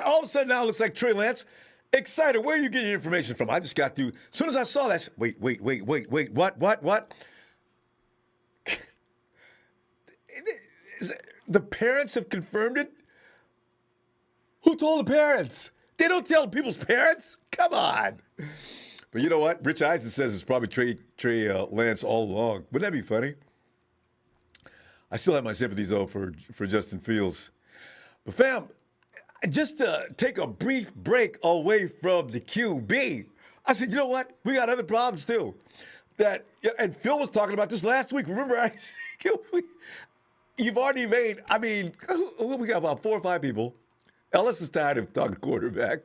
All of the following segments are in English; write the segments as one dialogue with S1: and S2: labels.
S1: all of a sudden now it looks like Trey Lance. Excited. Where are you getting your information from? I just got through. As soon as I saw that, wait. What? The parents have confirmed it? Who told the parents? They don't tell people's parents? Come on. But you know what? Rich Eisen says it's probably Trey Lance all along. Wouldn't that be funny? I still have my sympathies, though, for Justin Fields. But, fam, just to take a brief break away from the QB, I said, you know what? We got other problems, too. And Phil was talking about this last week. Remember, you've already made, we got about 4 or 5 people. Ellis is tired of talking quarterback.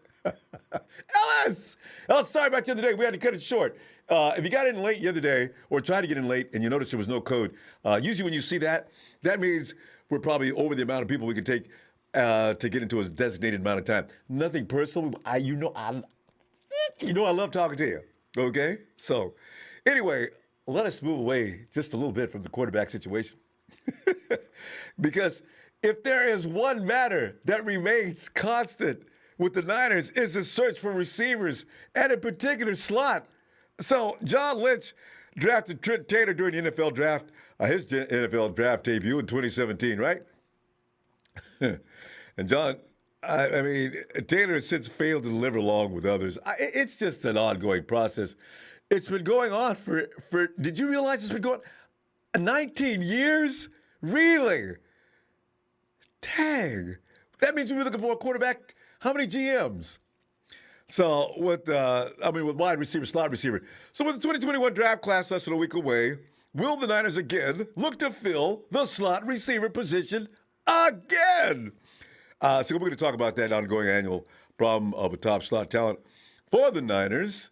S1: Ellis, sorry about the other day. We had to cut it short. If you got in late the other day or tried to get in late and you noticed there was no code, usually when you see that, that means we're probably over the amount of people we can take to get into a designated amount of time. Nothing personal. I love talking to you. Okay? So, anyway, let us move away just a little bit from the quarterback situation. Because if there is one matter that remains constant with the Niners, it's the search for receivers and in particular slot. So John Lynch drafted Trent Taylor during the NFL draft, his NFL draft debut in 2017, right? And John, Taylor has since failed to deliver along with others. It's just an ongoing process. It's been going on for did you realize it's been going on 19 years? Really? Dang. That means we were looking for a quarterback. How many GMs? So with wide receiver, slot receiver. So with the 2021 draft class less than a week away, will the Niners again look to fill the slot receiver position again? So we're going to talk about that ongoing annual problem of a top slot talent for the Niners,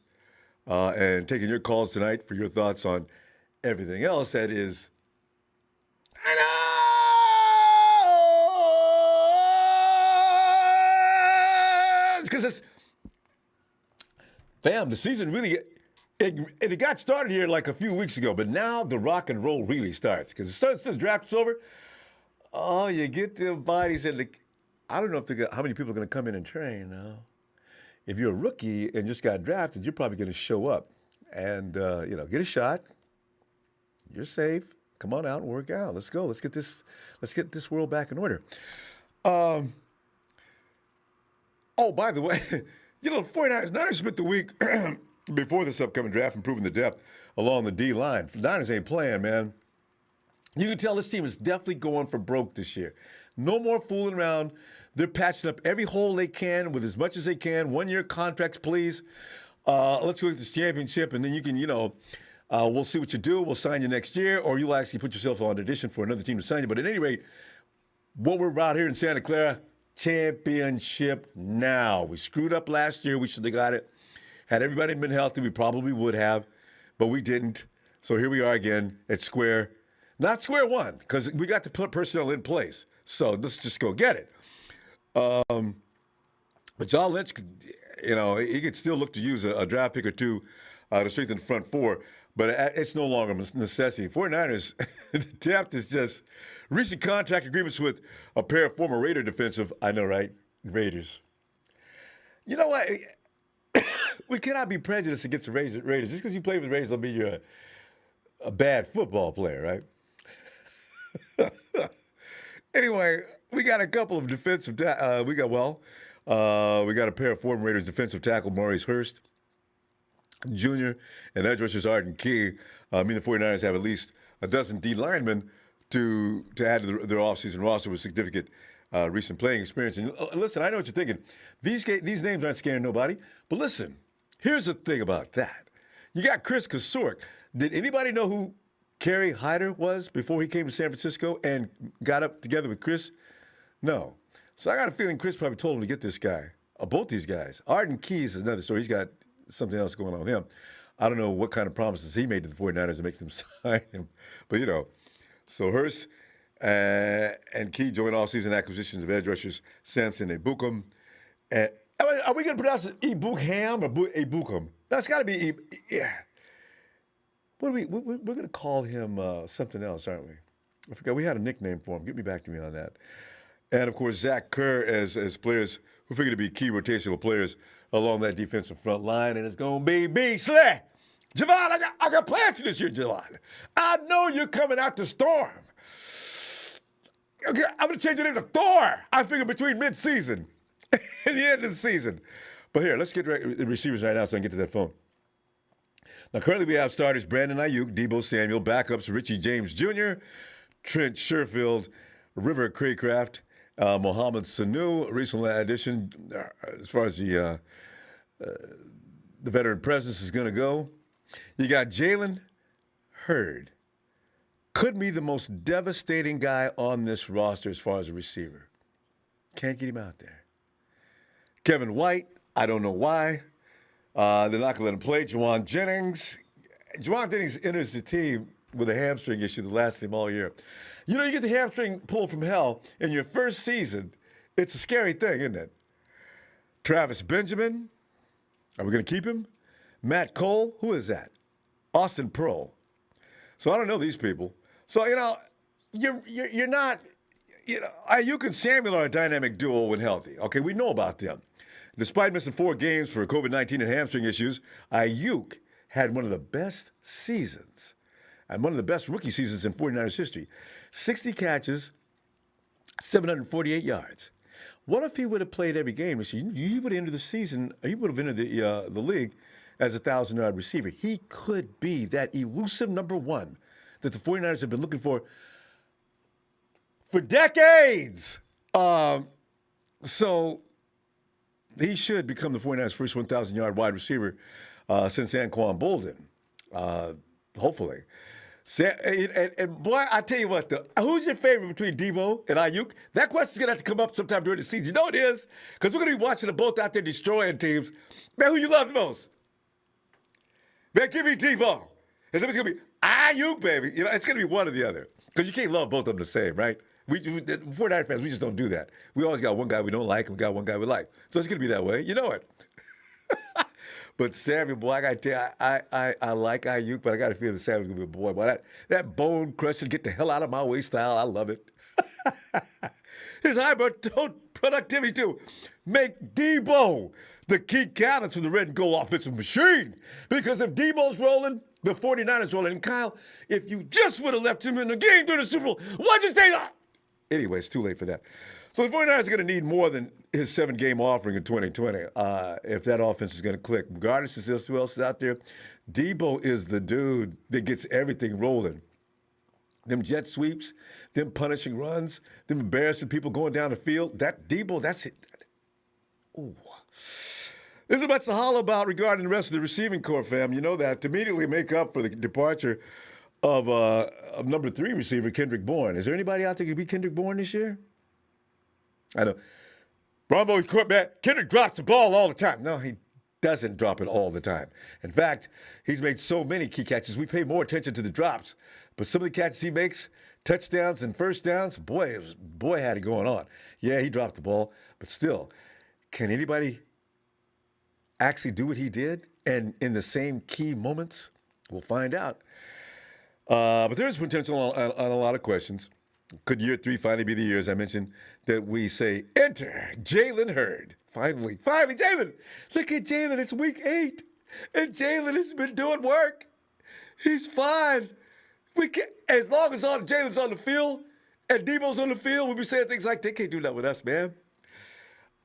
S1: and taking your calls tonight for your thoughts on everything else that is. Because it's, fam, the season really, it got started here like a few weeks ago, but now the rock and roll really starts. Because as the draft is over, you get the bodies and I don't know how many people are going to come in and train now. If you're a rookie and just got drafted, you're probably going to show up and, get a shot. You're safe. Come on out and work out. Let's go. Let's get this world back in order. Oh, by the way, the 49ers spent the week before this upcoming draft improving the depth along the D line. The Niners ain't playing, man. You can tell this team is definitely going for broke this year. No more fooling around. They're patching up every hole they can with as much as they can. 1-year contracts, please. Let's go get this championship, and then you can, we'll see what you do. We'll sign you next year, or you'll actually put yourself on audition for another team to sign you. But at any rate, what we're about here in Santa Clara, championship now. We screwed up last year. We should have got it. Had everybody been healthy, we probably would have, but we didn't. So here we are again at not square one, because we got to put personnel in place. So let's just go get it. But John Lynch, he could still look to use a draft pick or two to strengthen the front four, but it's no longer a necessity. 49ers, the depth is just recent contract agreements with a pair of former Raider defensive, I know, right? Raiders. You know what? We cannot be prejudiced against the Raiders. Just because you play with the Raiders don't mean you're a bad football player, right? Anyway, we got a couple of defensive. We got a pair of former Raiders defensive tackle Maurice Hurst Jr. and edge rushers Arden Key. The 49ers have at least a dozen D linemen to add to their offseason roster with significant recent playing experience. And listen, I know what you're thinking. These names aren't scaring nobody. But listen, here's the thing about that. You got Chris Kasurk. Did anybody know who Kerry Hyder was before he came to San Francisco and got up together with Chris? No. So I got a feeling Chris probably told him to get this guy, both these guys. Arden Keys is another story. He's got something else going on with him. I don't know what kind of promises he made to the 49ers to make them sign him. But, so Hurst and Key joined offseason acquisitions of edge rushers Sampson and Bukum. And are we going to pronounce it Ebukham or Ebukum? No, it's got to be yeah. What are we're going to call him something else, aren't we? I forgot. We had a nickname for him. Get me back to me on that. And, of course, Zach Kerr as players who figure to be key rotational players along that defensive front line. And it's going to be Beasley. Javon, I got plans for this year, Javon. I know you're coming out to storm. Okay, I'm going to change your name to Thor. I figure between mid-season and the end of the season. But here, let's get the receivers right now so I can get to that phone. Now, currently we have starters Brandon Ayuk, Deebo Samuel, backups Richie James Jr., Trent Sherfield, River Craycraft, Mohamed Sanu, recent addition as far as the veteran presence is going to go. You got Jalen Hurd. Could be the most devastating guy on this roster as far as a receiver. Can't get him out there. Kevin White, I don't know why. They're not going to let him play. Juwan Jennings. Juwan Jennings enters the team with a hamstring issue that lasted him all year. You know, you get the hamstring pulled from hell in your first season. It's a scary thing, isn't it? Travis Benjamin. Are we going to keep him? Matt Cole. Who is that? Austin Pearl. So I don't know these people. So, you know, you're not, you know, Ayuk and Samuel are a dynamic duo when healthy. Okay, we know about them. Despite missing 4 games for COVID-19 and hamstring issues, Ayuk had one of the best seasons and one of the best rookie seasons in 49ers history. 60 catches, 748 yards. What if he would have played every game? He would have entered the season, he would have entered the league as a 1,000-yard receiver. He could be that elusive number one that the 49ers have been looking for decades. So he should become the 49ers' first 1,000-yard wide receiver since Anquan Bolden, hopefully. And boy, I tell you what, who's your favorite between Deebo and Ayuk? That question's going to have to come up sometime during the season. You know it is, because we're going to be watching them both out there destroying teams. Man, who you love the most? Man, give me Deebo. And somebody's going to be Ayuk, baby. You know, it's going to be one or the other, because you can't love both of them the same, right? We 49 fans, we just don't do that. We always got one guy we don't like, and we got one guy we like. So it's going to be that way. You know it. But Samuel, boy, I got to tell you, I like Ayuk, but I got to feel that Samuel's going to be a boy. Boy, that bone crushing, get the hell out of my way style, I love it. His high productivity, too. Make Deebo the key catalyst for the red and gold offensive machine. Because if Deebo's rolling, the 49ers rolling. And Kyle, if you just would have left him in the game during the Super Bowl, why'd you stay on? Anyway, it's too late for that. So the 49ers are going to need more than his 7-game offering in 2020 if that offense is going to click. Regardless of who else is out there, Deebo is the dude that gets everything rolling. Them jet sweeps, them punishing runs, them embarrassing people going down the field. That Deebo, that's it. Ooh. There's so much to holler about regarding the rest of the receiving corps, fam. You know that. To immediately make up for the departure of number 3 receiver, Kendrick Bourne. Is there anybody out there who could be Kendrick Bourne this year? I know. Ronbo, Cornerback, Kendrick drops the ball all the time. No, he doesn't drop it all the time. In fact, he's made so many key catches, we pay more attention to the drops. But some of the catches he makes, touchdowns and first downs, boy, had it going on. Yeah, he dropped the ball, but still, can anybody actually do what he did and in the same key moments? We'll find out. But there is potential on a lot of questions. Could year 3 finally be the year, as I mentioned, that we say, enter Jalen Hurd? Finally, Jalen. Look at Jalen. It's week 8. And Jalen has been doing work. He's fine. As long as Jalen's on the field and Deebo's on the field, we'll be saying things like, they can't do that with us, man.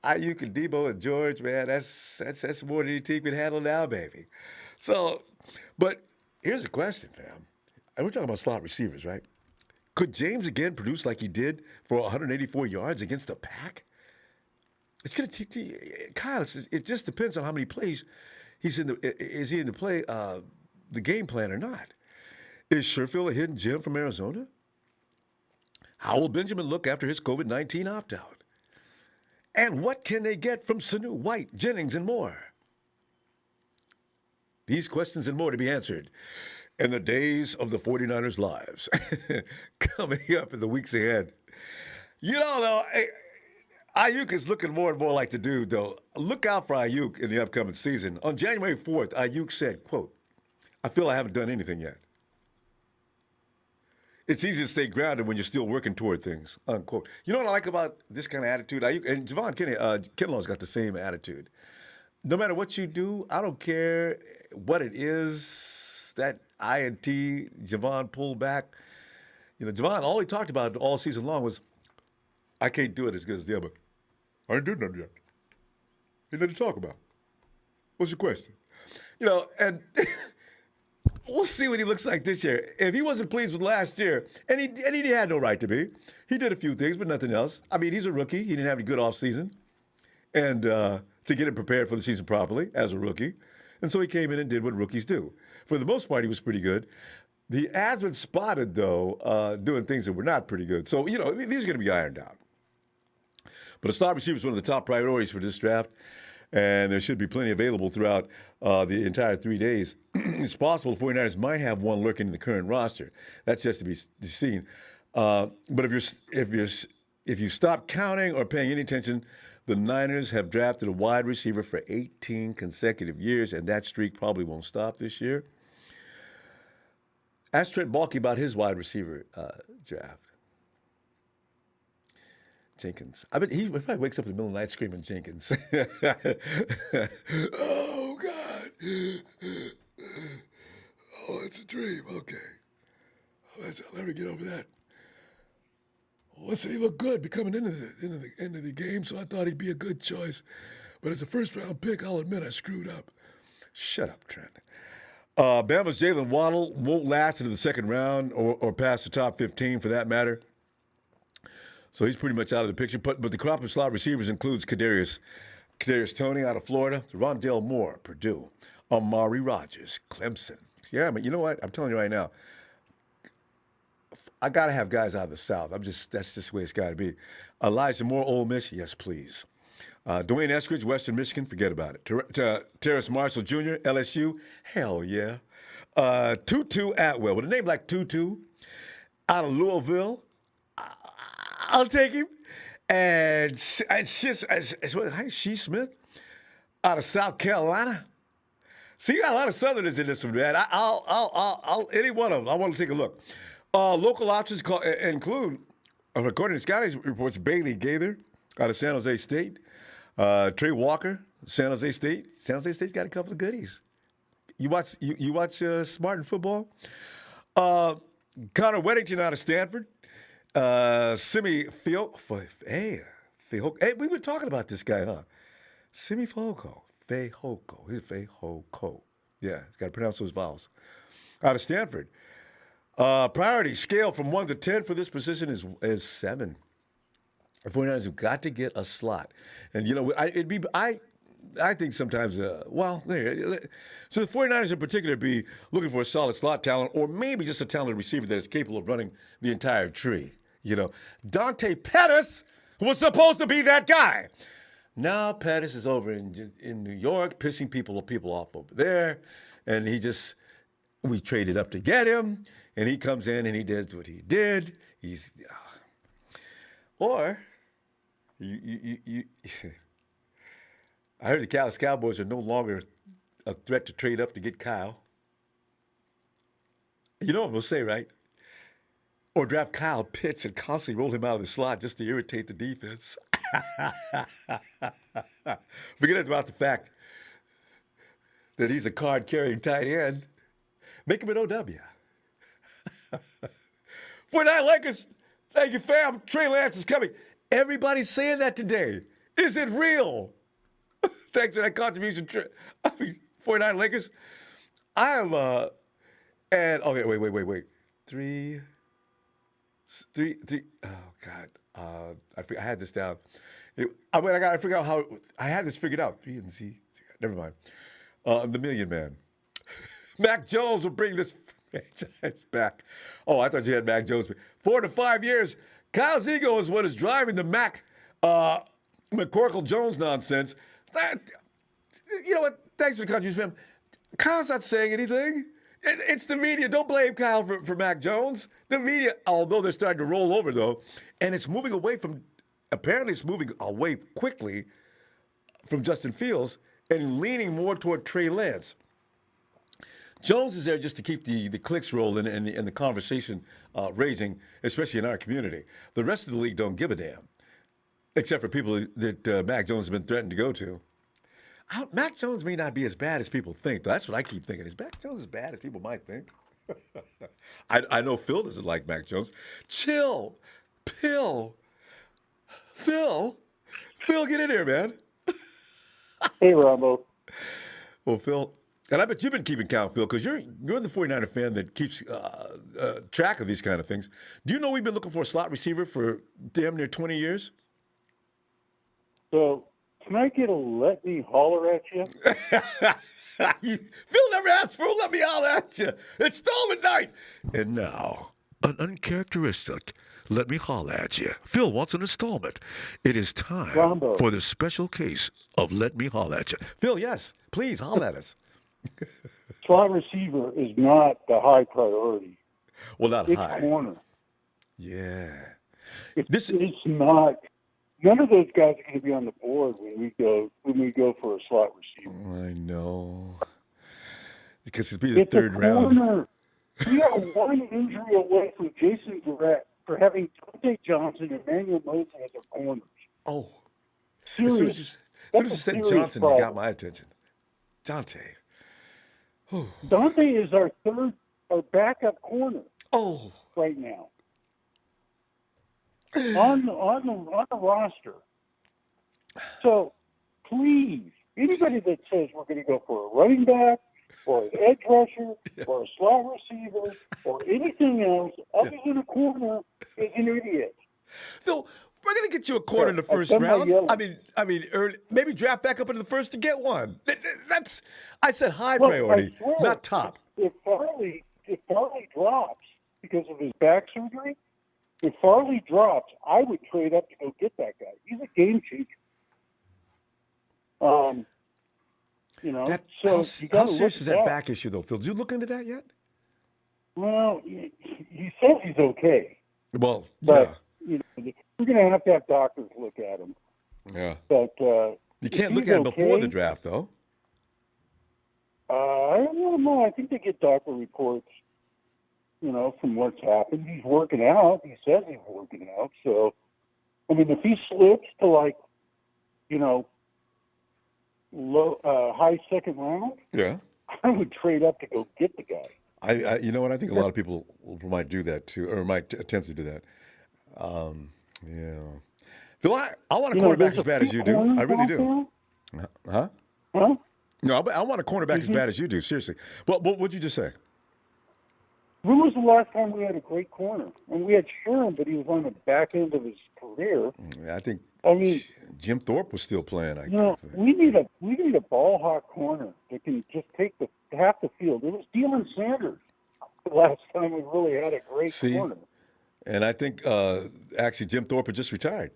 S1: Ayuk and Deebo and George, man, that's more than any team can handle now, baby. So, but here's the question, fam. And we're talking about slot receivers, right? Could James again produce like he did for 184 yards against the Pack? It's going to take Kyle. It just depends on how many plays he's in. Is he in the game plan or not? Is Sherfield a hidden gem from Arizona? How will Benjamin look after his COVID-19 opt-out? And what can they get from Sanu, White, Jennings, and more? These questions and more to be answered in the days of the 49ers' lives. Coming up in the weeks ahead. You know, though, Ayuk is looking more and more like the dude, though. Look out for Ayuk in the upcoming season. On January 4th, Ayuk said, quote, "I feel I haven't done anything yet. it's easy to stay grounded when you're still working toward things, unquote. You know what I like about this kind of attitude? And Javon Kinlaw's got the same attitude. No matter what you do, I don't care what it is, that INT Javon pulled back. Javon, all he talked about all season long was, I can't do it as good as the other. I ain't doing nothing yet. Ain't nothing to talk about. What's your question? And we'll see what he looks like this year. If he wasn't pleased with last year, and he had no right to be, he did a few things, but nothing else. I mean, he's a rookie. He didn't have any good offseason. And to get him prepared for the season properly as a rookie. And so he came in and did what rookies do. For the most part, he was pretty good. He has been spotted, though, doing things that were not pretty good. So, these are going to be ironed out. But a slot receiver is one of the top priorities for this draft. And there should be plenty available throughout the entire 3 days. It's possible the 49ers might have one lurking in the current roster. That's just to be seen. But if you stop counting or paying any attention, the Niners have drafted a wide receiver for 18 consecutive years, and that streak probably won't stop this year. Ask Trent Baalke about his wide receiver draft. Jenkins. I bet he probably wakes up in the middle of the night screaming Jenkins. Oh, God. Oh, it's a dream. Okay. I'll never get over that. Listen, he looked good coming into the game, so I thought he'd be a good choice. But as a first-round pick, I'll admit I screwed up. Shut up, Trent. Bama's Jalen Waddle won't last into the second round or past the top 15 for that matter. So he's pretty much out of the picture. But the crop of slot receivers includes Kadarius Toney out of Florida, Rondale Moore, Purdue, Amari Rodgers, Clemson. Yeah, but you know what? I'm telling you right now, I got to have guys out of the South. That's just the way it's got to be. Elijah Moore, Ole Miss, yes, please. Dwayne Eskridge, Western Michigan, forget about it. Terrace Marshall Jr., LSU, hell yeah. Tutu Atwell, with a name like Tutu, out of Louisville, I'll take him. And She Smith, out of South Carolina. See, you got a lot of Southerners in this one, man. I'll any one of them. I want to take a look. Local options include, according to Scotty's reports, Bailey Gaither out of San Jose State, Trey Walker, San Jose State. San Jose State's got a couple of goodies. You watch Smartin football. Connor Weddington out of Stanford. Simi Fehoko. Hey, we were talking about this guy, huh? Simi Fehoko. He's Fehoko. Yeah, he's got to pronounce those vowels. Out of Stanford. Priority scale from 1 to 10 for this position is 7. The 49ers have got to get a slot. And, I think sometimes, so the 49ers in particular be looking for a solid slot talent or maybe just a talented receiver that is capable of running the entire tree. Dante Pettis was supposed to be that guy. Now Pettis is over in New York, pissing people off over there. And we traded up to get him. And he comes in and he does what he did. I heard the Dallas Cowboys are no longer a threat to trade up to get Kyle. You know what we'll say, right? Or draft Kyle Pitts and constantly roll him out of the slot just to irritate the defense. Forget about the fact that he's a card-carrying tight end. Make him an OW. 49 Lakers, thank you, fam. Trey Lance is coming. Everybody's saying that today. Is it real? Thanks for that contribution. 49 Lakers. Okay, wait. Three. Oh, God. I had this down. I got to figure out how. I had this figured out. B and Z. Never mind. The Million Man. Mac Jones will bring this franchise back. Oh, I thought you had Mac Jones. 4 to 5 years. Kyle's ego is what is driving the Mac McCorkle Jones nonsense. You know what? Thanks for the contribution, fam. Kyle's not saying anything. It's the media. Don't blame Kyle for Mac Jones. The media, although they're starting to roll over, though, and it's moving away quickly from Justin Fields and leaning more toward Trey Lance. Jones is there just to keep the clicks rolling and the conversation raging, especially in our community. The rest of the league don't give a damn, except for people that Mac Jones has been threatened to go to. Mac Jones may not be as bad as people think. That's what I keep thinking. Is Mac Jones as bad as people might think? I know Phil doesn't like Mac Jones. Chill. Phil. Phil, get in here, man.
S2: Hey, Ronbo.
S1: Well, Phil, and I bet you've been keeping count, Phil, because you're the 49er fan that keeps track of these kind of things. Do you know we've been looking for a slot receiver for damn near 20 years?
S2: So, can I get a let me holler at you?
S1: Phil never asked for a let me holler at you. It's Stallman night. And now, an uncharacteristic let me holler at you. Phil wants an installment. It is time
S2: Ronbo.
S1: for the special case of let me holler at you. Phil, yes, please holler at us.
S2: Slot receiver is not the high priority.
S1: Well, not
S2: It's
S1: high.
S2: corner.
S1: Yeah.
S2: It's not. None of those guys are going to be on the board when we go for a slot receiver.
S1: I know. Because it'd be the third round.
S2: We are one injury away from Jason Garrett for having Dante Johnson and Emmanuel Mosley as our corners.
S1: Oh.
S2: Serious.
S1: As soon as you said Johnson, you got my attention. Dante.
S2: Dante is our backup corner.
S1: Oh.
S2: Right now. on the roster. So, please, anybody that says we're going to go for a running back or an edge rusher or a slot receiver or anything else other than a corner is an idiot.
S1: Phil, we're going to get you a corner in the first round. I mean, early, maybe draft back up into the first to get one. I said high priority, not top.
S2: If Farley drops because of his back surgery, if Farley drops, I would trade up to go get that guy. He's a game changer.
S1: How serious is that back issue, though, Phil? Did you look into that yet?
S2: Well, he says he's okay.
S1: Well,
S2: but we're going to have doctors look at him.
S1: Yeah.
S2: But
S1: you can't look at him before the draft, though.
S2: I don't know. I think they get doctor reports. From what's happened. He's working out. He says he's working out. So, I mean, if he slips to high second round,
S1: yeah,
S2: I would trade up to go get the guy.
S1: I you know what? I think a lot of people might do that too, or might attempt to do that. Yeah. Phil, I want a cornerback as bad as you do. I really do. Huh?
S2: Huh?
S1: No, I want a cornerback as bad as you do. Seriously. What would you just say?
S2: When was the last time we had a great corner? And we had Sherman, but he was on the back end of his career.
S1: I mean, Jim Thorpe was still playing.
S2: We need a ball hawk corner that can just take half the field. It was Deion Sanders the last time we really had a great corner.
S1: And I think actually Jim Thorpe had just retired.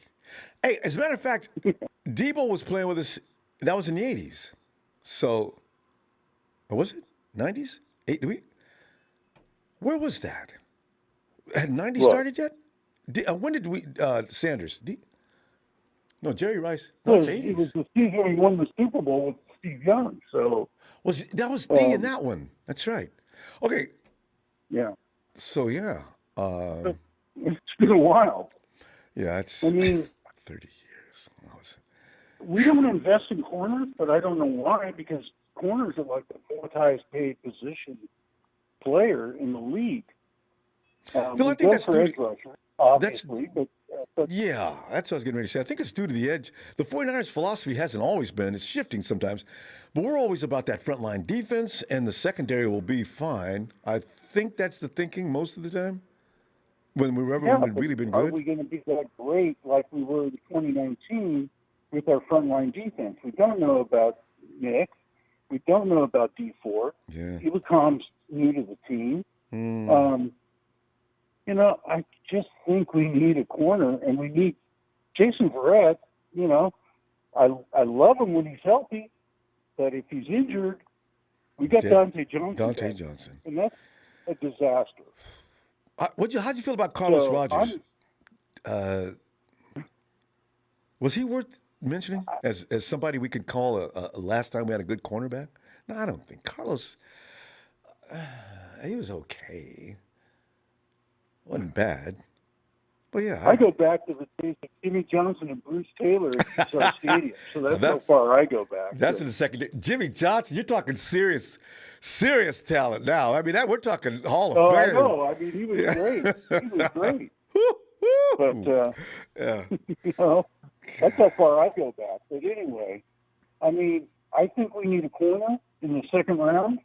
S1: Hey, as a matter of fact, Debo was playing with us. That was in the 80s. So, or was it 90s? Where was that? Had 90 started yet? When did we Sanders? No, Jerry Rice. No, it's 80s.
S2: It was the season he won the Super Bowl with Steve Young. So
S1: that was D in that one. That's right. Okay.
S2: Yeah.
S1: So yeah.
S2: It's been a while.
S1: Yeah, it's
S2: 30
S1: years.
S2: We don't invest in corners, but I don't know why, because corners are like the fourth highest paid position player in the league.
S1: Phil, I think that's
S2: for edge rusher, obviously, but
S1: yeah, that's what I was getting ready to say. I think it's due to the edge. The 49ers' philosophy hasn't always been. It's shifting sometimes, but we're always about that frontline defense, and the secondary will be fine. I think that's the thinking most of the time. When we've really been good.
S2: Are we going to be that great like we were in 2019 with our frontline defense? We don't know about Nick. We don't know about D4.
S1: Yeah.
S2: Elecom's new to the team. I just think we need a corner, and we need Jason Verrett. I love him when he's healthy, but if he's injured, we got Dante Johnson. And that's a disaster.
S1: How'd you feel about Carlos Rogers? Was he worth mentioning as somebody we could call a last time we had a good cornerback? No, I don't think. Carlos, He was okay. Wasn't bad. But yeah,
S2: I go back to the days of Jimmy Johnson and Bruce Taylor at Shell Stadium. So that's how
S1: that's
S2: far I go back.
S1: that's
S2: So,
S1: in the second. Jimmy Johnson, you're talking serious talent now. I mean, we're talking Hall of
S2: I
S1: Fame.
S2: know. I mean, he was great. He was great. But,
S1: Yeah.
S2: that's how far I go back. But anyway, I mean, I think we need a corner in the second round,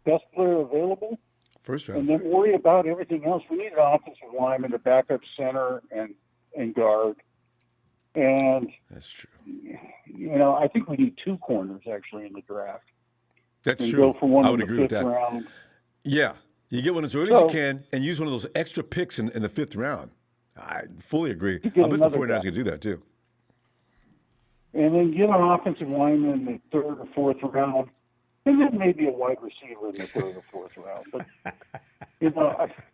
S2: best player available,
S1: First
S2: and
S1: round.
S2: then worry about everything else. We need an offensive lineman, a backup center, and guard. And,
S1: That's true.
S2: I think we need 2 corners, actually, in the draft.
S1: That's
S2: And
S1: true.
S2: go for one
S1: I
S2: in
S1: would
S2: the
S1: agree with
S2: 5th
S1: that.
S2: round.
S1: Yeah. You get one as early as you can and use one of those extra picks in the 5th round. I fully agree.
S2: To get
S1: I bet the
S2: another
S1: 49ers
S2: guy.
S1: going to do that too.
S2: And then get an offensive lineman in the 3rd or 4th round. And then maybe a wide receiver in the 3rd or 4th round. But,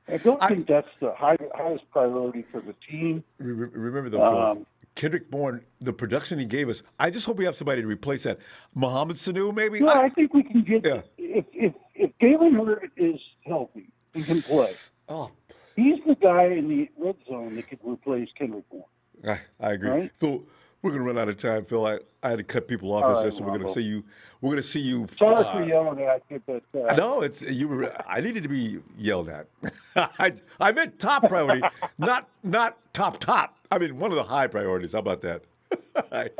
S2: I don't think that's the highest priority for the team.
S1: Remember though, Phil, Kendrick Bourne, the production he gave us, I just hope we have somebody to replace that. Mohamed Sanu, maybe?
S2: Yeah, I think we can get
S1: Yeah.
S2: if Galen Hurd is healthy and can play.
S1: Oh,
S2: He's the guy in the red zone that could replace Kendrick Bourne.
S1: I agree.
S2: Right?
S1: Phil, we're going to run out of time, Phil. I had to cut people off,
S2: All right,
S1: so we're going to
S2: Ronbo.
S1: see you. We're going to see you.
S2: Sorry for yelling at you, but
S1: No, it's you were. I needed to be yelled at. I meant top priority, not top. I mean one of the high priorities. How about that?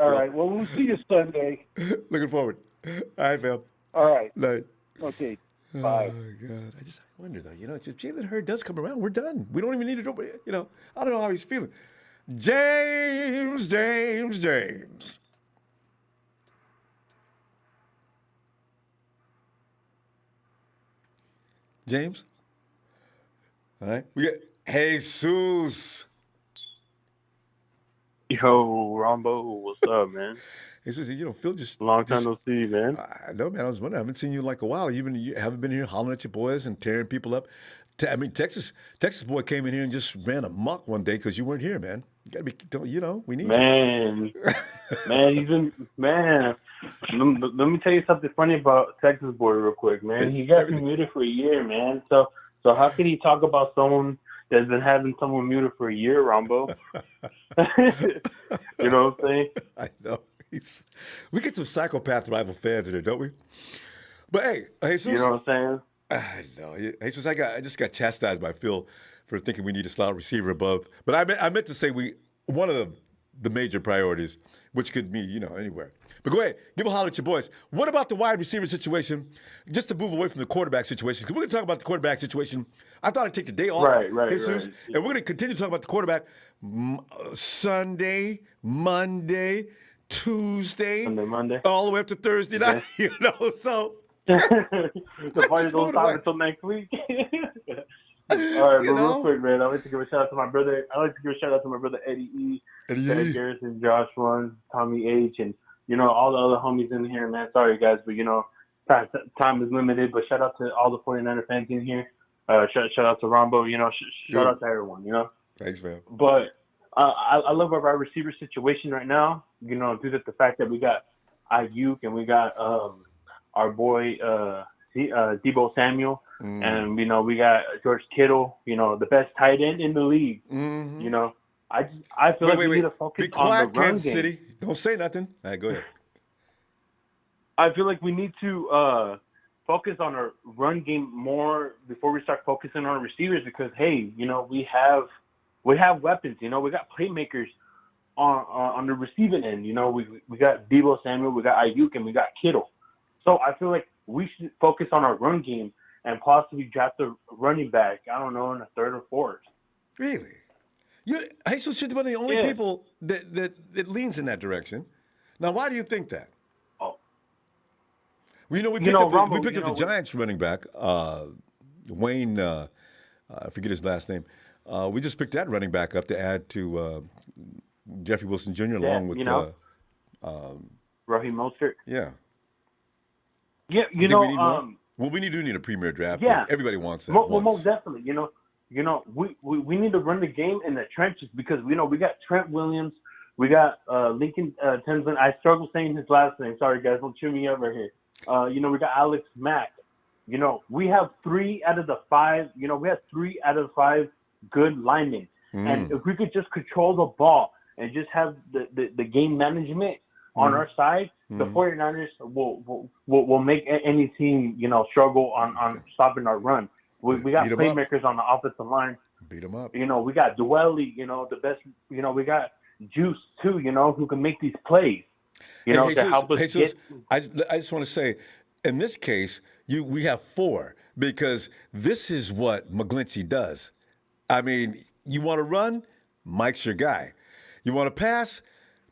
S2: all right. Well, we'll see you Sunday.
S1: Looking forward. All right, Phil.
S2: All right.
S1: Night.
S2: Okay. Bye.
S1: Oh God, I wonder though. If Jalen Hurd does come around, we're done. We don't even need to do. I don't know how he's feeling. James. James. All right. We got Jesus.
S3: Yo, Ronbo, what's up, man?
S1: Jesus, Phil just
S3: Long time no see, man.
S1: I know, man. I was wondering. I haven't seen you in like a while. You haven't been here hollering at your boys and tearing people up. Texas boy came in here and just ran amok one day because you weren't here, man. You gotta be, we need
S3: Man, man. Let me tell you something funny about Texas boy real quick, man. He got me muted for a year, man. So how can he talk about someone that's been having someone muted for a year, Ronbo? You know what I'm saying?
S1: I know. We get some psychopath rival fans in there, don't we? But hey, Jesus,
S3: You know what I'm saying?
S1: I know. Jesus, I just got chastised by Phil for thinking we need a slot receiver above. But I meant to say one of the major priorities, which could mean, anywhere. But go ahead, give a holler at your boys. What about the wide receiver situation? Just to move away from the quarterback situation, because we're going to talk about the quarterback situation. I thought I'd take the day off,
S3: Right.
S1: Jesus, and we're going to continue to talk about the quarterback Sunday, Monday, Tuesday,
S3: Monday.
S1: all the way up to Thursday night. So
S3: The party don't stop until next week. All right, but real quick, man, I'd like to give a shout out to my brother. Eddie E, Ted Garrison, Josh Runs, Tommy H, and all the other homies in here, man. Sorry guys, but time is limited. But shout out to all the 49er fans in here. Shout out to Ronbo. Shout out to everyone.
S1: Thanks, man.
S3: But I love our wide receiver situation right now. Due to the fact that we got Ayuk and we got our boy Deebo Samuel, and we got George Kittle. The best tight end in the league.
S1: Mm-hmm.
S3: I feel like we need to focus on the run
S1: Kansas
S3: game.
S1: City. Don't say nothing. All right, go ahead.
S3: I feel like we need to focus on our run game more before we start focusing on our receivers because hey, we have weapons. We got playmakers on the receiving end. We got Deebo Samuel, we got Ayuk, and we got Kittle. So I feel like we should focus on our run game and possibly draft a running back. I don't know, in the 3rd or 4th.
S1: Really? Jesus should be one of the only people that leans in that direction. Now, why do you think that?
S3: Oh,
S1: well, we picked up the Giants running back, Wayne. I forget his last name. We just picked that running back up to add to Jeffrey Wilson Jr. along with
S3: Raheem Mostert.
S1: Yeah.
S3: Yeah,
S1: we need more? Well, we do need a premier draft.
S3: Yeah,
S1: everybody wants that.
S3: Well, most definitely. We need to run the game in the trenches because we got Trent Williams, we got Lincoln Tenzin. I struggle saying his last name. Sorry guys, don't chew me up right here. We got Alex Mack. You know, we have 3 out of the 5. You know, we have 3 out of 5 good linemen, and if we could just control the ball and just have the game management on our side, the 49ers will make any team, you know, struggle on stopping our run. We got playmakers on the offensive line.
S1: Beat them up.
S3: You know, we got Dwelly, you know, the best. You know, we got Juice too, you know, who can make these plays. You know, to help us get.
S1: I just want to say, in this case, we have 4 because this is what McGlinchey does. I mean, you want to run, Mike's your guy. You want to pass,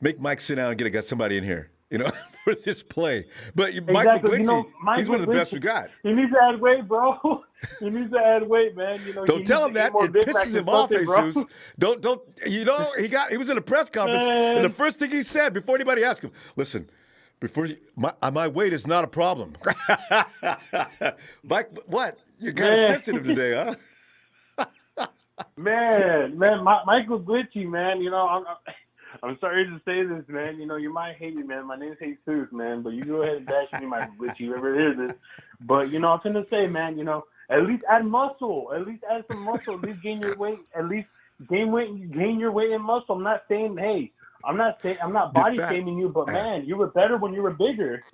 S1: make Mike sit down and get somebody in here, you know, for this play. But Mike McGlinchey,
S3: you know,
S1: he's one of the best we got.
S3: He needs to add weight, bro. He needs to add weight, man. You know,
S1: don't tell him that. It pisses him off, Jesus. Don't. You know, he was in a press conference, and the first thing he said before anybody asked him, listen, my weight is not a problem. Mike, what? You're kind of sensitive today, huh?
S3: Man, Michael Glitchy, man. You know, I'm sorry to say this, man. You know, you might hate me, man. My name's Jesus, man. But you go ahead and bash me, Michael Glitchy, whoever it is. But you know, I'm gonna say, man. You know, at least add muscle. At least add some muscle. At least gain your weight. At least gain your weight in muscle. I'm not saying, hey, I'm not body shaming you, but man, you were better when you were bigger.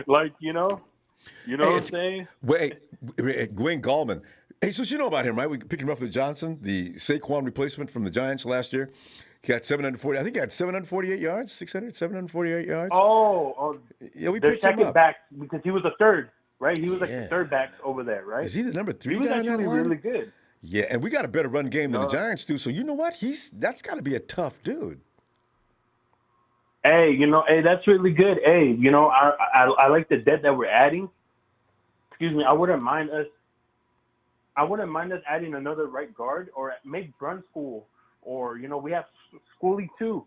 S3: Like, you know what I'm saying?
S1: Wait, Gwen Gallman. Hey, so you know about him, right? We picked him up with Johnson, the Saquon replacement from the Giants last year. He got 740. I think he had 748 yards, 748 yards.
S3: Oh,
S1: yeah, we picked him up
S3: back because he was a third, right? He was like the third back over there, right?
S1: Is he the number 3
S3: guy? He was actually really good.
S1: Yeah, and we got a better run game than the Giants do. So you know what? That's got to be a tough dude.
S3: Hey, you know, that's really good. Hey, you know, I like the depth that we're adding. Excuse me, I wouldn't mind us adding another right guard or make Brunskill, or you know, we have Schoolie too.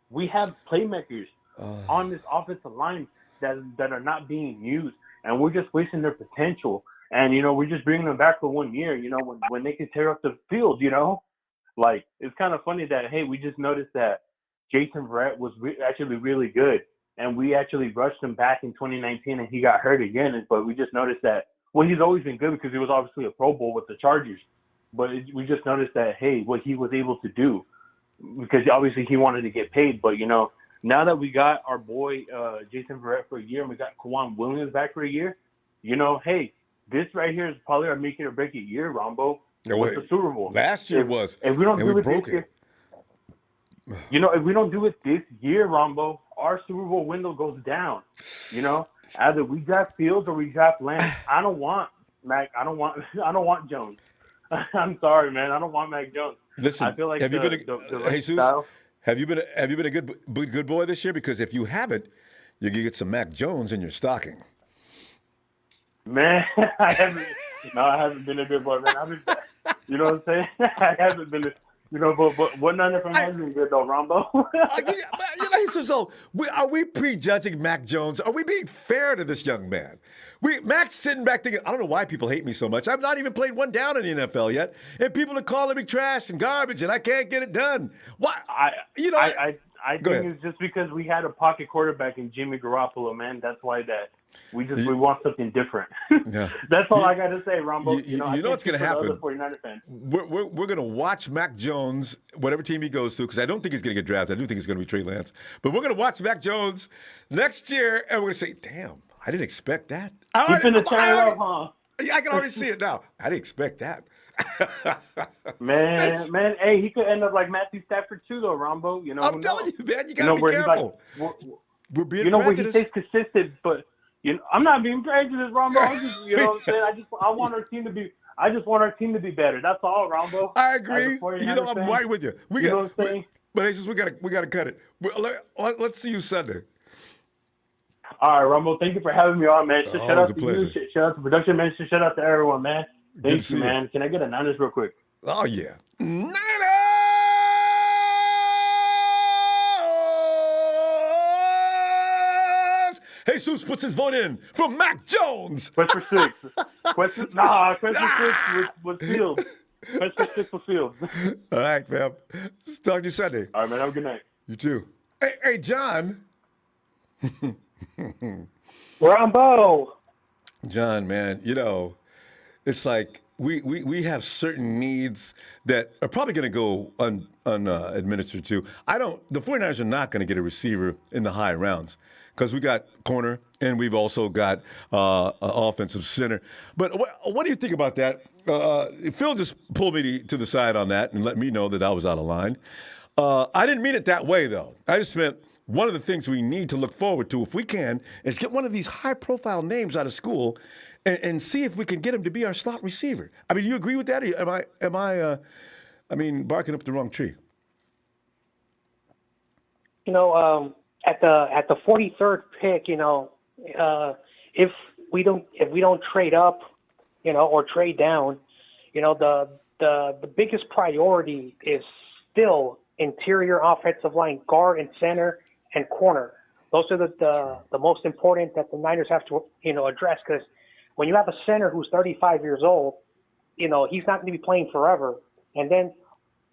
S3: We have playmakers on this offensive line that are not being used, and we're just wasting their potential. And you know, we're just bringing them back for 1 year. You know, when they can tear up the field. You know, like it's kind of funny that we just noticed that Jason Verrett was actually really good, and we actually rushed him back in 2019, and he got hurt again. But we just noticed that. Well, he's always been good because he was obviously a Pro Bowl with the Chargers. But we just noticed that, hey, what he was able to do, because obviously he wanted to get paid. But, you know, now that we got our boy Jason Verrett for a year and we got Kwan Williams back for a year, you know, hey, this right here is probably our make it or break it year, Ronbo. With the Super Bowl.
S1: Last year was.
S3: If we don't
S1: do
S3: it this year, you know, if we don't do it this year, Ronbo, our Super Bowl window goes down. You know? Either we draft Fields or we draft Lynch. I don't want Mac. I don't want Jones. I'm sorry, man. I don't want Mac Jones.
S1: Listen,
S3: I feel like
S1: have you been a good boy this year? Because if you haven't, you can get some Mac Jones in your stocking.
S3: Man, I haven't been a good boy, man. You know what I'm saying? I haven't been. You know, but what none of them has been good though, Ronbo.
S1: So are we prejudging Mac Jones? Are we being fair to this young man? Mac's sitting back thinking, I don't know why people hate me so much. I've not even played one down in the NFL yet, and people are calling me trash and garbage, and I can't get it done. Why? I think it's just because we had a pocket quarterback in Jimmy Garoppolo, man. That's why we want something different. Yeah. That's all I got to say, Ronbo. You know what's going to happen?
S3: 49er fans.
S1: We're going to watch Mac Jones, whatever team he goes to, because I don't think he's going to get drafted. I do think it's going to be Trey Lance. But we're going to watch Mac Jones next year, and we're going to say, damn, I didn't expect that.
S3: He's going to tear up, huh?
S1: I can already see it now. I didn't expect that.
S3: man, hey, he could end up like Matthew Stafford too, though, Rombo. You know,
S1: I'm telling you, man, you gotta be careful.
S3: We're being prejudiced. Where he stays consistent, but I'm not being prejudiced, Rombo. I'm just, you know what I'm saying? I want our team to be. I just want our team to be better. That's all, Rombo.
S1: I agree. You know, I'm right with you.
S3: You know what I'm saying?
S1: But Jesus, we gotta cut it. Let's see you Sunday.
S3: All right, Rombo. Thank you for having me on, man. Shout out to you. Shout out to production, man. Shout out to everyone, man. Thank you, man. Can I get a Niners real quick?
S1: Oh, yeah. Niners! Jesus puts his vote in for Mac Jones.
S3: Quest for 6. Quest for 6 was Fields. Quest for 6 was Fields.
S1: All right, fam. Talk to you Sunday.
S3: All right, man. Have a good night.
S1: You too. Hey, John.
S2: Ronbo.
S1: John, man, it's like we have certain needs that are probably going to go administered to. The 49ers are not going to get a receiver in the high rounds because we got corner and we've also got an offensive center. But what do you think about that? Phil just pulled me to the side on that and let me know that I was out of line. I didn't mean it that way, though. I just meant one of the things we need to look forward to, if we can, is get one of these high-profile names out of school and see if we can get him to be our slot receiver. I mean, you agree with that? Or am I barking up the wrong tree?
S4: At the 43rd pick, if we don't trade up, or trade down, the biggest priority is still interior offensive line, guard and center and corner. Those are the most important that the Niners have to, address, because when you have a center who's 35 years old, he's not going to be playing forever. And then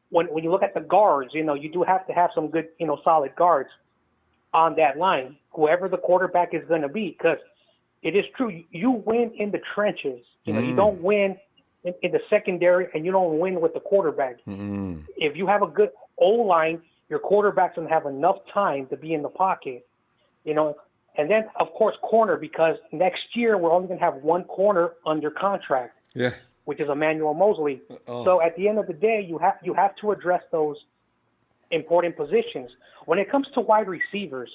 S4: when you look at the guards, you do have to have some good, solid guards on that line, whoever the quarterback is going to be, because it is true. You win in the trenches. You don't win in the secondary, and you don't win with the quarterback. If you have a good O-line, your quarterback's going to have enough time to be in the pocket, And then, of course, corner, because next year we're only going to have one corner under contract, which is Emmanuel Mosley. So at the end of the day, you have to address those important positions. When it comes to wide receivers,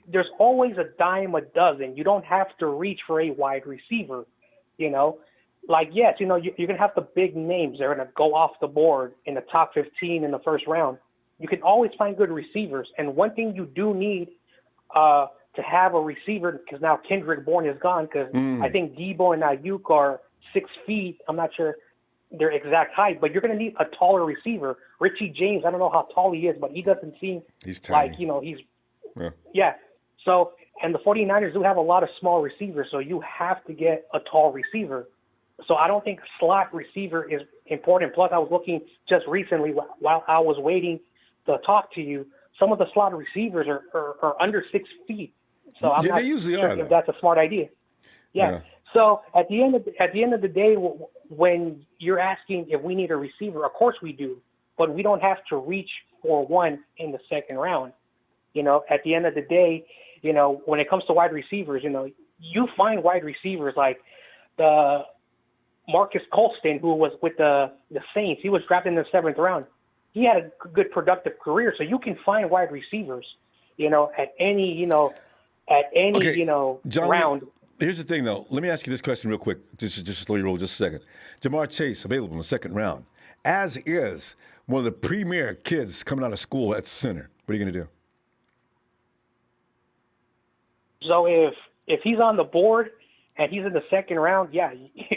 S4: there's always a dime a dozen. You don't have to reach for a wide receiver, Like, yes, you're going to have the big names. They're going to go off the board in the top 15 in the first round. You can always find good receivers. And one thing you do need to have a receiver, because now Kendrick Bourne is gone, because I think Debo and Ayuk are 6 feet. I'm not sure their exact height, but you're going to need a taller receiver. Richie James, I don't know how tall he is, but he doesn't seem like, he's – yeah. So, and the 49ers do have a lot of small receivers, so you have to get a tall receiver. So I don't think slot receiver is important. Plus, I was looking just recently while I was waiting to talk to you. Some of the slot receivers are under 6 feet. So I'm not
S1: they usually
S4: sure
S1: are,
S4: if that's a smart idea. Yeah. So at the end of the day, when you're asking if we need a receiver, of course we do, but we don't have to reach for one in the second round. At the end of the day, when it comes to wide receivers, you find wide receivers like the Marcus Colston, who was with the Saints. He was drafted in the 7th round. He had a good productive career, so you can find wide receivers, at any,
S1: John,
S4: round.
S1: Here's the thing, though. Let me ask you this question real quick. Just slow your roll just a second. Jamar Chase available in the 2nd round, as is one of the premier kids coming out of school at center. What are you going to do?
S4: So if he's on the board and he's in the 2nd round, yeah,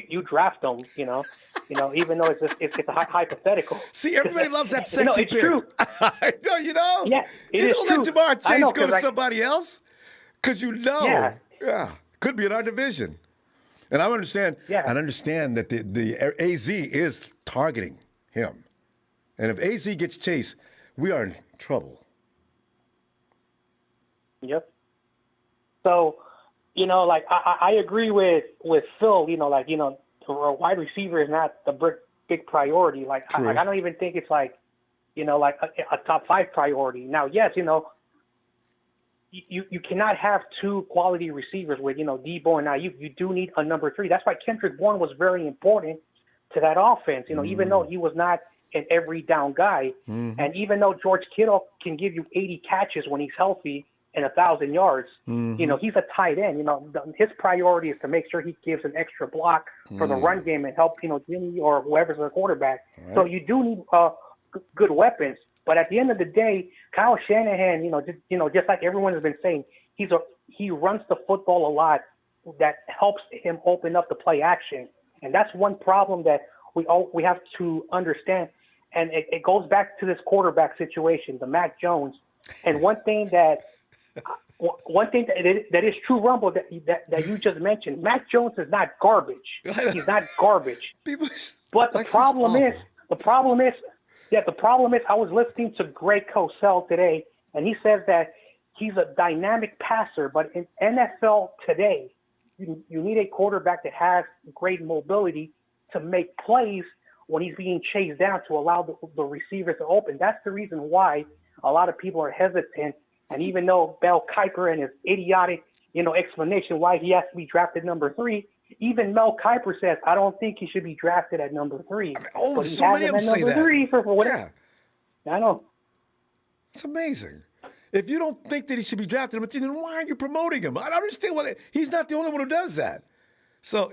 S4: you draft him. Even though it's a hypothetical.
S1: See, everybody loves that sexy
S4: it's
S1: pick.
S4: true.
S1: No, you know.
S4: Yeah,
S1: you
S4: is
S1: don't
S4: true.
S1: let Jamar Chase go to
S4: I-
S1: somebody else because yeah, could be in our division. And I understand.
S4: Yeah.
S1: I understand that the AZ is targeting him, and if AZ gets Chase, we are in trouble.
S4: Yep. So, I agree with Phil. A wide receiver is not the big priority. I don't even think it's like a top 5 priority. Now, yes, you cannot have 2 quality receivers with Debo and Ayuk. You do need a number 3. That's why Kendrick Bourne was very important to that offense. Even though he was not an every down guy, and even though George Kittle can give you 80 catches when he's healthy and 1,000 yards, he's a tight end. His priority is to make sure he gives an extra block for the run game and help Jimmy or whoever's the quarterback. Right. So you do need good weapons. But at the end of the day, Kyle Shanahan, just like everyone has been saying, he runs the football a lot. That helps him open up the play action, and that's one problem that we have to understand. And it goes back to this quarterback situation, the Mac Jones. And one thing that is true, Ronbo, that you just mentioned, Mac Jones is not garbage. He's not garbage. But the problem is, I was listening to Greg Cosell today, and he says that he's a dynamic passer, but in NFL today, you need a quarterback that has great mobility to make plays when he's being chased down to allow the receivers to open. That's the reason why a lot of people are hesitant. And even though Mel Kiper and his idiotic, explanation why he has to be drafted number 3, even Mel Kiper says, I don't think he should be drafted at number 3.
S1: Oh,
S4: but he
S1: so
S4: has
S1: many
S4: him
S1: of them
S4: at
S1: say
S4: number
S1: that.
S4: 3 for whatever.
S1: Yeah.
S4: I know.
S1: It's amazing. If you don't think that he should be drafted, then why are you promoting him? I don't understand why. He's not the only one who does that. So,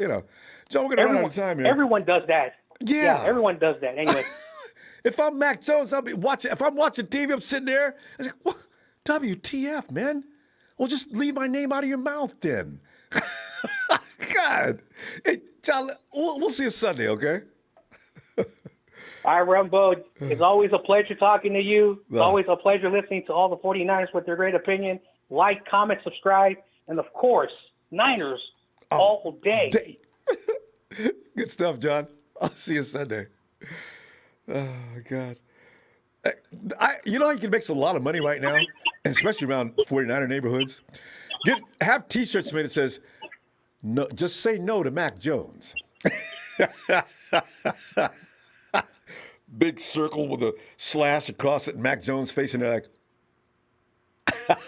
S1: Joe, we're going to run out of time here.
S4: Everyone does that.
S1: Yeah.
S4: Everyone does that. Anyway.
S1: If I'm Mac Jones, I'll be watching. If I'm watching TV, I'm sitting there. I say, what? WTF, man? Well, just leave my name out of your mouth then. God. Hey, John, we'll see you Sunday, okay?
S4: All right, Ronbo, it's always a pleasure talking to you. It's always a pleasure listening to all the 49ers with their great opinion. Like, comment, subscribe, and of course, Niners all day.
S1: Good stuff, John. I'll see you Sunday. Oh, my God. You know how you can make a lot of money right now, especially around 49er neighborhoods? Have T-shirts made that says, "No, just say no to Mac Jones." Big circle with a slash across it, Mac Jones facing it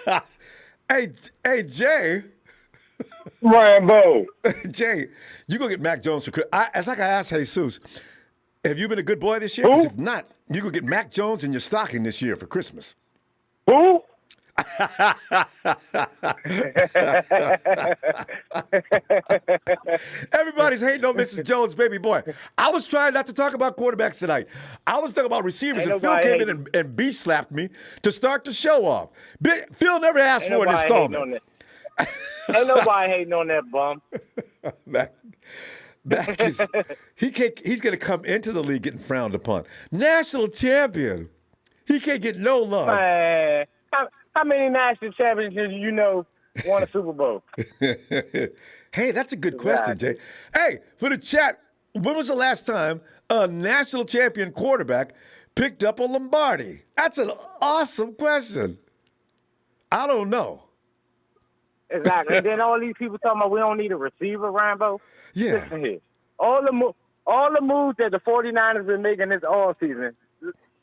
S1: like, hey, Jay.
S5: Ronbo.
S1: Jay, you go get Mac Jones for Christmas. It's like I asked Jesus, have you been a good boy this year? 'Cause if not, you go get Mac Jones in your stocking this year for Christmas.
S5: Who?
S1: Everybody's hating on Mrs. Jones, baby boy. I was trying not to talk about quarterbacks tonight. I was talking about receivers, and Phil came in and B-slapped me to start the show off. Phil never asked for an installment.
S5: Ain't nobody hating on that bum.
S1: Mac he's going to come into the league getting frowned upon. National champion. He can't get no love.
S5: Man, how many national championships won a Super Bowl?
S1: Hey, that's a good question, Jay. Hey, for the chat, when was the last time a national champion quarterback picked up a Lombardi? That's an awesome question. I don't know.
S5: Exactly. And then all these people talking about we don't need a receiver, Rambo.
S1: Yeah.
S5: Listen here. All the moves that the 49ers been making this offseason,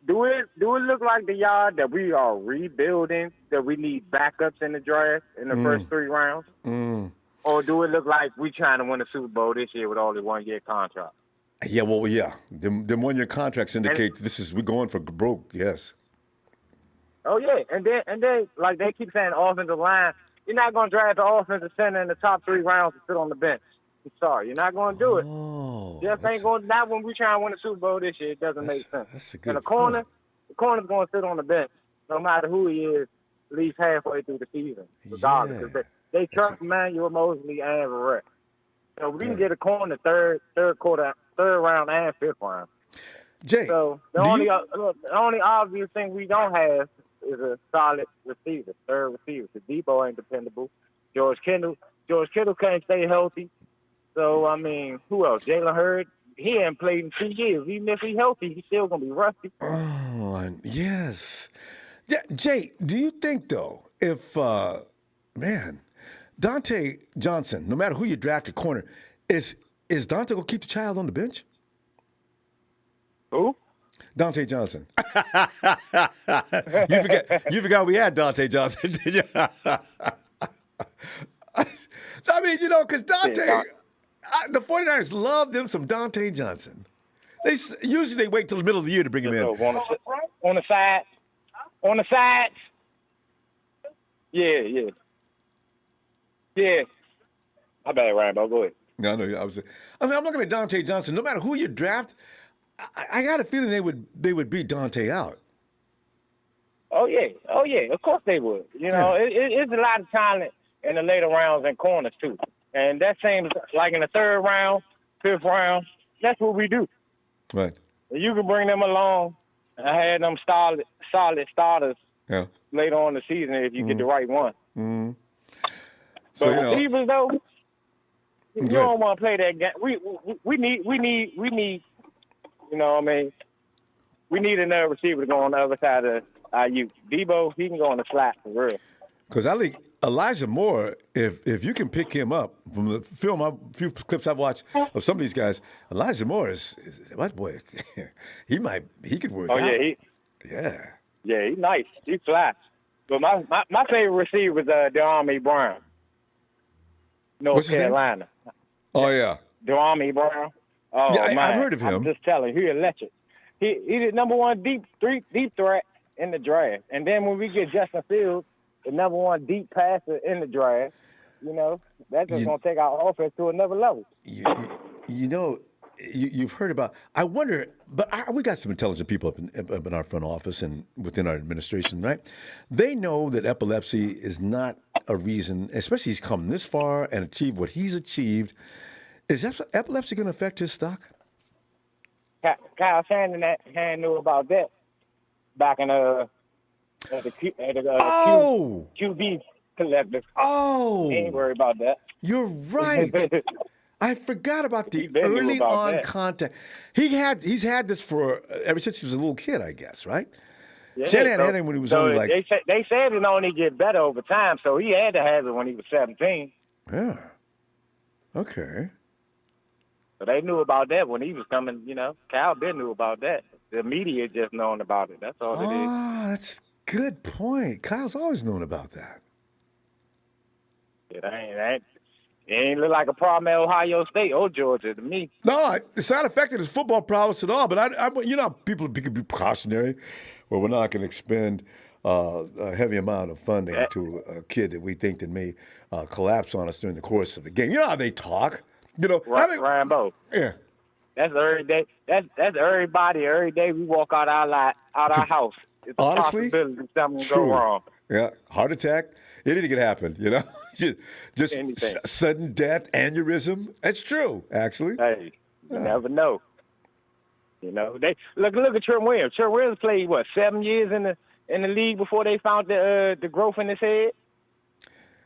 S5: do it look like the yard that we are rebuilding, that we need backups in the draft in the first 3 rounds? Or do it look like we trying to win a Super Bowl this year with only 1-year contract?
S1: Yeah, well, yeah. Them 1-year contracts indicate we're going for broke, yes.
S5: Oh, yeah. And then like they keep saying offensive line, you're not going to draft the offensive center in the top 3 rounds to sit on the bench. I'm sorry. You're not going to do it.
S1: Oh,
S5: Not when we try and win a Super Bowl this year. It doesn't make sense.
S1: That's a good
S5: And the corner's going to sit on the bench, no matter who he is, at least halfway through the season, regardless.
S1: Yeah.
S5: Because they trust Emmanuel Mosley and Verrett. So we can get a corner third round and 5th round.
S1: Jay,
S5: So the only obvious thing we don't have is a solid receiver, third receiver. The Debo ain't dependable. George Kittle can't stay healthy. So, I mean, who else? Jalen Hurd, he ain't played in 2 years. Even if he's healthy, he's still going to be rusty.
S1: Oh, yes. Jay, do you think, though, if, Dante Johnson, no matter who you draft at corner, is Dante going to keep the child on the bench?
S5: Who?
S1: Dante Johnson. You forgot we had Dante Johnson, did you? I mean, because Dante, the 49ers love them some Dante Johnson. Usually they wait till the middle of the year to bring him in.
S5: On the side. On the sides. Yeah. I bet Rambo. Go ahead.
S1: No, I'm looking at Dante Johnson. No matter who you draft, I got a feeling they would beat Dante out.
S5: Oh yeah. Of course they would. It's a lot of talent in the later rounds and corners too. And that seems like in the 3rd round, 5th round, that's what we do.
S1: Right.
S5: You can bring them along and have them solid starters later on in the season if you get the right one.
S1: Mm-hmm. So,
S5: but receivers though, you don't want to play that game. We need, you know what I mean? We need another receiver to go on the other side of IU. Debo, he can go on the slot for real.
S1: Because I Elijah Moore, if you can pick him up from the film, a few clips I've watched of some of these guys, Elijah Moore is what boy? he could work
S5: Oh,
S1: out.
S5: yeah,
S1: Yeah.
S5: he's nice. He fly. But my favorite receiver was De'Armond Brown, North
S1: What's his name?
S5: Carolina.
S1: Oh yeah.
S5: De'Armond Brown. Oh,
S1: Yeah,
S5: man.
S1: I've heard of him.
S5: I'm just telling you, he's electric. He's the number one deep threat in the draft. And then when we get Justin Fields, the number one deep passer in the draft, that's just going to take our offense to another level.
S1: You've heard about. I wonder, but we got some intelligent people up in our front office and within our administration, right? They know that epilepsy is not a reason, especially he's come this far and achieved what he's achieved. Is epilepsy going to affect his stock?
S5: Kyle Shanahan knew about that back in QB collective.
S1: Oh,
S5: He ain't worried about that.
S1: You're right. I forgot about the
S5: been knew
S1: early
S5: about
S1: on
S5: that.
S1: contact. He's had this for ever since he was a little kid, I guess, right?
S5: Yeah,
S1: Shanahan had him when he was only like.
S5: They said it only get better over time, so he had to have it when he was 17.
S1: Yeah. Okay.
S5: So they knew about that when he was coming. Cal Ben knew about that. The media just known about it. That's all it is.
S1: Ah, that's a good point. Kyle's always known about that.
S5: It ain't look like a problem at Ohio State or Georgia to me.
S1: No, it's not affected his football prowess at all. But people can be cautionary, where we're not going to expend a heavy amount of funding to a kid that we think that may collapse on us during the course of the game. You know how they talk.
S5: Rambo.
S1: Yeah.
S5: That's every day. That's everybody. Every day we walk out our house. It's a
S1: Honestly,
S5: possibility something
S1: true.
S5: go wrong.
S1: Yeah, heart attack, anything could happen. Just
S5: Anything.
S1: sudden death, aneurysm. That's true, actually.
S5: Hey, you never know. They look at Trent Williams. Trent Williams played 7 years in the league before they found the growth in his head.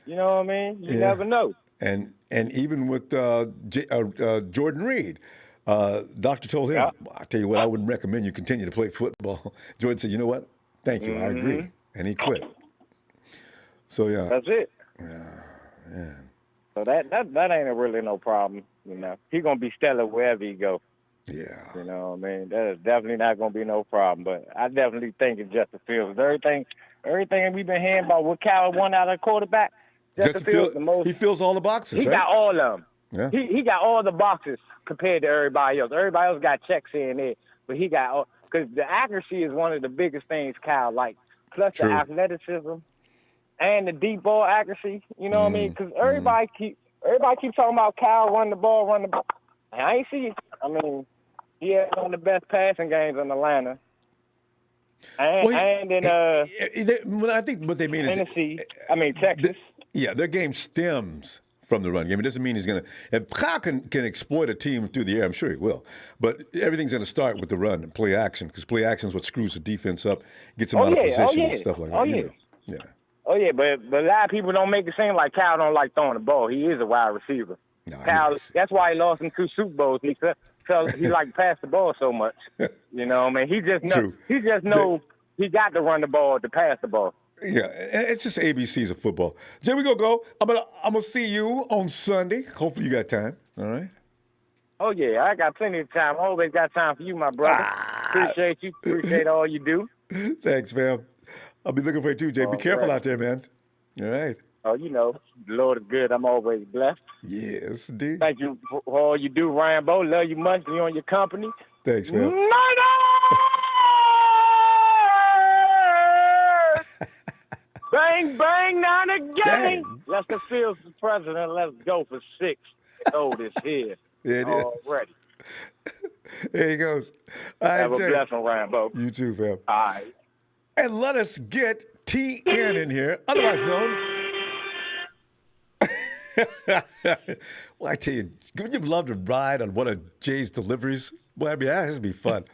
S5: You know what I mean? You never know.
S1: And even with Jordan Reed, doctor told him, I tell you what, I wouldn't recommend you continue to play football. Jordan said, you know what? Thank you, I agree. And he quit. So, yeah.
S5: That's it.
S1: Yeah.
S5: So that ain't really no problem. He's going to be stellar wherever he go.
S1: Yeah.
S5: You know what I mean? That is definitely not going to be no problem. But I definitely think it's Justin Fields. Everything we've been hearing about what Cal won out of quarterback, Justin Fields the most.
S1: He fills all the boxes,
S5: He
S1: right?
S5: got all of them.
S1: Yeah.
S5: He got all the boxes compared to everybody else. Everybody else got checks here and there, but he got all, because the accuracy is one of the biggest things Cal likes. Plus
S1: True.
S5: the athleticism and the deep ball accuracy. You know what I mean? Because everybody keeps talking about Cal run the ball. And I ain't see it. I mean, he had one of the best passing games in Atlanta. And in
S1: I think what they mean is
S5: Texas.
S1: Their game stems from the run game. It doesn't mean he's going to. If Kyle can exploit a team through the air, I'm sure he will. But everything's going to start with the run and play action, because play action is what screws the defense up, gets them out of position and stuff like that. Yeah.
S5: Oh, yeah, but a lot of people don't make it seem like Cal don't like throwing the ball. He is a wide receiver.
S1: No,
S5: Cal, that's why he lost in 2 Super Bowls. He like pass the ball so much. You know what I mean? He just knows he got to run the ball to pass the ball.
S1: Yeah, it's just ABCs of football. Jay, we go. I'm gonna see you on Sunday. Hopefully you got time. All right.
S5: Oh yeah, I got plenty of time. I always got time for you, my brother. Appreciate you. Appreciate all you do.
S1: Thanks, fam. I'll be looking for you too, Jay. Be careful out there, man. All right.
S5: Oh, the Lord is good. I'm always blessed.
S1: Yes, indeed.
S5: Thank you for all you do, Rambo. Love you much. Be on your company.
S1: Thanks, man.
S5: Bang, bang, not again.
S1: Dang.
S5: Lester Fields is president. Let's go for 6. Hold this here.
S1: Yeah, it is.
S5: Already.
S1: There he goes. All right,
S5: Have a
S1: Jay.
S5: blessing, Rambo.
S1: You too, fam.
S5: All right.
S1: And let us get TN in here, otherwise known. Well, I tell you, wouldn't you love to ride on one of Jay's deliveries? Boy, that has to be fun.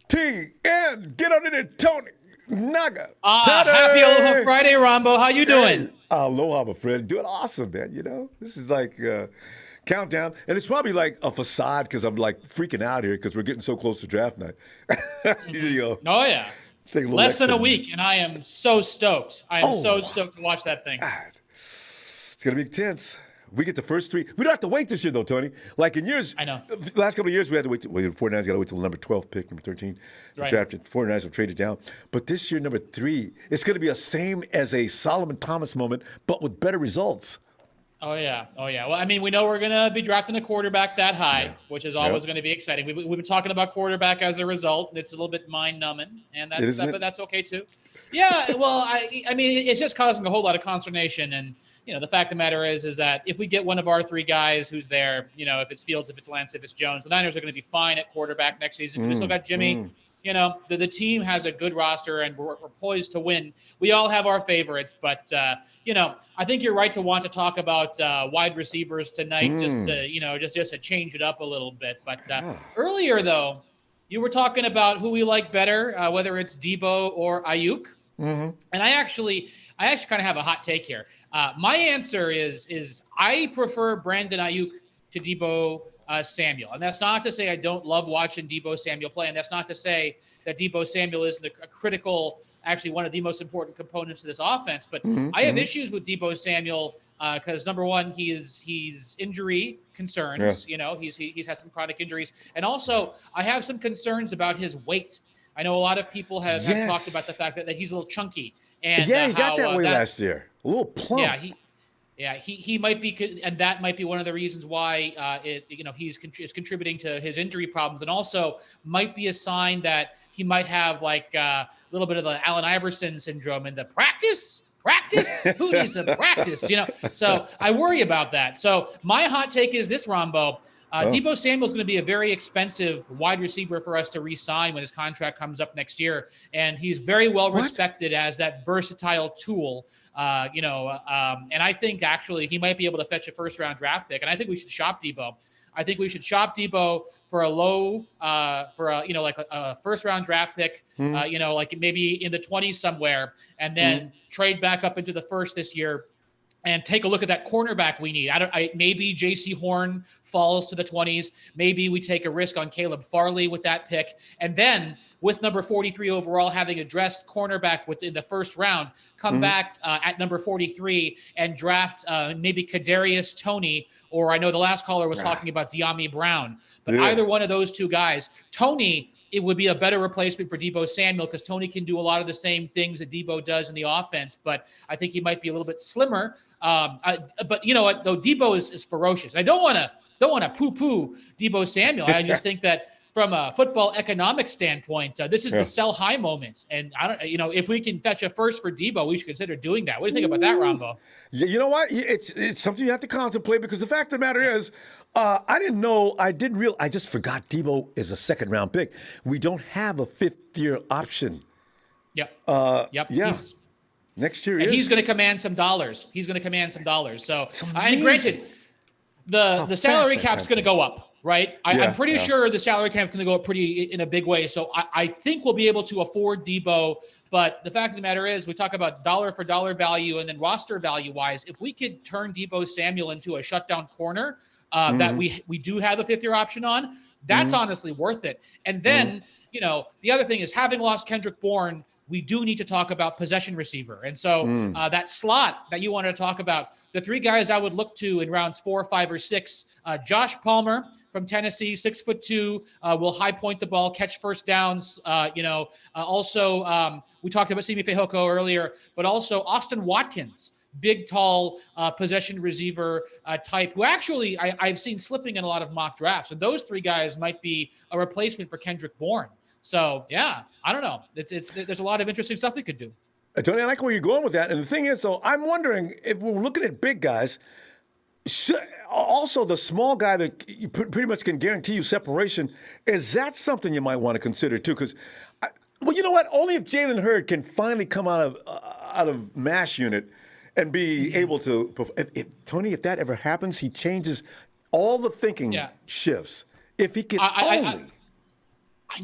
S1: TN, get on in there, Tony. Naga.
S6: Happy Aloha Friday, Ronbo. How you doing?
S1: Aloha, my friend. Doing awesome, man. This is like countdown. And it's probably like a facade because I'm like freaking out here because we're getting so close to draft night.
S6: Oh, yeah. Less than a week, and I am so stoked. I am so stoked to watch that thing.
S1: God. It's going to be intense. We get the first three. We don't have to wait this year, though, Tony. Like in years,
S6: I know.
S1: The last couple of years, we had to wait. The 49ers got to wait till number 12 pick, number 13.
S6: Right.
S1: Drafted. 49ers have traded down. But this year, number 3, it's going to be the same as a Solomon Thomas moment, but with better results.
S6: Oh, yeah. Well, I mean, we know we're going to be drafting a quarterback that high, which is always going to be exciting. We've been talking about quarterback as a result, and it's a little bit mind-numbing, and but that's okay, too. Yeah, well, I mean, it's just causing a whole lot of consternation, and the fact of the matter is that if we get one of our 3 guys who's there, if it's Fields, if it's Lance, if it's Jones, the Niners are going to be fine at quarterback next season. We still got Jimmy. The team has a good roster, and we're poised to win. We all have our favorites, but I think you're right to want to talk about wide receivers tonight, just to change it up a little bit. But earlier, though, you were talking about who we like better, whether it's Debo or Ayuk. And I actually kind of have a hot take here. My answer is I prefer Brandon Ayuk to Debo Samuel. And that's not to say I don't love watching Debo Samuel play. And that's not to say that Debo Samuel isn't a critical, actually one of the most important components of this offense. But I have issues with Debo Samuel because, number one, he's injury concerns. He's had some chronic injuries. And also, I have some concerns about his weight. I know a lot of people have talked about the fact that he's a little chunky. And
S1: he got that way last year. A little plump.
S6: He might be, and that might be one of the reasons why he's contributing to his injury problems, and also might be a sign that he might have like a little bit of the Allen Iverson syndrome in the practice. Who needs to practice? So I worry about that. So my hot take is this, Ronbo. Debo Samuel is going to be a very expensive wide receiver for us to re-sign when his contract comes up next year, and he's very well respected as that versatile tool. And I think actually he might be able to fetch a first-round draft pick, and I think we should shop Debo. I think we should shop Debo for a low, like a first-round draft pick, like maybe in the 20s somewhere, and then trade back up into the first this year. And take a look at that cornerback we need. Maybe J.C. Horn falls to the 20s. Maybe we take a risk on Caleb Farley with that pick. And then with number 43 overall, having addressed cornerback within the first round, come back at number 43 and draft maybe Kadarius Toney, or I know the last caller was talking about De'Ami Brown. But either one of those 2 guys, Toney, it would be a better replacement for Debo Samuel because Toney can do a lot of the same things that Debo does in the offense, but I think he might be a little bit slimmer. But you know what, though, Debo is ferocious. I don't want to poo-poo Debo Samuel. I just think that from a football economic standpoint, this is the sell high moment. And I don't, if we can fetch a first for Debo, we should consider doing that. What do you think about that, Ronbo?
S1: You know what? It's something you have to contemplate because the fact of the matter is, I just forgot Debo is a second-round pick. We don't have a 5th-year option.
S6: Yep.
S1: Yeah. Next year
S6: he's going to command some dollars. So, and granted, the salary cap's going to go up. Right. I'm pretty sure the salary cap is going to go up in a big way. So I think we'll be able to afford Debo. But the fact of the matter is we talk about dollar for dollar value and then roster value wise. If we could turn Debo Samuel into a shutdown corner that we do have a 5th-year option on, that's honestly worth it. And then, the other thing is having lost Kendrick Bourne, we do need to talk about possession receiver. And so that slot that you wanted to talk about, the 3 guys I would look to in rounds 4, 5, or 6, Josh Palmer from Tennessee, 6'2", will high point the ball, catch first downs. Also, we talked about Simi Fehoko earlier, but also Austin Watkins, big, tall possession receiver type, who actually I've seen slipping in a lot of mock drafts. And those 3 guys might be a replacement for Kendrick Bourne. So, I don't know. There's a lot of interesting stuff we could do.
S1: Tony, I like where you're going with that. And the thing is, though, I'm wondering if we're looking at big guys, also the small guy that you pretty much can guarantee you separation, is that something you might want to consider, too? Because, you know what? Only if Jalen Hurd can finally come out of MASH unit and be able to – Tony, if that ever happens, he changes all the thinking shifts. If he can only –
S6: I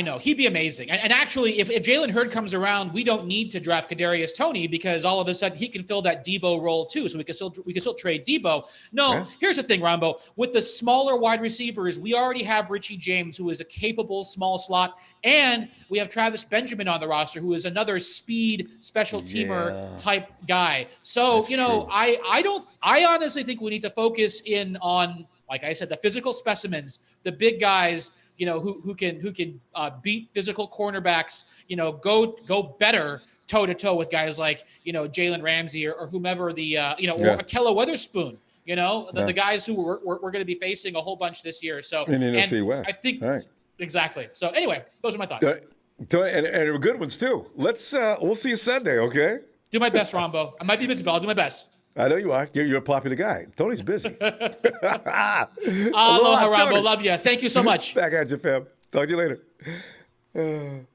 S6: know. He'd be amazing. And actually, if Jalen Hurd comes around, we don't need to draft Kadarius Toney because all of a sudden he can fill that Debo role too. So we can still trade Debo. No,
S1: Yeah.
S6: Here's the thing, Ronbo. With the smaller wide receivers, we already have Richie James, who is a capable small slot, and we have Travis Benjamin on the roster, who is another speed special teamer type guy. So
S1: That's
S6: you know,
S1: true.
S6: I honestly think we need to focus in on, like I said, the physical specimens, the big guys, you know, who can beat physical cornerbacks, you know, go better toe to toe with guys like, you know, Jalen Ramsey or whomever or Akello Weatherspoon, you know, the guys who we're going to be facing a whole bunch this year. So,
S1: In the
S6: and
S1: NFC West.
S6: I think
S1: All right.
S6: exactly. So anyway, those are my thoughts.
S1: And they're good ones too. We'll see you Sunday, okay?
S6: Do my best, Ronbo. I might be busy, but I'll do my best.
S1: I know you are. You're a popular guy. Tony's busy.
S6: Aloha,
S1: Tony.
S6: Ronbo. Love you. Thank you so much.
S1: Back at you, fam. Talk to you later.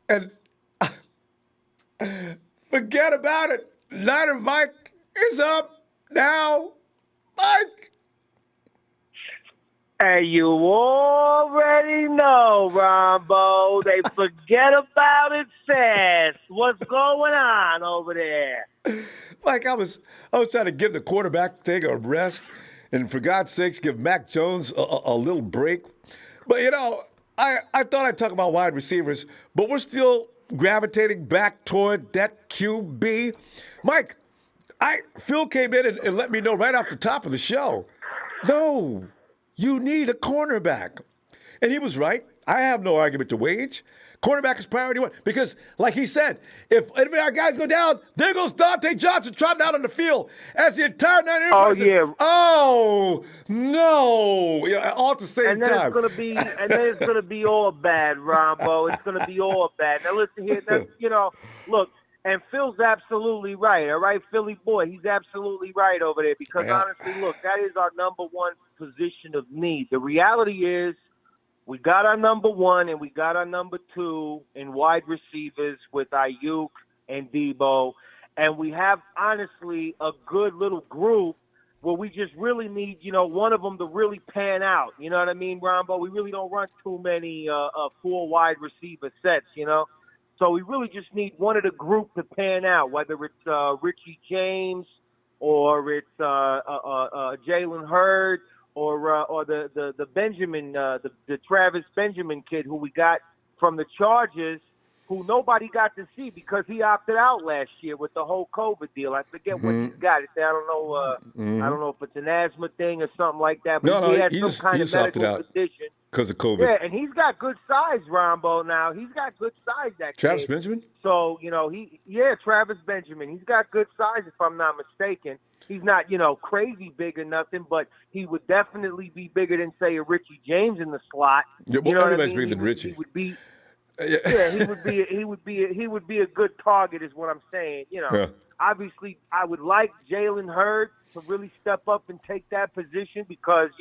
S1: And forget about it. Niner Mike is up now. Mike.
S5: Hey, you already know, Ronbo. They forget about it fast. What's going on over there?
S1: Mike, I was trying to give the quarterback thing a rest, and for God's sakes, give Mac Jones a little break. But, you know, I thought I'd talk about wide receivers, but we're still gravitating back toward that QB. Mike, Phil came in and let me know right off the top of the show, no, you need a cornerback. And he was right. I have no argument to wage. Cornerback is priority one because, like he said, if any of our guys go down, there goes Dante Johnson trotting out on the field as the entire Niner. Oh no! Yeah, all at the same time.
S5: It's gonna be all bad, Ronbo. It's gonna be all bad. Now listen here. Look, and Phil's absolutely right. All right, Philly boy, he's absolutely right over there because honestly, look, that is our number one position of need. The reality is, we got our number one and we got our number two in wide receivers with Ayuk and Debo. And we have, honestly, a good little group where we just really need, one of them to really pan out. You know what I mean, Ronbo? We really don't run too many 4 wide receiver sets, So we really just need one of the group to pan out, whether it's Richie James or it's Jalen Hurd, or the Benjamin, the Travis Benjamin kid who we got from the Chargers, who nobody got to see because he opted out last year with the whole COVID deal. I forget what he's got. I don't know. I don't know if it's an asthma thing or something like that. But he had some kind of medical condition
S1: because of COVID.
S5: Yeah, and he's got good size, Ronbo. Now he's got good size. That
S1: Travis
S5: kid.
S1: Benjamin.
S5: So Travis Benjamin. He's got good size, if I'm not mistaken. He's not, crazy big or nothing, but he would definitely be bigger than, say, a Richie James in the slot.
S1: Yeah, well, everybody's bigger than Richie.
S5: He would be. Yeah, he would be a good target, is what I'm saying. Obviously, I would like Jalen Hurd to really step up and take that position because,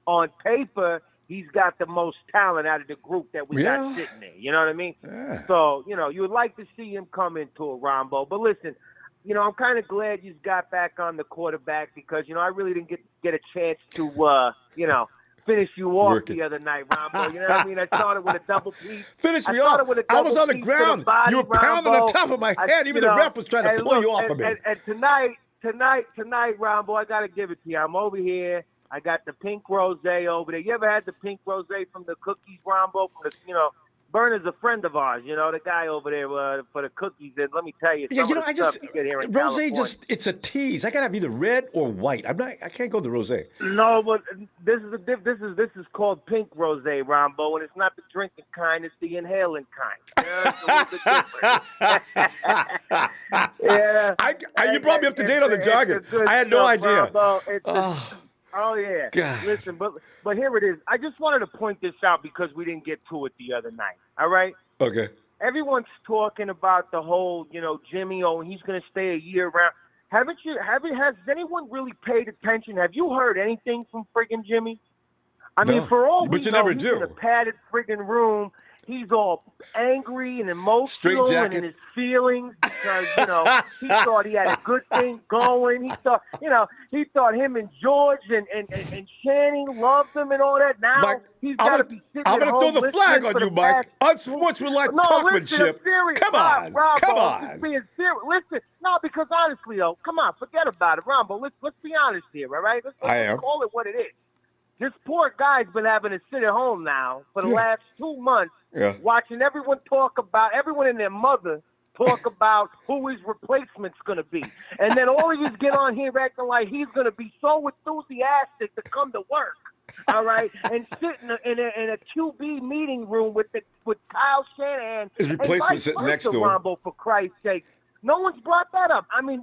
S5: on paper, he's got the most talent out of the group that we got sitting there. You know what I mean?
S1: Yeah.
S5: So, you would like to see him come into a Ronbo. But listen, I'm kind of glad you got back on the quarterback because, I really didn't get a chance to, finish you off the other night, Ronbo. You know what I mean? I started with a double piece.
S1: Finish me off. I was on the ground. You were pounding on top of my head. Even the ref was trying to pull you off of me.
S5: And tonight, Ronbo, I got to give it to you. I'm over here. I got the pink rosé over there. You ever had the pink rosé from the cookies, Ronbo? From the, Berner's a friend of ours, the guy over there for the cookies. And let me tell you,
S1: rosé it's a tease. I gotta have either red or white. I can't go to rosé.
S5: No, but this is called pink rosé, Ronbo, and it's not the drinking kind; it's the inhaling kind. It's a little bit different.
S1: You brought me up to date on the jargon. I had no idea.
S5: Oh yeah.
S1: God.
S5: Listen, but here it is. I just wanted to point this out because we didn't get to it the other night. All right.
S1: Okay.
S5: Everyone's talking about the whole, Jimmy. Oh, he's going to stay a year around. Has anyone really paid attention? Have you heard anything from friggin' Jimmy? I mean, for all we know, he's in a padded friggin' room. He's all angry and emotional and in his feelings. because, he thought he had a good thing going. He thought, he thought him and George and Channing loved him and all that. Now
S1: Mike,
S5: he's got to be sitting
S1: I'm
S5: at
S1: going to
S5: home
S1: throw the flag
S5: listening
S1: on
S5: for
S1: you,
S5: the
S1: Mike.
S5: past-
S1: Unsportsmanlike
S5: No, listen, I'm
S1: talkmanship.
S5: serious.
S1: Come on.
S5: Rombo,
S1: Come
S5: I'm
S1: on.
S5: just being serious. Listen, no, because honestly, though, come on, forget about it. Rombo, let's be honest here, all right? Let's call it what it is. This poor guy's been having to sit at home now for the last 2 months, watching everyone and their mother talk about who his replacement's going to be. And then all of you get on here acting like he's going to be so enthusiastic to come to work, all right, and sit in a QB meeting room with Kyle Shanahan.
S1: His replacement sitting next to him.
S5: Rombo, for Christ's sake. No one's brought that up. I mean,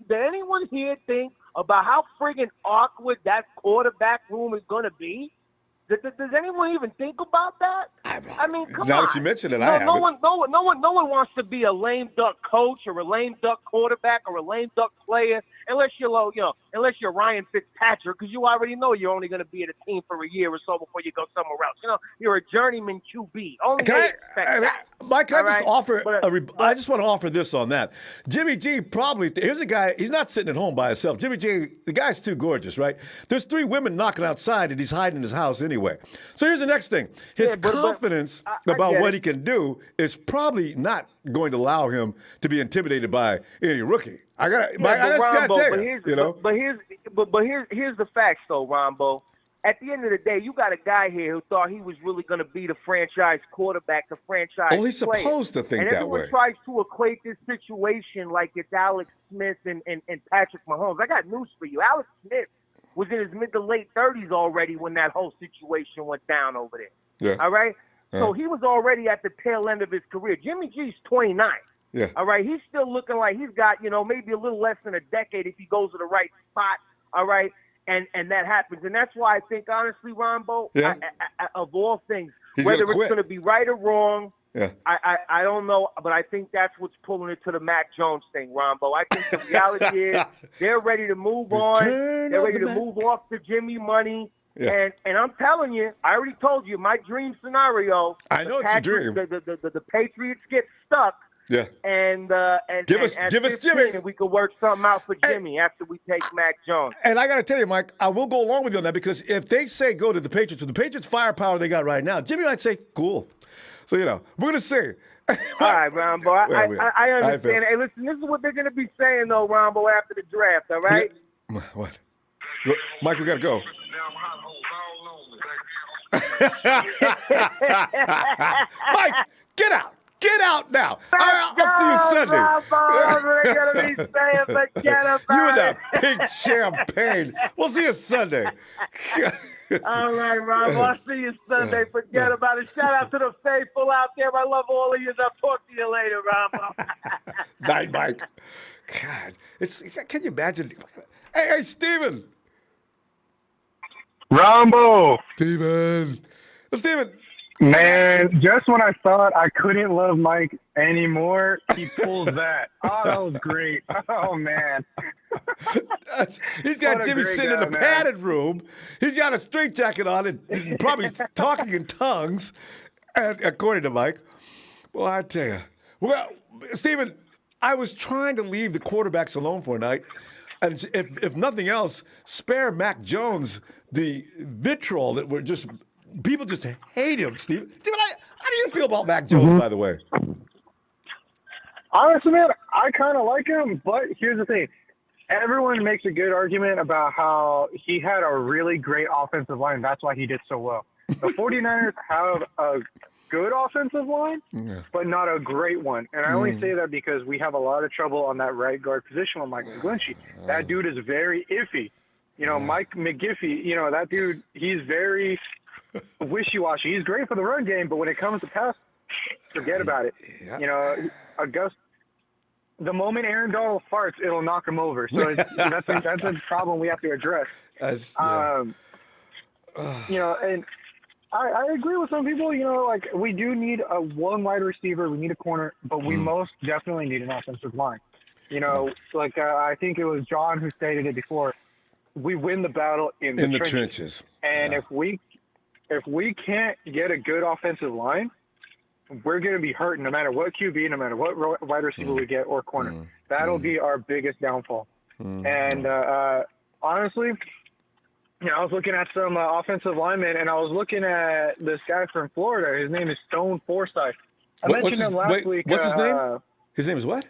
S5: did anyone here think about how friggin' awkward that quarterback room is going to be? Does anyone even think about that? I mean, come on.
S1: Now that you mention it, I haven't.
S5: No one wants to be a lame duck coach or a lame duck quarterback or a lame duck player unless you're Ryan Fitzpatrick, because you already know you're only going to be at a team for a year or so before you go somewhere else. You're a journeyman QB.
S1: Mike, can I just offer I just want to offer this on that. Jimmy G probably, here's a guy, he's not sitting at home by himself. Jimmy G, the guy's too gorgeous, right? There's 3 women knocking outside and he's hiding in his house anyway. So here's the next thing. His confidence about what he can do is probably not going to allow him to be intimidated by any rookie. I gotta tell you,
S5: here's the facts though, Ronbo. At the end of the day, you got a guy here who thought he was really going to be the franchise quarterback, the franchise player.
S1: Well, he's supposed to think that way.
S5: And everyone tries to equate this situation like it's Alex Smith and Patrick Mahomes. I got news for you. Alex Smith was in his mid to late 30s already when that whole situation went down over there.
S1: Yeah.
S5: All right? So he was already at the tail end of his career. Jimmy G's 29.
S1: Yeah.
S5: All right? He's still looking like he's got, maybe a little less than a decade if he goes to the right spot. All right? And that happens. And that's why I think, honestly, Ronbo, of all things, whether it's going to be right or wrong, I don't know, but I think that's what's pulling it to the Mac Jones thing, Ronbo. I think the reality is they're ready to move on. They're ready to move off the Jimmy money. Yeah. And I'm telling you, I already told you, my dream scenario.
S1: I know it's a dream.
S5: The Patriots get stuck.
S1: Yeah.
S5: And
S1: give us Jimmy,
S5: and we could work something out for Jimmy after we take Mac Jones.
S1: And I got to tell you, Mike, I will go along with you on that, because if they say go to the Patriots, with the Patriots firepower they got right now, Jimmy might say cool. So we're gonna see.
S5: All right, Ronbo. I understand. Hey, listen, this is what they're gonna be saying though, Ronbo, after the draft. All right.
S1: Yeah. What? Look, Mike, we gotta go. Mike, get out. Get out now. I'll see you Sunday. You and that pink champagne. We'll see you Sunday.
S5: All right, Rob. I'll see you Sunday. Forget about it. Shout out to the faithful out there. I love all of you. I'll talk to you later, Rob.
S1: Night, Mike. God, can you imagine? Hey, Steven.
S7: Ronbo.
S1: Steven.
S7: Man, just when I thought I couldn't love Mike anymore, he pulls that. Oh, that was great. Oh, man.
S1: He's got Jimmy sitting in a padded room. He's got a straitjacket on and probably talking in tongues, and according to Mike. Well, I tell you. Well, Steven, I was trying to leave the quarterbacks alone for a night, and if nothing else, spare Mac Jones the vitriol that we're just... People just hate him, Steven. Steven, how do you feel about Mac Jones, by the way?
S7: Honestly, man, I kind of like him, but here's the thing. Everyone makes a good argument about how he had a really great offensive line. That's why he did so well. The 49ers have a good offensive line, but not a great one. And I only say that because we have a lot of trouble on that right guard position with Mike McGlinchey. That dude is very iffy. Mike McGiffey, that dude, he's very wishy-washy. He's great for the run game, but when it comes to pass, forget about it. Yeah. The moment Aaron Donald farts, it'll knock him over. So that's a problem we have to address. And I agree with some people. We do need a one wide receiver, we need a corner, but we most definitely need an offensive line. I think it was John who stated it before. We win the battle in the trenches. And if we can't get a good offensive line, we're going to be hurt no matter what QB, no matter what wide receiver we get or corner. That'll be our biggest downfall. And honestly, I was looking at some offensive linemen, and I was looking at this guy from Florida. His name is Stone Forsythe. I mentioned him last week.
S1: What's his name? His name is what?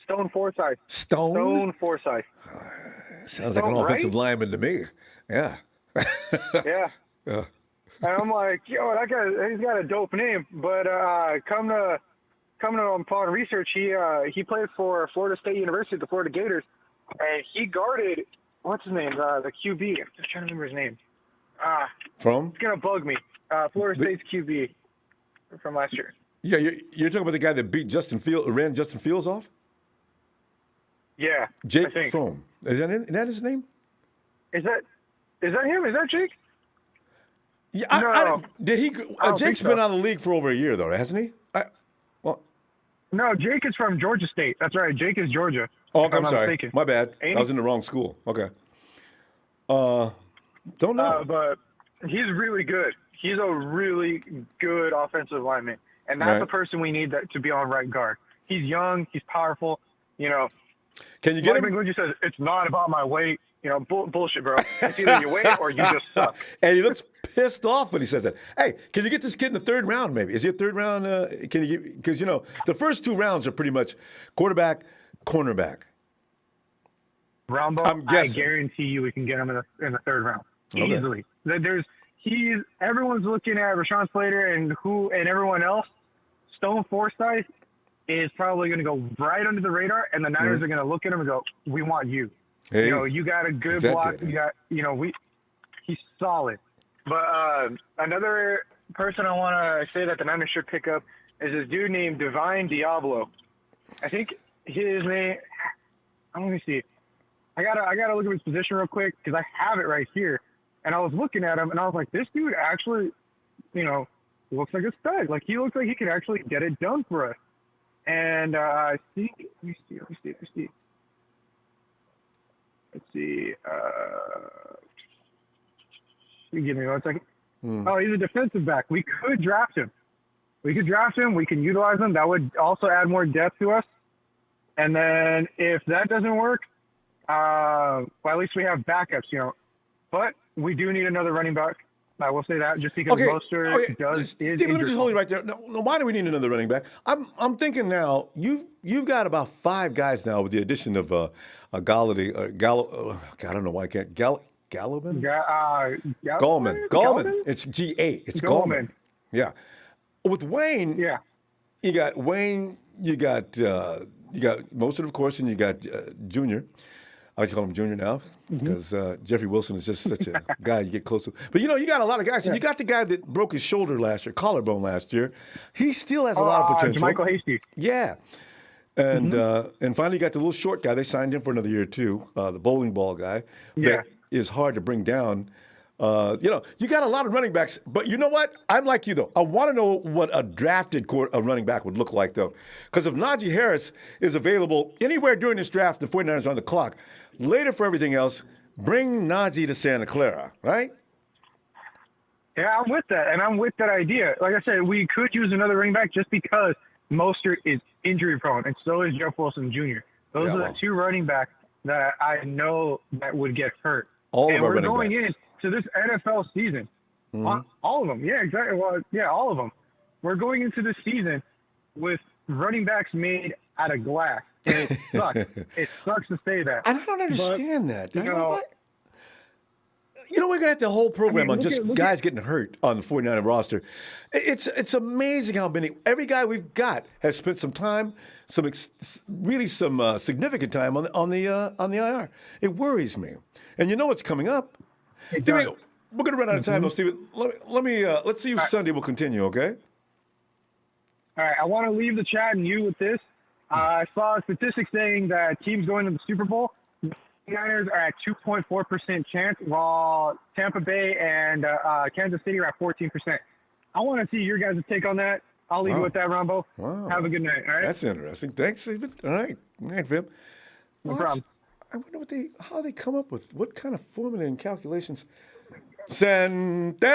S7: Stone Forsythe.
S1: Stone
S7: Forsythe.
S1: Sounds like an offensive lineman to me. Yeah.
S7: Yeah.
S1: Yeah.
S7: And I'm like, yo, that guy, he's got a dope name. But come to upon research, he played for Florida State University, the Florida Gators, and he guarded, what's his name, the QB. I'm just trying to remember his name.
S1: From?
S7: It's going to bug me. Florida State's QB from last year.
S1: Yeah, you're talking about the guy that ran Justin Fields off?
S7: Yeah.
S1: Jake Fromm. Is that his name?
S7: Is that him? Is that Jake?
S1: Yeah,
S7: No.
S1: Did he? Jake's been out of the league for over a year, though, hasn't he?
S7: No, Jake is from Georgia State. That's right. Jake is Georgia.
S1: Oh, I'm sorry.
S7: Mistaken.
S1: My bad.
S7: Ain't
S1: I was in the wrong school. Okay. Don't know.
S7: But he's really good. He's a really good offensive lineman, and that's the person we need to be on right guard. He's young. He's powerful.
S1: Can you get him?
S7: Mike says it's not about my weight. Bullshit, bro. It's either you win or you just suck.
S1: And he looks pissed off when he says that. Hey, can you get this kid in the third round, maybe? Is he a third round? Can you get, because, the first two rounds are pretty much quarterback, cornerback.
S7: Ronbo, I guarantee you we can get him in the third round. Easily. Everyone's looking at Rashawn Slater and everyone else. Stone Forsythe is probably going to go right under the radar, and the Niners are going to look at him and go, we want you.
S1: Hey,
S7: you got a good block. You got, he's solid. But another person I want to say that the Niners should pick up is this dude named Divine Diablo. I think his name. Let me see. I gotta look at his position real quick because I have it right here. And I was looking at him and I was like, this dude actually, looks like a stud. Like he looks like he could actually get it done for us. And I think let me see. Let's see. Give me 1 second. Oh, he's a defensive back. We could draft him. We can utilize him. That would also add more depth to us. And then if that doesn't work, well, at least we have backups, But we do need another running back. I will say that just because Mostert does.
S1: Steve, let me just hold you right there. No, why do we need another running back? I'm thinking now. You've got about 5 guys now with the addition of Galladay. I don't know why I can't Gallman. Gallman. It's GA. It's Gallman. Yeah. With Wayne.
S7: Yeah.
S1: You got Wayne. You got Mostert, of course, and you got Junior. I call him Junior now because Jeffrey Wilson is just such a guy you get close to. But, you got a lot of guys. And you got the guy that broke his collarbone last year. He still has a lot of potential.
S7: Michael Hasty.
S1: Yeah. And finally you got the little short guy. They signed him for another year, too, the bowling ball guy. That is hard to bring down. You got a lot of running backs. But you know what? I'm like you, though. I want to know what a drafted running back would look like, though. Because if Najee Harris is available anywhere during this draft, the 49ers are on the clock. Later for everything else, bring Najee to Santa Clara, right?
S7: Yeah, I'm with that, and I'm with that idea. Like I said, we could use another running back just because Mostert is injury prone, and so is Jeff Wilson Jr. Those are the 2 running backs that I know that would get hurt.
S1: All
S7: and
S1: of our
S7: we're
S1: running
S7: going
S1: backs.
S7: into this NFL season. All of them. Yeah, exactly. Well, yeah, all of them. We're going into this season with running backs made out of glass. And it sucks. It sucks to say that.
S1: And I don't understand that. We're going to have the whole program on guys getting hurt on the 49er roster. It's amazing how every guy we've got has spent some time, some significant time on the IR. It worries me. And you know what's coming up? We're going to run out of time, though, Steven. Let's see you Sunday. We'll continue, okay?
S7: All right. I want to leave the chat and you with this. I saw a statistic saying that teams going to the Super Bowl, the Niners are at 2.4% chance, while Tampa Bay and Kansas City are at 14%. I want to see your guys' take on that. I'll leave you with that, Ronbo.
S1: Wow.
S7: Have a good night. All right.
S1: That's interesting. Thanks, Steven. All right. Good night, Vim.
S7: No problem.
S1: I wonder how they come up with what kind of formula and calculations. Santana.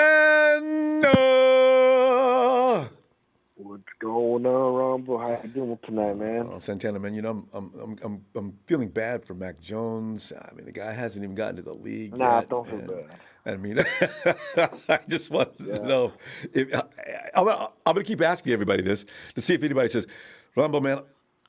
S8: What's going on, Ronbo? How you doing tonight, man?
S1: Santana, man, you know, I'm feeling bad for Mac Jones. I mean, the guy hasn't even gotten to the league
S8: Nah,
S1: yet.
S8: don't feel
S1: And
S8: bad.
S1: I mean, I just wanted to
S8: Yeah.
S1: know if I'm going to keep asking everybody this to see if anybody says, Rumble, man,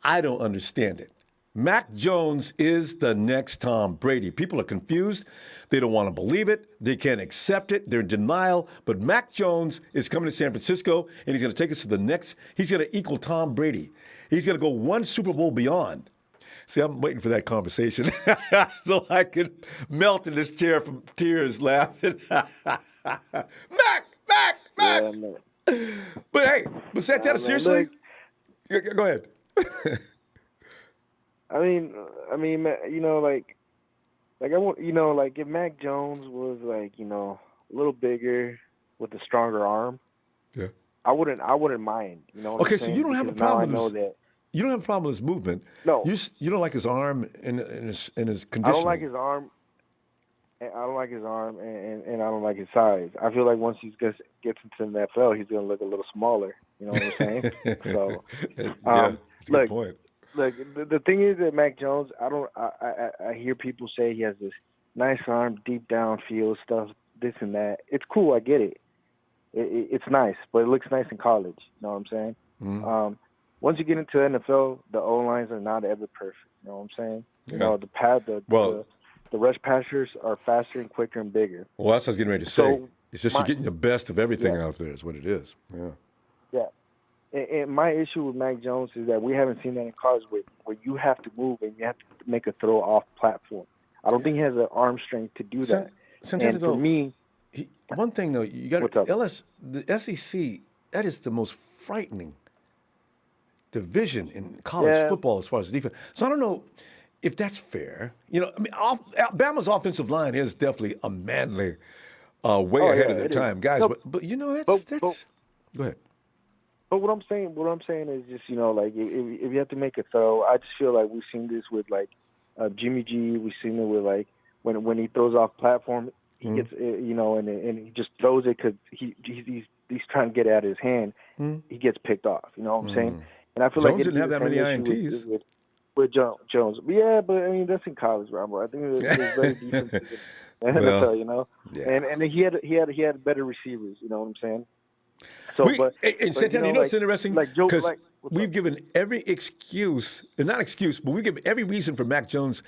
S1: I don't understand it. Mac Jones is the next Tom Brady. People are confused. They don't want to believe it. They can't accept it. They're in denial. But Mac Jones is coming to San Francisco, and he's going to take us to the next. He's going to equal Tom Brady. He's going to go one Super Bowl beyond. See, I'm waiting for that conversation so I can melt in this chair from tears laughing. Mac!
S8: Yeah, man.
S1: But hey, Santana,
S8: man,
S1: seriously? Go ahead.
S8: I mean, you know, like I want, you know, like if Mac Jones was like, you know, a little bigger with a stronger arm,
S1: Yeah.
S8: I wouldn't mind. You know. What
S1: Okay,
S8: I'm
S1: so
S8: saying?
S1: you don't have a
S8: Because now
S1: problem
S8: I know
S1: with
S8: that.
S1: you don't have a problem with his movement.
S8: No.
S1: You don't like his arm and his conditioning.
S8: I don't like his arm. And I don't like his arm, and I don't like his size. I feel like once he gets into the NFL, he's going to look a little smaller. You know what I'm saying? So,
S1: yeah, that's a good point.
S8: Look, the thing is that Mac Jones, I hear people say he has this nice arm, deep down feel stuff, this and that. It's cool, I get it. It's nice, but it looks nice in college. You know what I'm saying?
S1: Mm-hmm.
S8: Once you get into NFL, the O lines are not ever perfect. You know what I'm saying?
S1: Yeah.
S8: You know, the rush passers are faster and quicker and bigger.
S1: Well, that's what I was getting ready to say.
S8: So
S1: It's just you're getting the best of everything out there is what it is. Yeah.
S8: Yeah. And my issue with Mac Jones is that we haven't seen that in college where you have to move and you have to make a throw off platform. I don't think he has the arm strength to do that.
S1: Santana,
S8: for me,
S1: one thing though, you got the SEC. That is the most frightening division in college football as far as defense. So I don't know if that's fair. You know, I mean, Alabama's offensive line is definitely a manly, way ahead of their time, guys.
S8: No,
S1: but you know that's. Go ahead.
S8: But what I'm saying is just, you know, like if you have to make a throw, I just feel like we've seen this with like Jimmy G. We've seen it with like when he throws off platform, he gets you know, and he just throws it because he's trying to get it out of his hand. He gets picked off. You know what I'm saying? And I feel
S1: Jones
S8: like
S1: didn't have that many INTs.
S8: With Jones. Yeah, but I mean that's in college, Ronbo. I think it's very defensive in the NFL, you know. Yeah. And he had better receivers. You know what I'm saying? So,
S1: Santana, you know, it's interesting because we've given every excuse, not excuse, but we've given every reason for Mac Jones'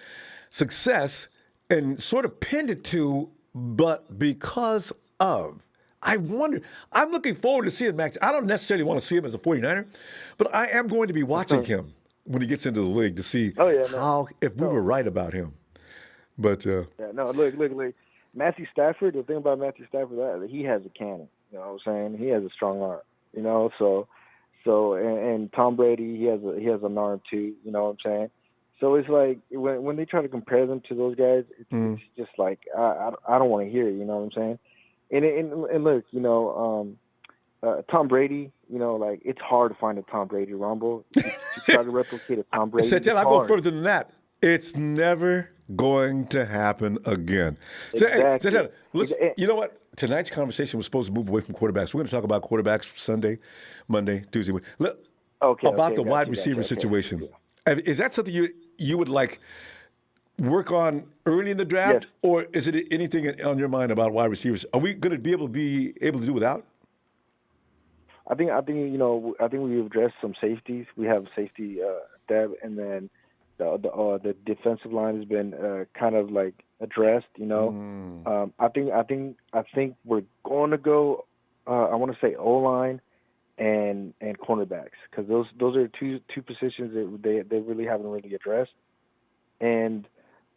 S1: success and sort of pinned it to, but because of. I wonder, I'm looking forward to seeing Mac. I don't necessarily want to see him as a 49er, but I am going to be watching him when he gets into the league to see if we were right about him. But
S8: look, Matthew Stafford. The thing about Matthew Stafford, he has a cannon. You know what I'm saying? He has a strong arm. You know, and Tom Brady, he has an arm too. You know what I'm saying? So it's like when they try to compare them to those guys, it's just like I don't want to hear it. You know what I'm saying? And look, you know, Tom Brady, you know, like it's hard to find a Tom Brady Rumble. To try to replicate a Tom Brady.
S1: I'll go further than that. It's never going to happen again.
S8: Exactly.
S1: You know what? Tonight's conversation was supposed to move away from quarterbacks. We're going to talk about quarterbacks Sunday, Monday, Tuesday. About the wide receiver situation. Okay. Is that something you would like work on early in the draft, or is it anything on your mind about wide receivers? Are we going to be able to do without?
S8: I think we've addressed some safeties. We have safety depth, and then the defensive line has been kind of like addressed. You know, I think we're going to go. I want to say O-line and cornerbacks because those are two positions that they really haven't really addressed, and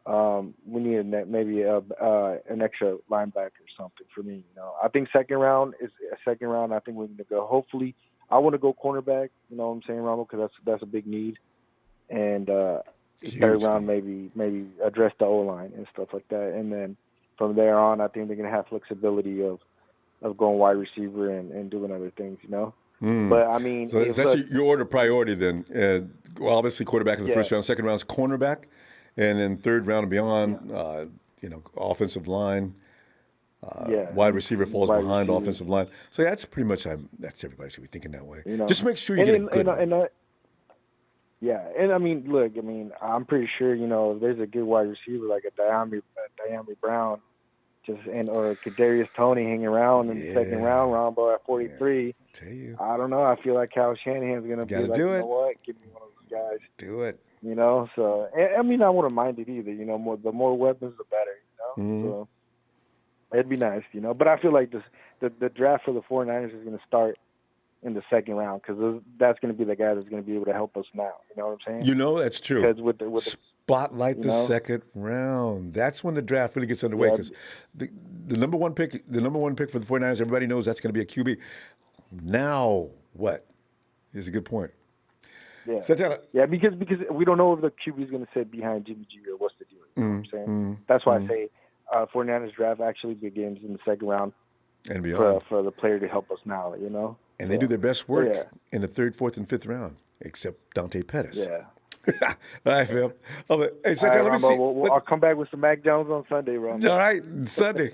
S8: we need maybe an extra linebacker or something for me. You know, I think second round. I think we're going to go. Hopefully, I want to go cornerback. You know what I'm saying, Ronbo? Because that's a big need. And third round, maybe address the O-line and stuff like that. And then from there on, I think they're going to have flexibility of going wide receiver and doing other things. You know. But I mean,
S1: so that's your order priority then. Well, obviously, quarterback in the first round. Second round is cornerback. And then third round and beyond, offensive line, Wide receiver falls
S8: wide
S1: behind
S8: receivers.
S1: offensive line. So that's pretty much that's everybody should be thinking that way.
S8: You know,
S1: Just make sure you get a good one.
S8: Yeah, and I mean, look, I'm pretty sure, if there's a good wide receiver like a Diami Brown, or Kadarius Toney hanging around in the second round, Ronbo at 43.
S1: Yeah. Tell you.
S8: I don't know. I feel like Kyle Shanahan's gonna be like, you know what, give me one of those guys.
S1: Do it.
S8: So I wouldn't mind it either. The more weapons, the better. So it'd be nice. But I feel like the draft for the 49ers is gonna start in the second round because that's going to be the guy that's going to be able to help us now. You know what I'm saying?
S1: That's true.
S8: Because with the
S1: spotlight the second round. That's when the draft really gets underway because the number one pick for the 49ers, everybody knows that's going to be a QB. Now what? Is a good point.
S8: Yeah, because we don't know if the QB is going to sit behind Jimmy G or what's the deal. You know what I'm saying? That's why I say 49ers draft actually begins in the second round
S1: and beyond
S8: for the player to help us now.
S1: And they do their best work in the third, fourth, and fifth round, except Dante Pettis.
S8: Yeah.
S1: All right, Phil. Hey,
S8: Santiago,
S1: let me see.
S8: I'll come back with some Mac Jones on Sunday, Ron.
S1: All right, Sunday.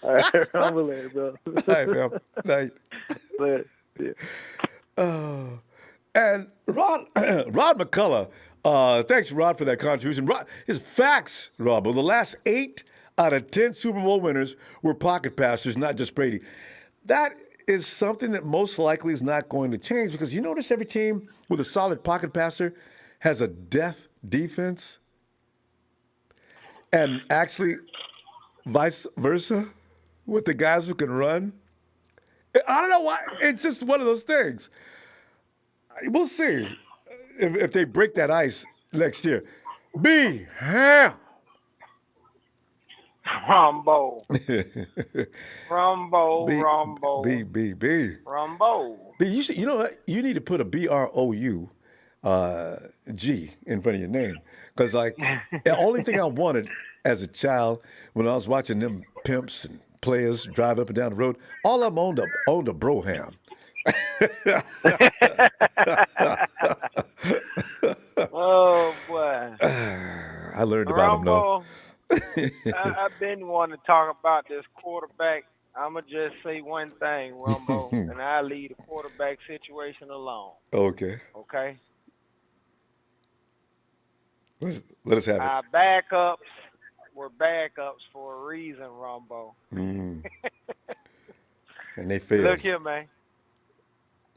S8: All right, I'm later, bro.
S1: All right, Phil. Night. And Rod McCullough, thanks, Rod, for that contribution. His facts, Rob, the last 8 out of 10 Super Bowl winners were pocket passers, not just Brady. That is something that most likely is not going to change because you notice every team with a solid pocket passer has a death defense, and actually vice versa with the guys who can run. I don't know why. It's just one of those things. We'll see if they break that ice next year. Ronbo.
S5: Ronbo.
S1: You know what? You need to put a BROU G in front of your name. Because, the only thing I wanted as a child when I was watching them pimps and players drive up and down the road, all of them owned a Broham.
S5: Oh, boy.
S1: I learned about him, though.
S5: I've been wanting to talk about this quarterback. I'm going to just say one thing, Ronbo, and I leave the quarterback situation alone.
S1: Okay.
S5: Okay?
S1: Let us have it.
S5: Our backups were backups for a reason, Ronbo.
S1: And they failed.
S5: Look here, man.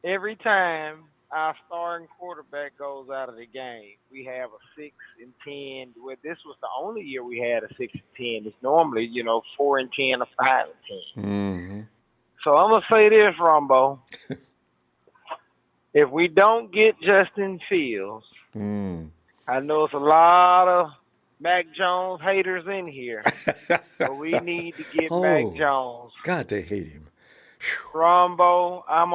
S5: Every time our starting quarterback goes out of the game, we have a 6-10. Well, this was the only year we had a 6-10. It's normally, 4-10 or 5-10.
S1: Mm-hmm.
S5: So I'm gonna say this, Ronbo. If we don't get Justin Fields, I know it's a lot of Mac Jones haters in here, but we need to get Mac Jones.
S1: God, they hate him.
S5: Ronbo, I'm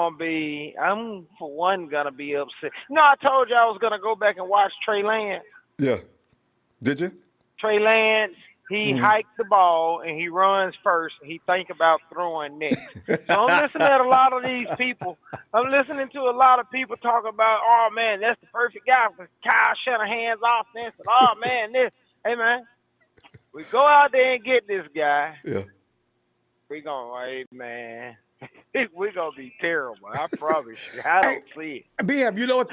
S5: for one gonna be upset. No, I told you I was gonna go back and watch Trey Lance.
S1: Yeah. Did you?
S5: Trey Lance, he hiked the ball and he runs first and he think about throwing next. So I'm listening to a lot of these people. I'm listening to a lot of people talk about, oh man, that's the perfect guy for Kyle Shanahan's offense and oh man, this. Hey man, we go out there and get this guy.
S1: Yeah.
S5: We gonna, hey man. We're going to be terrible. I promise you. I don't see it.
S1: BM, you know what?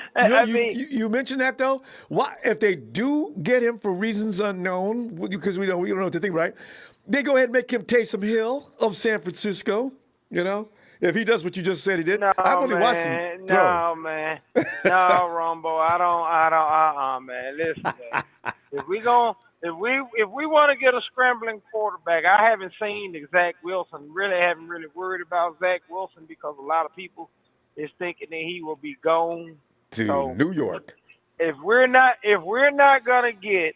S1: You mentioned that, though. Why, if they do get him for reasons unknown, because we don't know what to think, right? They go ahead and make him Taysom Hill of San Francisco, If he does what you just said he did.
S5: No,
S1: I've only watched him throw.
S5: No, man. No, Ronbo. I don't, man. Listen, man. If we want to get a scrambling quarterback, I haven't seen Zach Wilson. Haven't really worried about Zach Wilson because a lot of people is thinking that he will be gone
S1: to New York.
S5: If we're not gonna get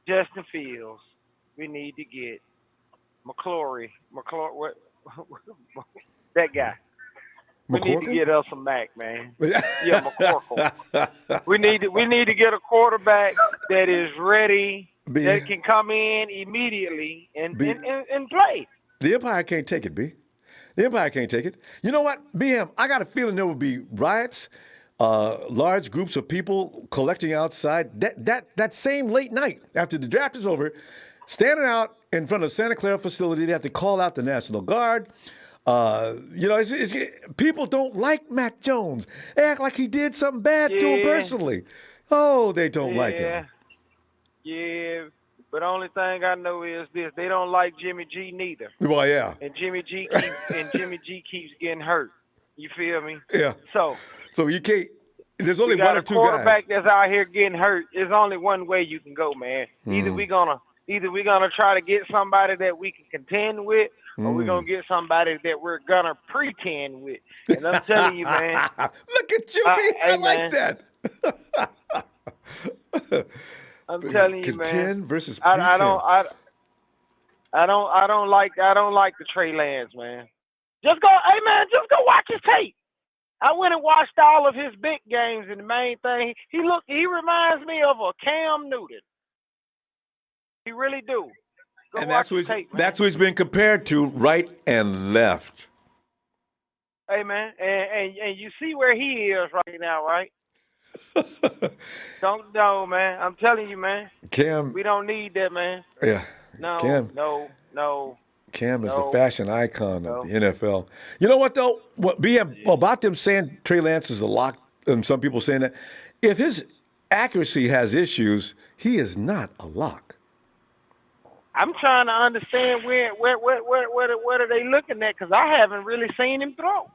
S5: Justin Fields, we need to get McClory. What? That guy. We need to get us some Mac, man. Yeah, McCorkle. We need to get a quarterback that is ready, that can come in immediately and play.
S1: The Empire can't take it, B. The Empire can't take it. You know what, BM? I got a feeling there will be riots, large groups of people collecting outside. That same late night after the draft is over, standing out in front of Santa Clara facility. They have to call out the National Guard. People don't like Mac Jones. They act like he did something bad to him personally. Oh, they don't like him.
S5: Yeah, but the only thing I know is this: they don't like Jimmy G neither.
S1: Well, yeah.
S5: And Jimmy G keeps getting hurt. You feel me?
S1: Yeah.
S5: So
S1: you can't. There's only
S5: you got
S1: one or
S5: a
S1: two
S5: quarterback
S1: guys.
S5: that's out here getting hurt. There's only one way you can go, man. Either we gonna try to get somebody that we can contend with, or we're gonna get somebody that we're gonna pretend with. And I'm telling you, man.
S1: Look at you, man. I like that.
S5: I'm telling you, man.
S1: Contend versus pretend.
S5: I don't like the Trey Lance, man. Just go watch his tape. I went and watched all of his big games, and the main thing, he reminds me of a Cam Newton. He really do. Go
S1: And
S5: watch his tape, man.
S1: that's who he's been compared to, right and left.
S5: Hey, man, and you see where he is right now, right? Don't know, man. I'm telling you, man.
S1: Cam.
S5: We don't need that, man.
S1: Yeah.
S5: No.
S1: Cam is the fashion icon of the NFL. You know what, though? About them saying Trey Lance is a lock, and some people saying that, if his accuracy has issues, he is not a lock.
S5: I'm trying to understand where are they looking at, because I haven't really seen him throw.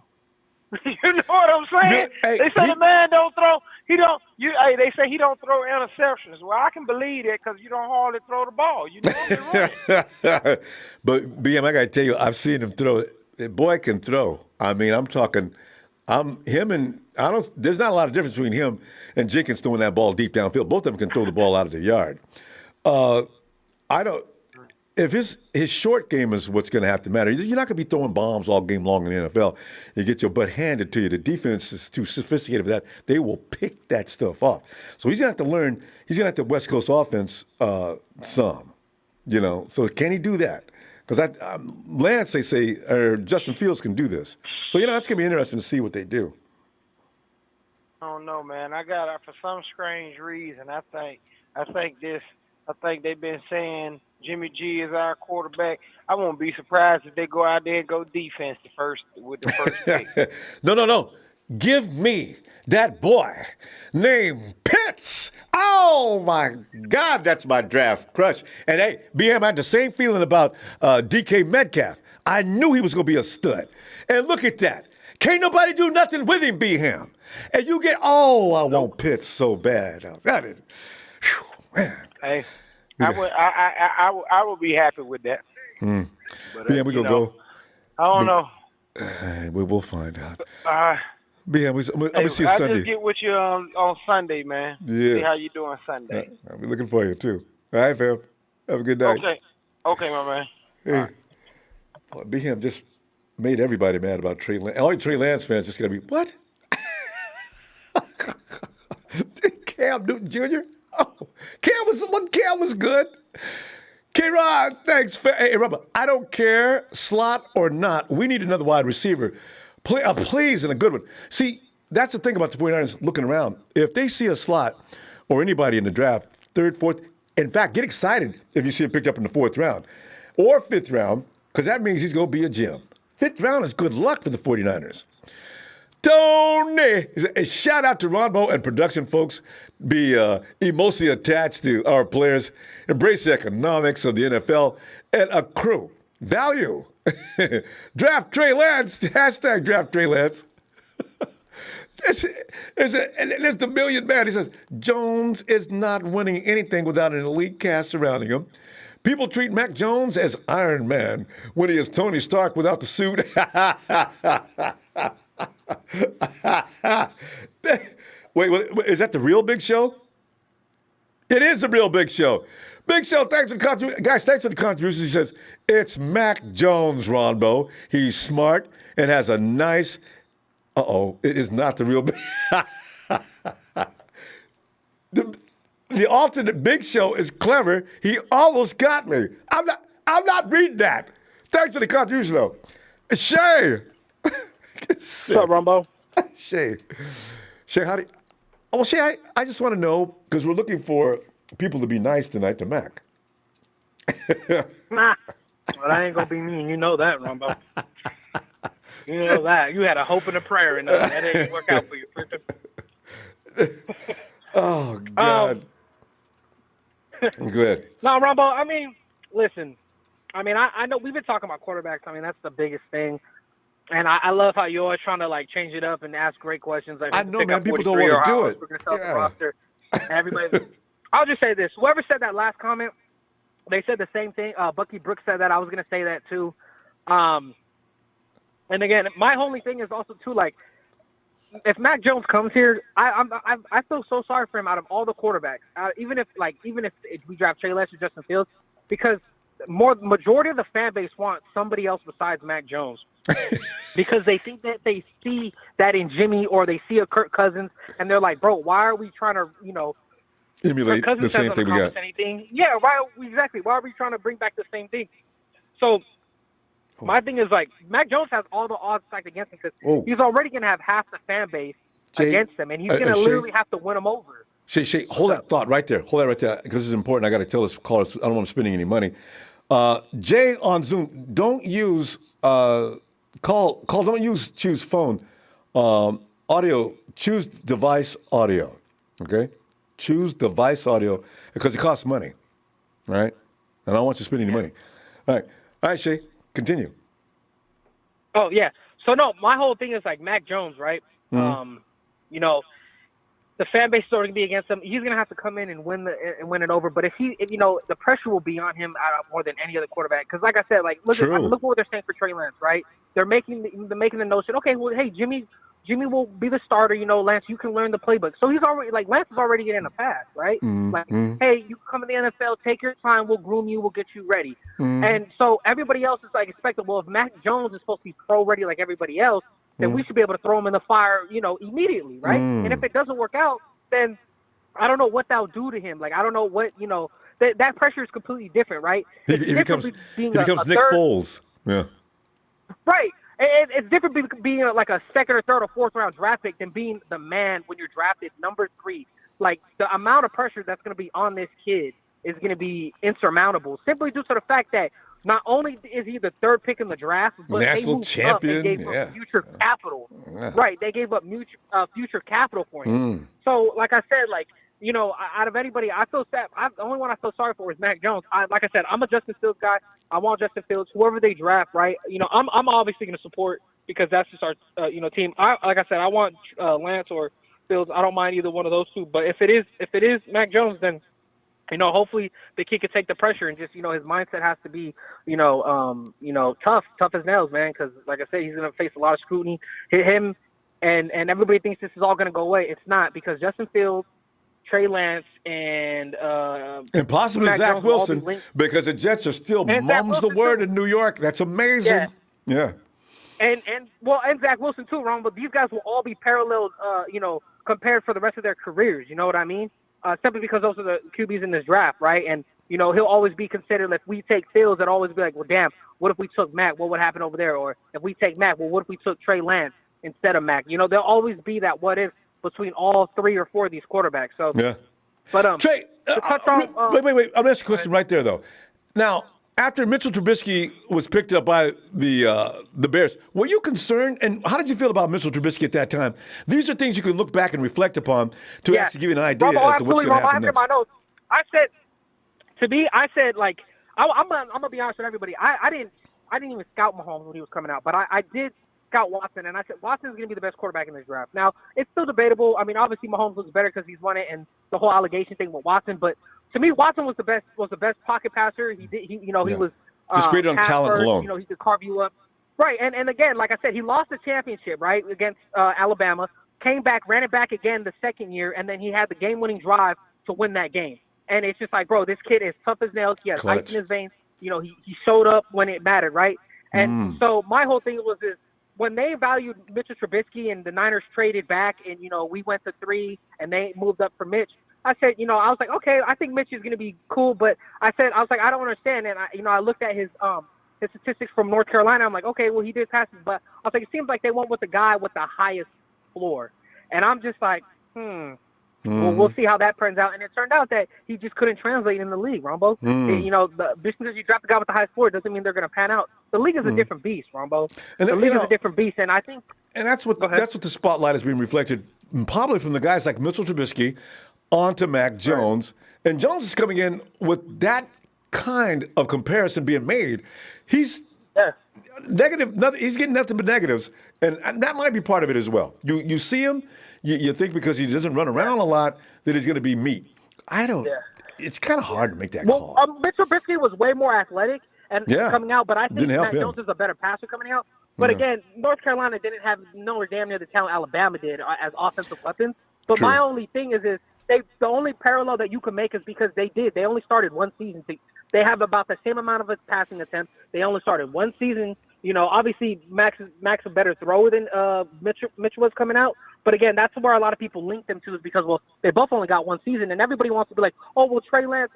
S5: You know what I'm saying? They say the man don't throw. They say he don't throw interceptions. Well, I can believe that because you don't hardly throw the ball. You know what
S1: But BM, I got to tell you, I've seen him throw. The boy can throw. I mean, I'm talking. There's not a lot of difference between him and Jenkins throwing that ball deep downfield. Both of them can throw the ball out of the yard. If his short game is what's going to have to matter, you're not going to be throwing bombs all game long in the NFL. You get your butt handed to you. The defense is too sophisticated for that. They will pick that stuff off. So he's going to have to learn. He's going to have to West Coast offense some, So can he do that? Because Lance, they say, or Justin Fields can do this. So, it's going to be interesting to see what they do.
S5: I don't know, man. For some strange reason, I think they've been saying Jimmy G is our quarterback. I won't be surprised if they go out there and go defense with the first pick.
S1: No. Give me that boy named Pitts. Oh, my God, that's my draft crush. And, hey, BM, I had the same feeling about DK Metcalf. I knew he was going to be a stud. And look at that. Can't nobody do nothing with him, B-Ham. And you get, I want Pitts so bad. Man.
S5: Hey,
S1: Yeah.
S5: I would be happy with that.
S1: But, we're going to go.
S5: I don't know.
S1: We will find out. I'm going to see you
S5: I'll
S1: Sunday.
S5: just get with you on Sunday, man.
S1: Yeah.
S5: See how you doing Sunday.
S1: I'll be looking for you, too. All right, fam. Have a good night.
S5: Okay, my man.
S1: Hey. Right. BM just made everybody mad about Trey Lance. All you Trey Lance fans just going to be, what? Cam Newton Jr.? Oh, Cam was good. K-Rod, thanks. Hey, remember, I don't care, slot or not, we need another wide receiver. Please, and a good one. See, that's the thing about the 49ers looking around. If they see a slot or anybody in the draft, third, fourth, in fact, get excited if you see him picked up in the fourth round or fifth round, because that means he's going to be a gem. Fifth round is good luck for the 49ers. Tony! A shout out to Ronbo and production folks. Be emotionally attached to our players. Embrace the economics of the NFL and accrue value. Draft Trey Lance. Hashtag draft Trey Lance. There's the million man. He says, Jones is not winning anything without an elite cast surrounding him. People treat Mac Jones as Iron Man when he is Tony Stark without the suit. Wait, is that the real Big Show? It is the real Big Show. Big Show, thanks for the contribution. Guys, thanks for the contribution. He says, it's Mac Jones, Ronbo. He's smart and has a nice... it is not the real Big... The alternate Big Show is clever. He almost got me. I'm not reading that. Thanks for the contribution, though. Shay.
S9: What's up, Ronbo?
S1: Shay, how do you... Shay, I just want to know, because we're looking for people to be nice tonight to Mac.
S9: Nah, well, that ain't gonna be me. You know that, Ronbo. You know that. You had a hope and a prayer, and that didn't work out for you.
S1: Oh God. Go ahead.
S9: No, Ronbo. I mean, listen. I mean, I know we've been talking about quarterbacks. I mean, that's the biggest thing. And I love how you're always trying to like change it up and ask great questions. Like,
S1: I know, man. People don't want to do it.
S9: We're gonna sell the
S1: Yeah.
S9: roster. Everybody. I'll just say this: whoever said that last comment, they said the same thing. Bucky Brooks said that. I was gonna say that too. And again, my only thing is also too like, if Mac Jones comes here, I feel so sorry for him out of all the quarterbacks. Even if we draft Trey Lance or Justin Fields, because majority of the fan base wants somebody else besides Mac Jones. Because they think that they see that in Jimmy or they see a Kirk Cousins and they're like, bro, why are we trying to,
S1: emulate the same thing we got?
S9: Anything. Yeah, exactly. Why are we trying to bring back the same thing? So my thing is like, Mac Jones has all the odds stacked against him because he's already going to have half the fan base against him, and he's going to literally have to win them over.
S1: Shay, hold that thought right there. Hold that right there because it's important. I got to tell this caller, I don't want him spending any money. Jay on Zoom, don't use don't use choose phone audio. Choose device audio. Okay, choose device audio because it costs money, right? And I don't want you spending any money. All right, Shay, continue.
S9: Oh yeah. So no, my whole thing is like Mac Jones, right?
S1: Mm-hmm.
S9: The fan base is already going to be against him. He's going to have to come in and win it over. But if the pressure will be on him more than any other quarterback. Because like I said, like look what they're saying for Trey Lance, right? They're making the notion. Okay, well, hey, Jimmy will be the starter. Lance, you can learn the playbook. So he's already like Lance is already getting a pass, right?
S1: Mm-hmm.
S9: Like, hey, you come in the NFL, take your time. We'll groom you. We'll get you ready.
S1: Mm-hmm.
S9: And so everybody else is like expected. Well, if Mac Jones is supposed to be pro ready like everybody else, then we should be able to throw him in the fire, immediately, right? And if it doesn't work out, then I don't know what that'll do to him. Like, I don't know what, that pressure is completely different, right?
S1: He becomes Nick Foles. Yeah.
S9: Right. It's different being like a second or third or fourth round draft pick than being the man when you're drafted number 3. Like, the amount of pressure that's going to be on this kid is going to be insurmountable, simply due to the fact that not only is he the third pick in the draft, but
S1: national
S9: they moved
S1: champion,
S9: up and gave up future capital.
S1: Yeah.
S9: Right, they gave up future capital for him. So, like I said, like, out of anybody, I feel sad. The only one I feel sorry for is Mac Jones. Like I said, I'm a Justin Fields guy. I want Justin Fields. Whoever they draft, right? I'm obviously going to support because that's just our team. Like I said, I want Lance or Fields. I don't mind either one of those two. But if it is Mac Jones, then hopefully the kid can take the pressure and just, his mindset has to be, tough as nails, man. Because like I said, he's going to face a lot of scrutiny. Him and everybody thinks this is all going to go away. It's not, because Justin Fields, Trey Lance, and
S1: possibly
S9: Mac
S1: Zach
S9: Jones
S1: Wilson, because the Jets are still mums the word in New York. That's amazing. Yeah.
S9: And Zach Wilson too, Ron. But these guys will all be paralleled, compared for the rest of their careers. You know what I mean? Simply because those are the QBs in this draft, right? And, he'll always be considered, if we take Fields, it'll always be like, well, damn, what if we took Mac? What would happen over there? Or if we take Mac, well, what if we took Trey Lance instead of Mac? There'll always be that what if between all 3 or 4 of these quarterbacks. So,
S1: yeah.
S9: But,
S1: Trey,
S9: to touch on,
S1: wait. I'm going to ask you a question right there, though. Now, after Mitchell Trubisky was picked up by the Bears, were you concerned? And how did you feel about Mitchell Trubisky at that time? These are things you can look back and reflect upon to actually give you an idea as to what's going to happen next.
S9: My notes. I said, like, I'm gonna be honest with everybody. I didn't even scout Mahomes when he was coming out, but I did scout Watson, and I said Watson's gonna be the best quarterback in this draft. Now, it's still debatable. I mean, obviously Mahomes looks better because he's won it, and the whole allegation thing with Watson, but to me, Watson was the best pocket passer. He was
S1: just great on talent
S9: first,
S1: alone.
S9: He could carve you up. Right, and again, like I said, he lost the championship, right, against Alabama, came back, ran it back again the second year, and then he had the game-winning drive to win that game. And it's just like, bro, this kid is tough as nails. He has ice in his veins. He showed up when it mattered, right? And so my whole thing was this. When they valued Mitchell Trubisky and the Niners traded back and, we went to 3 and they moved up for Mitch, I said, I was like, okay, I think Mitch is going to be cool. But I was like, I don't understand. And, I looked at his statistics from North Carolina. I'm like, okay, well, he did passes. But I was like, it seems like they went with the guy with the highest floor. And I'm just like, We'll see how that turns out. And it turned out that he just couldn't translate in the league, Ronbo. You know, just because you draft a guy with the high score doesn't mean they're going to pan out. The league is a different beast, Ronbo.
S1: And
S9: the league is a different beast, and I think.
S1: And that's what the spotlight has been reflected probably from the guys like Mitchell Trubisky onto Mac Jones. Right. And Jones is coming in with that kind of comparison being made. He's negative. Nothing. He's getting nothing but negatives, and that might be part of it as well. You see him, you think because he doesn't run around a lot that he's going to be meat. I don't. Yeah. It's kind of hard to make that call.
S9: Mitchell Trubisky was way more athletic and coming out, but I think Mac Jones is a better passer coming out. But again, North Carolina didn't have nowhere damn near the talent Alabama did as offensive weapons. But my only thing is the only parallel that you can make is because they only started one season. They have about the same amount of passing attempts. They only started one season. You know, obviously Max a better thrower than Mitchell was coming out. But again, that's where a lot of people link them to is because, well, they both only got one season, and everybody wants to be like, oh, well, Trey Lance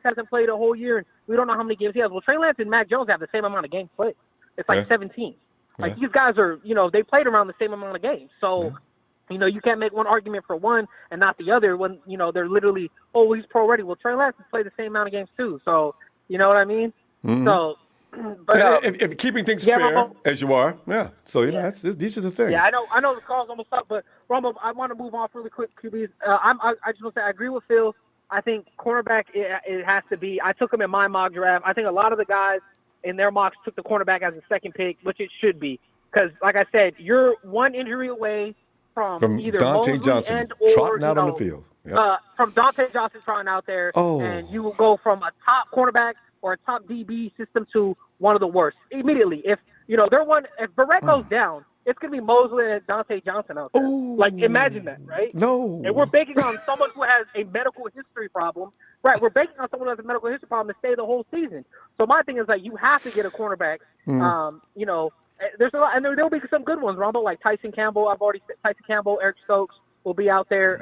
S9: hasn't played a whole year, and we don't know how many games he has. Well, Trey Lance and Mac Jones have the same amount of games played. It's like 17. Like, these guys are, you know, they played around the same amount of games. So, you know, you can't make one argument for one and not the other when, you know, they're literally, oh, he's pro ready. Well, Trey Lance has played the same amount of games too. So, you know what I mean? So, but
S1: if keeping things fair
S9: Ronbo,
S1: as you are, So, you know, these are the things.
S9: Yeah, I know the call's almost up, but Ronbo, I want to move off really quick, QBs. I just want to say I agree with Phil. I think cornerback, it has to be. I took him in my mock draft. I think a lot of the guys in their mocks took the cornerback as a second pick, which it should be. Because, like I said, you're one injury away from either
S1: Dante
S9: Mosley
S1: Johnson
S9: or,
S1: trotting out on the field.
S9: From Dante Johnson trotting out there, and you will go from a top cornerback or a top DB system to one of the worst immediately. If Barrett goes down, it's going to be Mosley and Dante Johnson out there. Like, imagine that, right?
S1: No.
S9: And we're banking on someone who has a medical history problem. Right, we're banking on someone who has a medical history problem to stay the whole season. So my thing is that you have to get a cornerback. You know, there's a lot, and there'll be some good ones, Ronbo, like Tyson Campbell. I've already said Tyson Campbell, Eric Stokes will be out there.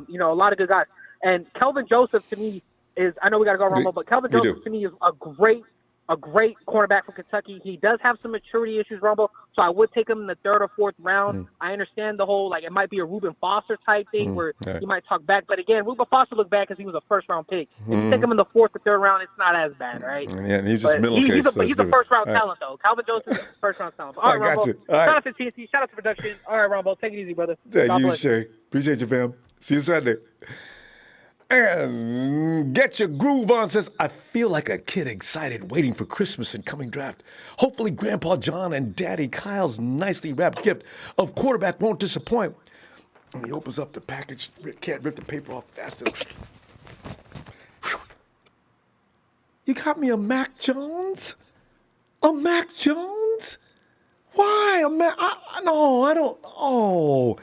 S9: You know, a lot of good guys. And Kelvin Joseph, to me, I know we got to go, Ronbo, but Kelvin Joseph, to me, is a great cornerback from Kentucky. He does have some maturity issues, Ronbo, so I would take him in the third or fourth round. I understand the whole, like, it might be a Reuben Foster type thing where he might talk back. But again, Reuben Foster looked bad because he was a first-round pick. If you take him in the fourth or third round, it's not as bad, right?
S1: Yeah, and he's just middle case.
S9: He's a first-round talent, though. Calvin Joseph is a first-round talent. All right, Ronbo. Shout out to TNT. Shout out to production. All right, Ronbo. Take it easy, brother.
S1: Yeah, you, Shay. Appreciate you, fam. See you Sunday. And Get Your Groove On says, I feel like a kid excited waiting for Christmas and coming draft. Hopefully Grandpa John and Daddy Kyle's nicely wrapped gift of quarterback won't disappoint. And he opens up the package, can't rip the paper off fast enough. You got me a Mac Jones? A Mac Jones? Why? No, I don't. Oh.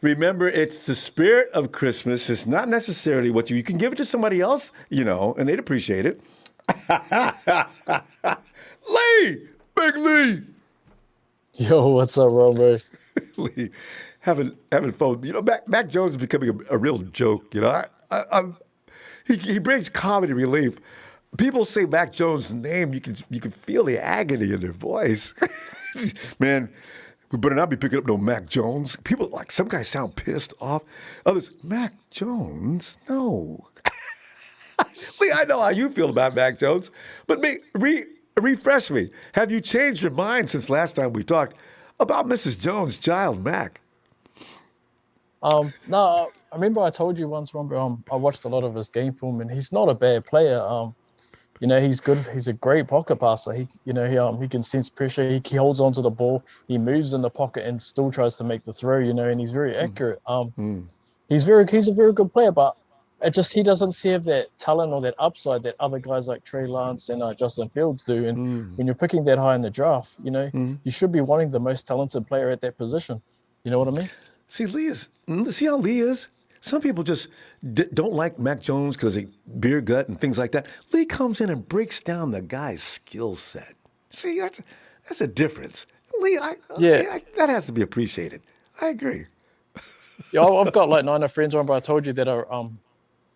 S1: Remember, it's the spirit of Christmas. It's not necessarily what you can give it to somebody else, you know, and they'd appreciate it. Lee! Big Lee!
S10: Yo, what's up, Ronbo?
S1: Lee, having fun. You know, Mac Jones is becoming a real joke, you know. He brings comedy relief. People say Mac Jones' name, you can feel the agony in their voice. Man, we better not be picking up no Mac Jones. People, like, some guys sound pissed off. Others, Mac Jones? No. Lee, I know how you feel about Mac Jones, but refresh me. Have you changed your mind since last time we talked about Mrs. Jones' child, Mac?
S10: No, I remember I told you once, Ronbo, I watched a lot of his game film, and he's not a bad player. You know, he's good. He's a great pocket passer. He can sense pressure. He holds onto the ball. He moves in the pocket and still tries to make the throw. You know, and he's very accurate. He's a very good player, but he doesn't have that talent or that upside that other guys like Trey Lance and Justin Fields do. And when you're picking that high in the draft, you know, you should be wanting the most talented player at that position. You know what I mean?
S1: See how Lee is? Some people just don't like Mac Jones because of beer gut and things like that. Lee comes in and breaks down the guy's skill set. See, that's a difference. Lee, that has to be appreciated. I agree.
S10: Yeah, I've got like 9 friends, Ronbo, I told you that are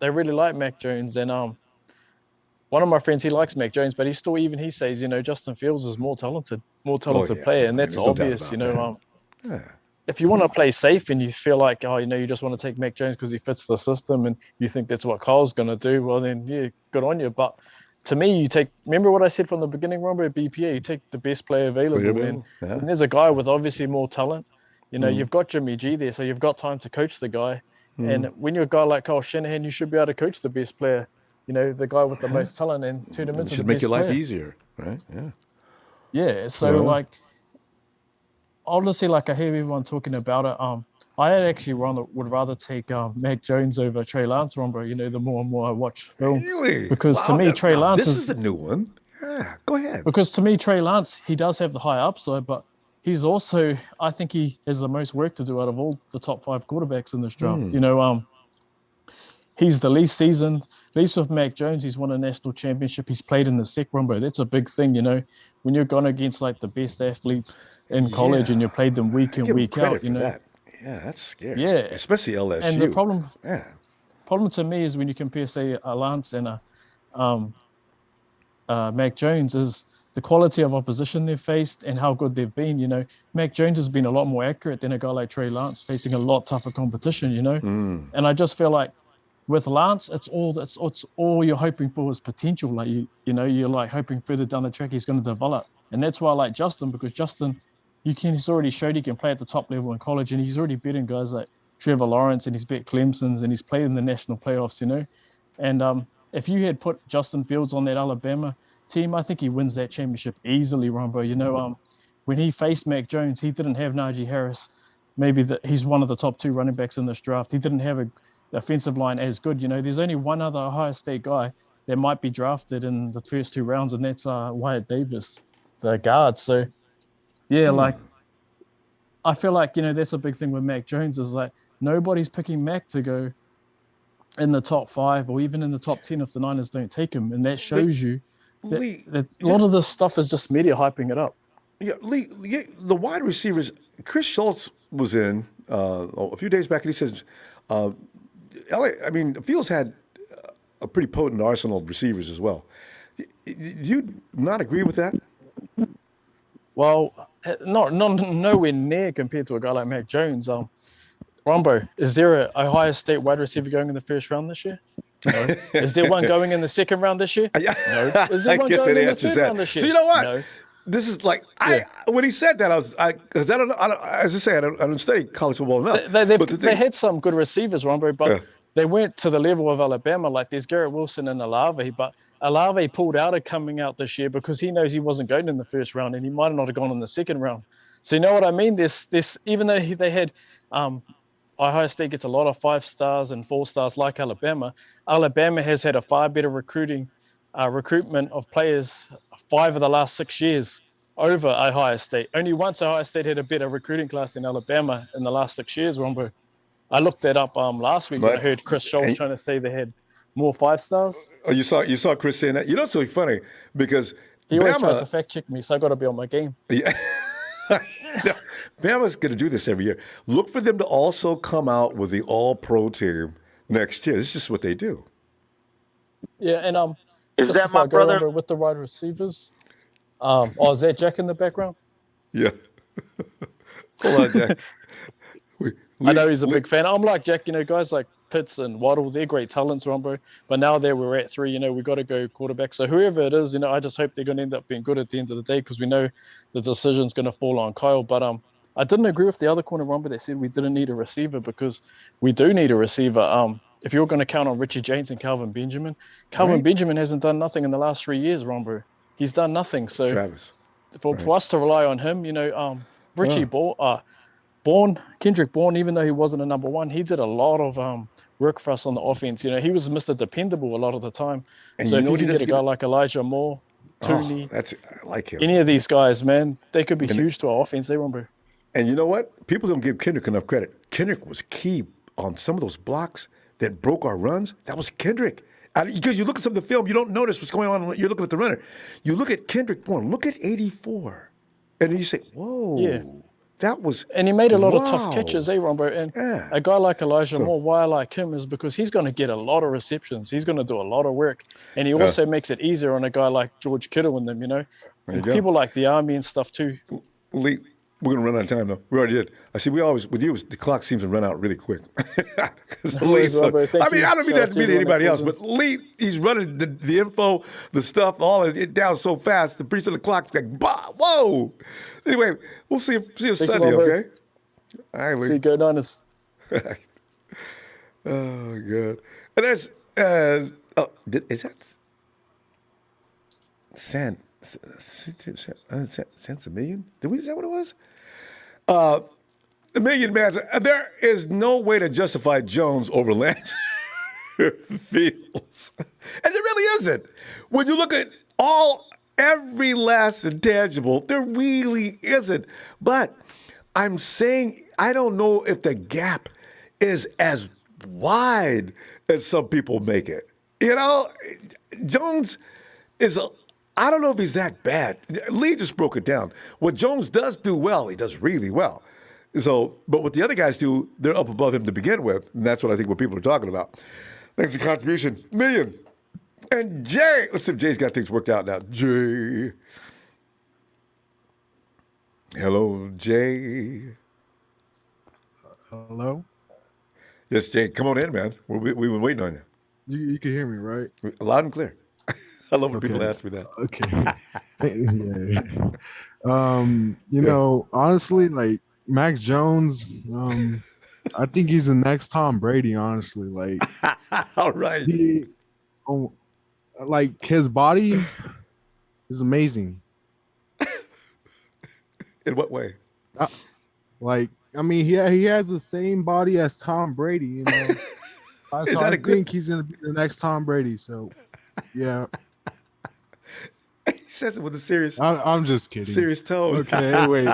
S10: they really like Mac Jones, and one of my friends, he likes Mac Jones, but he says, you know, Justin Fields is more talented player, and that's obvious, you know. if you want to play safe and you feel like, oh, you just want to take Mac Jones because he fits the system and you think that's what Kyle's going to do, well, then, yeah, good on you. But to me, remember what I said from the beginning, Ronbo, BPA, you take the best player available. And when there's a guy with obviously more talent, you've got Jimmy G there, so you've got time to coach the guy. And when you're a guy like Kyle Shanahan, you should be able to coach the best player, the guy with the most talent, and turn him into the best player.
S1: Should make your life easier, right? Yeah.
S10: Yeah, so, honestly, I hear everyone talking about it. I actually would rather take Mac Jones over Trey Lance, Ronbo, the more and more I watch film.
S1: Really?
S10: Because to me, Trey Lance
S1: this is the new one. Yeah, go ahead.
S10: Because to me, Trey Lance, he does have the high upside, but he's also, I think he has the most work to do out of all the top 5 quarterbacks in this draft. He's the least seasoned. At least with Mac Jones, he's won a national championship. He's played in the SEC, Ronbo. That's a big thing, when you're going against the best athletes in college and you played them week in, week out.
S1: That. Yeah, that's scary.
S10: Yeah,
S1: especially LSU.
S10: And the problem to me is when you compare, say, a Lance and a Mac Jones, is the quality of opposition they've faced and how good they've been. Mac Jones has been a lot more accurate than a guy like Trey Lance, facing a lot tougher competition. And I just feel like with Lance, it's all you're hoping for is potential. You're hoping further down the track he's going to develop, and that's why I like Justin, because Justin, he's already showed he can play at the top level in college, and he's already beaten guys like Trevor Lawrence, and he's beat Clemson's, and he's played in the national playoffs. And if you had put Justin Fields on that Alabama team, I think he wins that championship easily, Ronbo. When he faced Mac Jones, he didn't have Najee Harris. Maybe he's one of the top 2 running backs in this draft. He didn't have a offensive line as good. There's only one other Ohio State guy that might be drafted in the first 2 rounds, and that's Wyatt Davis, the guard. So, yeah, I feel like, that's a big thing with Mac Jones is nobody's picking Mac to go in the top 5 or even in the top 10 if the Niners don't take him. And that shows you that a lot of this stuff is just media hyping it up.
S1: Yeah, Lee, the wide receivers, Chris Schultz was in a few days back, and he says, Fields had a pretty potent arsenal of receivers as well. Do you not agree with that?
S10: Well, nowhere near compared to a guy like Mac Jones. Ronbo, is there a Ohio State wide receiver going in the first round this year? No. Is there one going in the second round this year? No. Is there one going in the third round this year?
S1: So you know what?
S10: No.
S1: This is when he said that, as I say, I don't study college football enough.
S10: They had some good receivers, Ronbo, but they weren't to the level of Alabama. There's Garrett Wilson and Olave, but Olave pulled out of coming out this year because he knows he wasn't going in the first round, and he might not have gone in the second round. So you know what I mean? This even though they had Ohio State gets a lot of 5 stars and 4 stars like Alabama. Alabama has had a far better recruitment of players 5 of the last 6 years over Ohio State. Only once Ohio State had a better recruiting class than Alabama in the last 6 years, Ronbo. I looked that up last week when I heard Chris Schultz trying to say they had more 5 stars.
S1: Oh, you saw Chris saying that? It's so funny because
S10: he always tries to fact check me, so I got to be on my game.
S1: Yeah. Bama's going to do this every year. Look for them to also come out with the All-Pro team next year. This is just what they do.
S10: Yeah, and
S5: is that my brother
S10: with the wide receivers? Is that Jack in the background?
S1: Yeah. Hold on, Jack.
S10: I know he's a big fan. I'm like Jack, guys like Pitts and Waddle, they're great talents, Ronbo. But now that we're at 3, we got to go quarterback. So whoever it is, I just hope they're going to end up being good at the end of the day because we know the decision's going to fall on Kyle. But I didn't agree with the other corner, Ronbo, that said we didn't need a receiver because we do need a receiver. If you're going to count on Richie James and Calvin Benjamin, Benjamin hasn't done nothing in the last 3 years, Ronbo. He's done nothing. So
S1: Travis.
S10: For us to rely on him, Richie Kendrick Bourne, even though he wasn't a number 1, he did a lot of work for us on the offense. He was Mr. Dependable a lot of the time. And so if you can get a guy like Elijah Moore, Tooney,
S1: I like him.
S10: Any of these guys, man, they could be huge to our offense. They remember.
S1: And you know what? People don't give Kendrick enough credit. Kendrick was key on some of those blocks that broke our runs. That was Kendrick. Because you look at some of the film, you don't notice what's going on. You're looking at the runner. You look at Kendrick Bourne. Look at 84. And then you say, whoa.
S10: Yeah.
S1: That was,
S10: and he made a lot of tough catches, Ronbo. And a guy like Elijah Moore, why I like him is because he's going to get a lot of receptions. He's going to do a lot of work. And he also makes it easier on a guy like George Kittle and them, People like the Army and stuff too.
S1: Lee, We're gonna run out of time though. We already did. I see. We always with you. The clock seems to run out really quick.
S10: No worries, Ronbo. Thank
S1: I mean,
S10: you.
S1: I don't mean
S10: Shout
S1: that
S10: out
S1: to mean
S10: to everyone
S1: anybody
S10: that
S1: else,
S10: calls
S1: but Lee, he's running the info, the stuff, all of it down so fast. The pretty soon the clock's like, bah, whoa. Anyway, we'll see you
S10: Thank you,
S1: Sunday,
S10: Ronbo.
S1: okay? All right, Lee.
S10: See you, go Niners.
S1: Oh, God. And there's, is that cents a million? Is that what it was? A million man. There is no way to justify Jones over Lance Fields. And there really isn't. When you look at every last intangible, there really isn't. But I'm saying I don't know if the gap is as wide as some people make it. You know, Jones I don't know if he's that bad. Lee just broke it down. What Jones does do well, he does really well. So, but what the other guys do, they're up above him to begin with. And that's what I think what people are talking about. Thanks for the contribution. Million. And Jay, let's see if Jay's got things worked out now. Jay. Hello, Jay.
S11: Hello?
S1: Yes, Jay, come on in, man. We've been waiting on you.
S11: You can hear me, right?
S1: Loud and clear. I love when people ask me that.
S11: Okay. You know, honestly, like Mac Jones, I think he's the next Tom Brady, honestly. Like
S1: all right.
S11: Like his body is amazing.
S1: In what way?
S11: I mean, he has the same body as Tom Brady, you know. So I think he's gonna be the next Tom Brady. So, yeah.
S1: He says it with a serious.
S11: I'm just kidding.
S1: Serious tone.
S11: Okay, wait.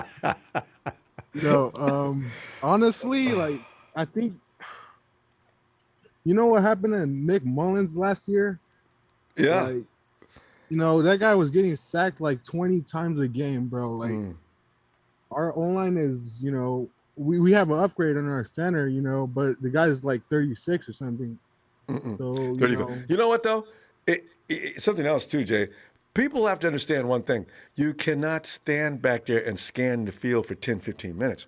S11: Honestly, like I think, you know what happened to Nick Mullins last year?
S1: Yeah.
S11: Like, you know, that guy was getting sacked like 20 times a game, bro. Like, our O-line is, you know, we have an upgrade on our center, you know, but the guy's like 36 or something. So,
S1: you know what, though? Something else, too, Jay. People have to understand one thing. You cannot stand back there and scan the field for 10, 15 minutes.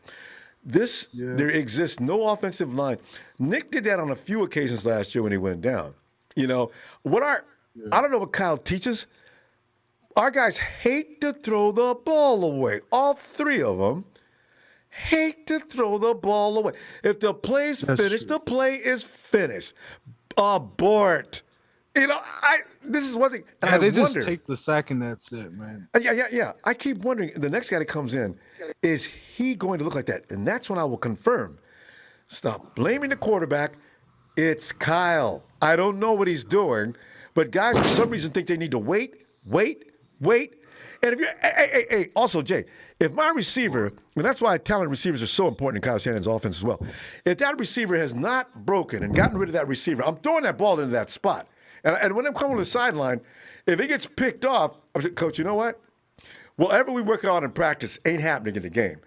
S1: There exists no offensive line. Nick did that on a few occasions last year when he went down. You know, I don't know what Kyle teaches. Our guys hate to throw the ball away. All three of them hate to throw the ball away. If the play's finished, the play is finished. Abort. You know, this is one thing.
S11: And they just take the sack and that's it, man.
S1: Yeah. I keep wondering, the next guy that comes in, is he going to look like that? And that's when I will confirm. Stop blaming the quarterback. It's Kyle. I don't know what he's doing, but guys for some reason think they need to wait. And if you're, also, Jay, if my receiver, and that's why talented receivers are so important in Kyle Shanahan's offense as well. If that receiver has not broken and gotten rid of that receiver, I'm throwing that ball into that spot. And when I'm coming to the sideline, if it gets picked off, I'm saying, Coach, you know what? Whatever we work out in practice ain't happening in the game.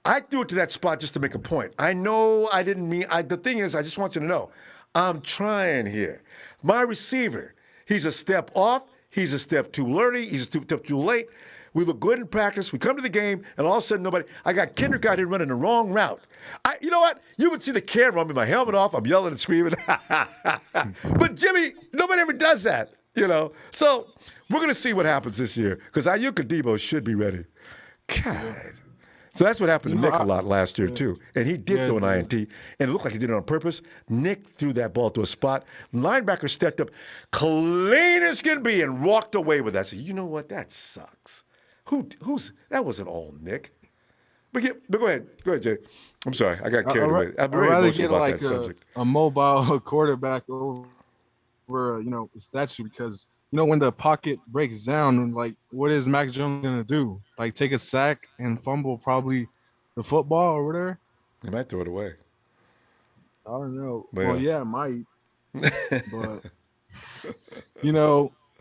S1: I threw it to that spot just to make a point. I know I didn't mean, the thing is, I just want you to know, I'm trying here. My receiver, he's a step off, he's a step too early, he's a step too late. We look good in practice. We come to the game, and all of a sudden, I got Kendrick out here running the wrong route. You know what? You would see the camera. I'm with my helmet off. I'm yelling and screaming. But, Jimmy, nobody ever does that, you know. So we're going to see what happens this year because Ayuk and Debo should be ready. God. So that's what happened to Nick a lot last year, too. And he did throw an INT, and it looked like he did it on purpose. Nick threw that ball to a spot. Linebacker stepped up clean as can be and walked away with that. I said, you know what? That sucks. That wasn't all Nick. But go ahead, Jay. I'm sorry, I got carried away. I'm very emotional about that subject.
S11: A mobile quarterback over a statue because when the pocket breaks down, like what is Mac Jones gonna do? Like take a sack and fumble probably the football or whatever?
S1: He might throw it away.
S11: I don't know.
S1: But
S11: well, yeah, it might. But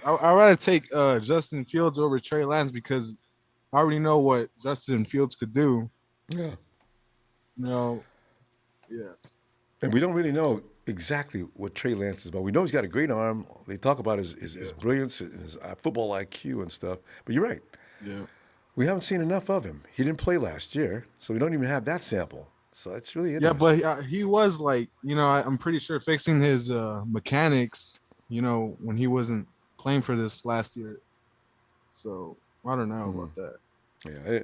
S11: I'd rather take Justin Fields over Trey Lance because I already know what Justin Fields could do.
S1: Yeah.
S11: Yeah.
S1: And we don't really know exactly what Trey Lance is about. We know he's got a great arm. They talk about his brilliance and his football IQ and stuff. But you're right.
S11: Yeah.
S1: we haven't seen enough of him. He didn't play last year, so we don't even have that sample. So it's really
S11: Yeah,
S1: interesting.
S11: but he was like, I'm pretty sure fixing his mechanics, when he wasn't playing for this last year. So I don't know about that.
S1: Yeah.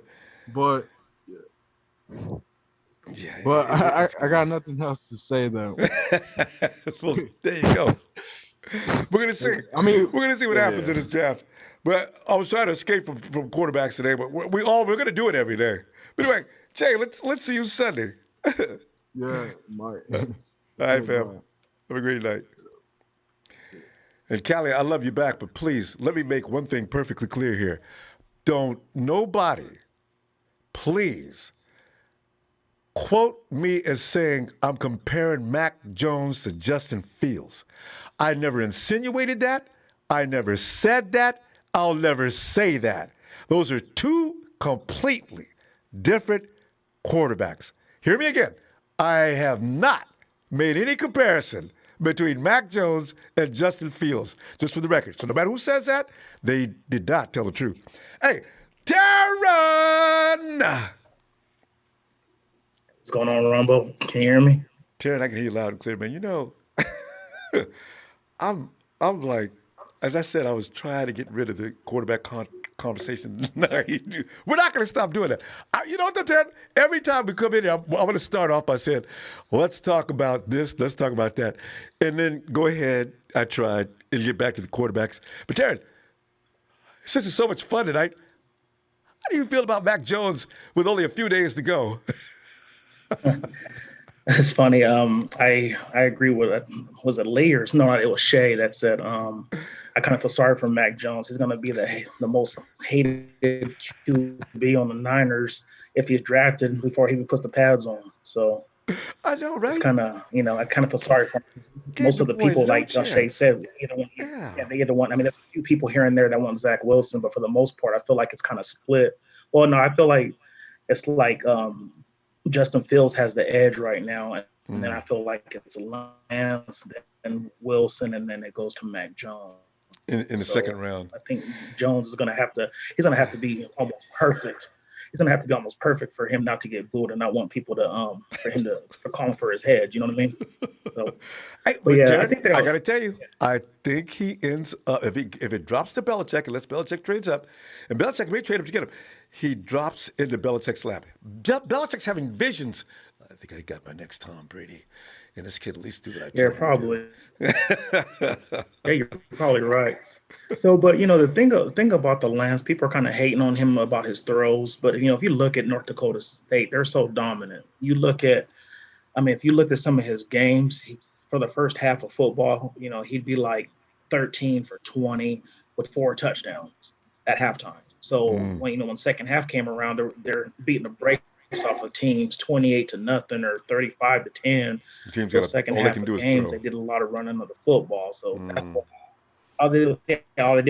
S11: But
S1: Yeah.
S11: I got nothing else to say though.
S1: Well, there you go. We're gonna see. We're gonna see what happens in this draft. But I was trying to escape from quarterbacks today, but we're gonna do it every day. But anyway, Jay, let's see you Sunday.
S11: Yeah, Mike.
S1: All right, fam. Have a great night. And Callie, I love you back, but please let me make one thing perfectly clear here. Don't nobody, please, quote me as saying I'm comparing Mac Jones to Justin Fields. I never insinuated that. I never said that. I'll never say that. Those are two completely different quarterbacks. Hear me again. I have not made any comparison between Mac Jones and Justin Fields, just for the record. So no matter who says that, they did not tell the truth. Hey, Taryn!
S12: What's going on, Ronbo? Can you hear me?
S1: Taryn, I can hear you loud and clear, man. I'm like, as I said, I was trying to get rid of the quarterback conversation. We're not going to stop doing that. You know what, Taryn? Every time we come in here, I'm going to start off by saying, let's talk about this, let's talk about that. And then go ahead, I tried, and get back to the quarterbacks. But Taryn, since it's so much fun tonight, how do you feel about Mac Jones with only a few days to go?
S12: It's funny. I agree with was it Layers? No, it was Shay that said I kind of feel sorry for Mac Jones. He's going to be the most hated QB on the Niners if he's drafted before he even puts the pads on. So
S1: I know, right?
S12: It's kind of I kind of feel sorry for him. Most of the people, like Shay said, they either want. I mean, there's a few people here and there that want Zach Wilson, but for the most part, I feel like it's kind of split. Well, no, I feel like it's like Justin Fields has the edge right now, and then I feel like it's Lance, then Wilson, and then it goes to Mac Jones
S1: in the second round.
S12: I think Jones is going to have to. He's going to have to be almost perfect. He's going to have to be almost perfect for him not to get booed and not want people to for him to call him for his head. You know what I mean? So,
S1: Terry,
S12: I think
S1: I got to tell you, I think he ends up if it drops to Belichick and lets Belichick trades up, and Belichick may trade up to get him. He drops into Belichick's lap. Belichick's having visions. I think I got my next Tom Brady, and this kid at least do what I tell him.
S12: Probably. Yeah, you're probably right. So, but the thing about the Lance, people are kind of hating on him about his throws. But if you look at North Dakota State, they're so dominant. If you look at some of his games, for the first half of football, he'd be like 13 for 20 with 4 touchdowns at halftime. So when second half came around, they're beating the brakes off of teams 28-0 or 35-10.
S1: Teams
S12: so
S1: got
S12: second
S1: all
S12: half
S1: they can do
S12: of
S1: is
S12: games,
S1: throw.
S12: they did a lot of running of the football. So that's all they did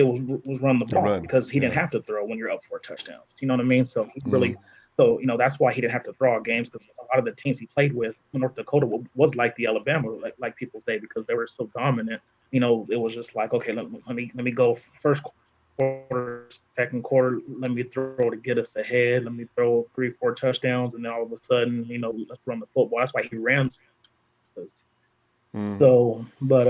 S12: was run the ball because he didn't have to throw when you're up for touchdowns. You know what I mean? So he really, that's why he didn't have to throw games, because a lot of the teams he played with, North Dakota was like the Alabama, like people say, because they were so dominant. It was just like, okay, let me go first quarter, second quarter, let me throw to get us ahead. Let me throw 3-4 touchdowns, and then all of a sudden, let's run the football. That's why he ran. So, but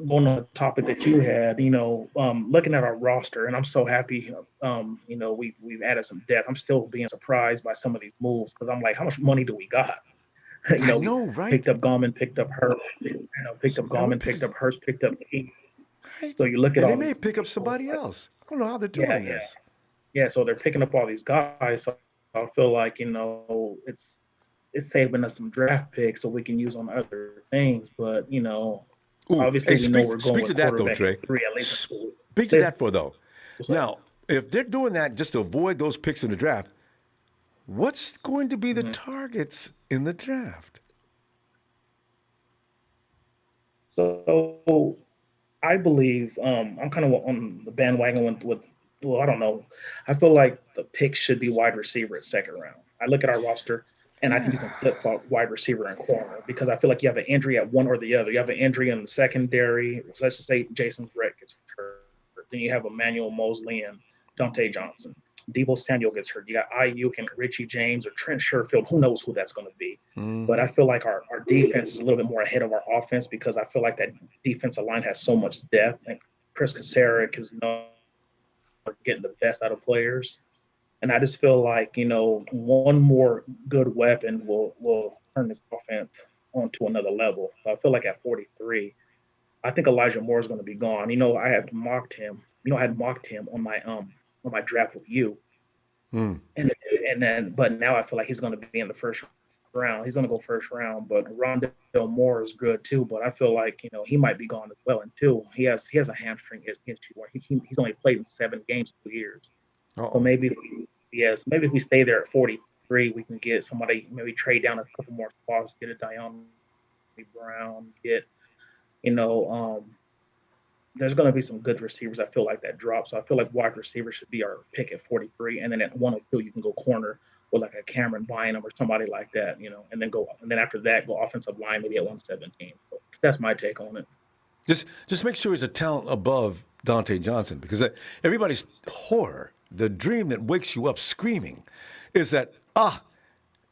S12: going on the topic that you had, looking at our roster, and I'm so happy, we've added some depth. I'm still being surprised by some of these moves because I'm like, how much money do we got?
S1: I know, right?
S12: Picked up Gauman, picked up Hurst, picked up Gauman, picked up Hurst, picked up King. So you look at
S1: and
S12: all
S1: they may pick up somebody else. I don't know how they're doing this.
S12: Yeah, so they're picking up all these guys. So I feel like, it's saving us some draft picks so we can use on other things. But, obviously we know we're going with quarterback at 3 at least.
S1: Speak to that though. Now, if they're doing that just to avoid those picks in the draft, what's going to be the targets in the draft?
S12: So I believe I'm kind of on the bandwagon with I don't know. I feel like the pick should be wide receiver at second round. I look at our roster, and I think you can flip-flop wide receiver and corner because I feel like you have an injury at one or the other. You have an injury in the secondary. So let's just say Jason Brett gets hurt. Then you have Emmanuel Mosley and Dante Johnson. Deebo Samuel gets hurt. You got Ayuk and Richie James or Trent Sherfield. Who knows who that's going to be? But I feel like our defense is a little bit more ahead of our offense because I feel like that defensive line has so much depth. And Chris Kasarik is known for getting the best out of players. And I just feel like, one more good weapon will turn this offense onto another level. So I feel like at 43, I think Elijah Moore is going to be gone. I had mocked him. I had mocked him on my draft with you. And then, but now I feel like he's going to be in the first round. He's going to go first round. But Rondell Moore is good too. But I feel like he might be gone as well. And two, he has a hamstring issue where he's only played in 7 games in 2 years. So maybe if we stay there at 43, we can get somebody, maybe trade down a couple more spots, get a Dion Brown, get there's going to be some good receivers. I feel like that drop. So I feel like wide receiver should be our pick at 43, and then at 102 you can go corner with like a Cameron Bynum or somebody like that, and then after that go offensive line maybe at 117. So that's my take on it.
S1: Just make sure he's a talent above Dante Johnson, because everybody's horror, the dream that wakes you up screaming, is that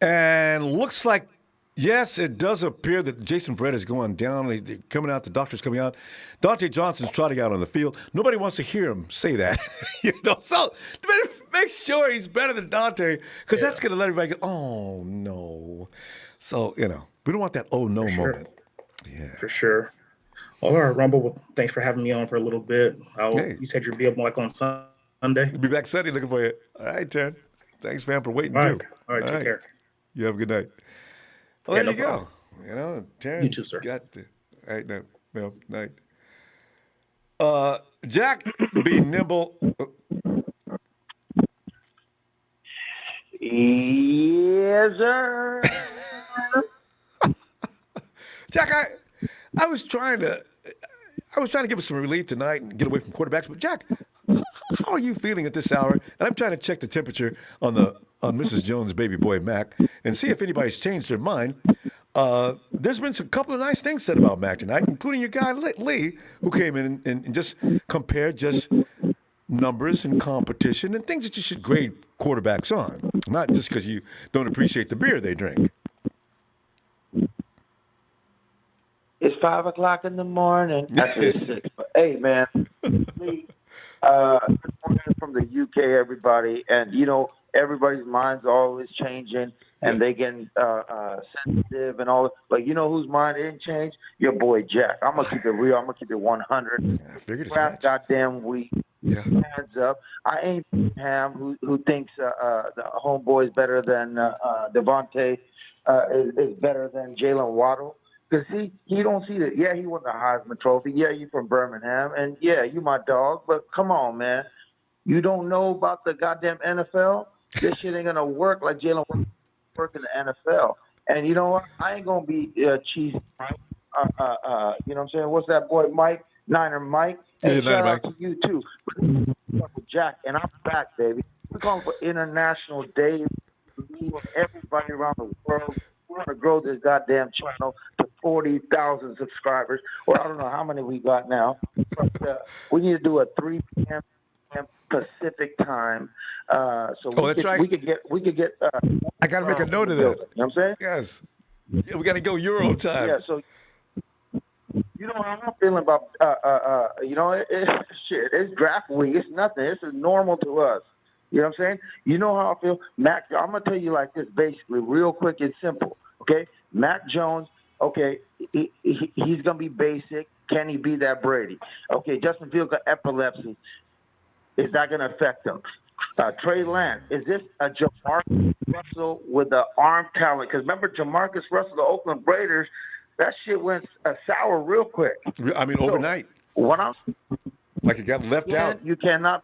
S1: and looks like. Yes, it does appear that Jason Verrett is going down. They're coming out. The doctor's coming out. Dante Johnson's trotting out on the field. Nobody wants to hear him say that. So make sure he's better than Dante, because that's going to let everybody go, oh, no. So, we don't want that oh, no moment. Yeah.
S12: For sure. All right, Ronbo, well, thanks for having me on for a little bit. You said you'd be up like on Sunday?
S1: Be back Sunday looking for you. All right, Trent. Thanks, fam, for waiting,
S12: too.
S1: All right,
S12: take care.
S1: You have a good night. Well, there you go. Terrence
S12: you too, sir.
S1: Got the right now. Well, night. Jack, be nimble.
S13: Yes, sir.
S1: Jack, I was trying to give us some relief tonight and get away from quarterbacks, but Jack, how are you feeling at this hour? And I'm trying to check the temperature on Mrs. Jones' baby boy Mac and see if anybody's changed their mind. There's been a couple of nice things said about Mac tonight, including your guy Lee, who came in and just compared just numbers and competition and things that you should grade quarterbacks on, not just because you don't appreciate the beer they drink.
S13: It's 5 o'clock in the morning. Actually, it's 6. But hey, man, Lee, good morning from the UK, everybody. And everybody's mind's always changing, and they getting sensitive and all. But whose mind didn't change? Your boy Jack. I'm gonna keep it real. I'm gonna keep it 100.
S1: I figured it's
S13: Last goddamn week.
S1: Yeah.
S13: Hands up. I ain't Ham who thinks the homeboy is better than Devontae is better than Jalen Waddle. Because he don't see that. Yeah, he won the Heisman Trophy. Yeah, you from Birmingham. And, yeah, you my dog. But come on, man. You don't know about the goddamn NFL? This shit ain't going to work like Jalen work in the NFL. And you know what? I ain't going to be cheesy. You know what I'm saying? What's that boy, Mike? Niner Mike. And shout out to you, too. Jack, and I'm back, baby. We're going for International Day. Everybody around the world. We're going to grow this goddamn channel to 40,000 subscribers, or I don't know how many we got now. But we need to do a 3 p.m. Pacific time. We could get.
S1: I got to make a note of that.
S13: You know what I'm saying?
S1: Yes. Yeah, we got to go Euro time.
S13: Yeah. So you know how I'm feeling about. Shit. It's draft week. It's nothing. It's normal to us. You know what I'm saying? You know how I feel? Mac, I'm going to tell you like this, basically, real quick and simple, okay? Mac Jones, okay, he's going to be basic. Can he be that Brady? Okay, Justin Fields got epilepsy. Is that going to affect him? Trey Lance, is this a Jamarcus Russell with the arm talent? Because remember, Jamarcus Russell, the Oakland Raiders, that shit went sour real quick.
S1: I mean, overnight. Like it got left out.
S13: You cannot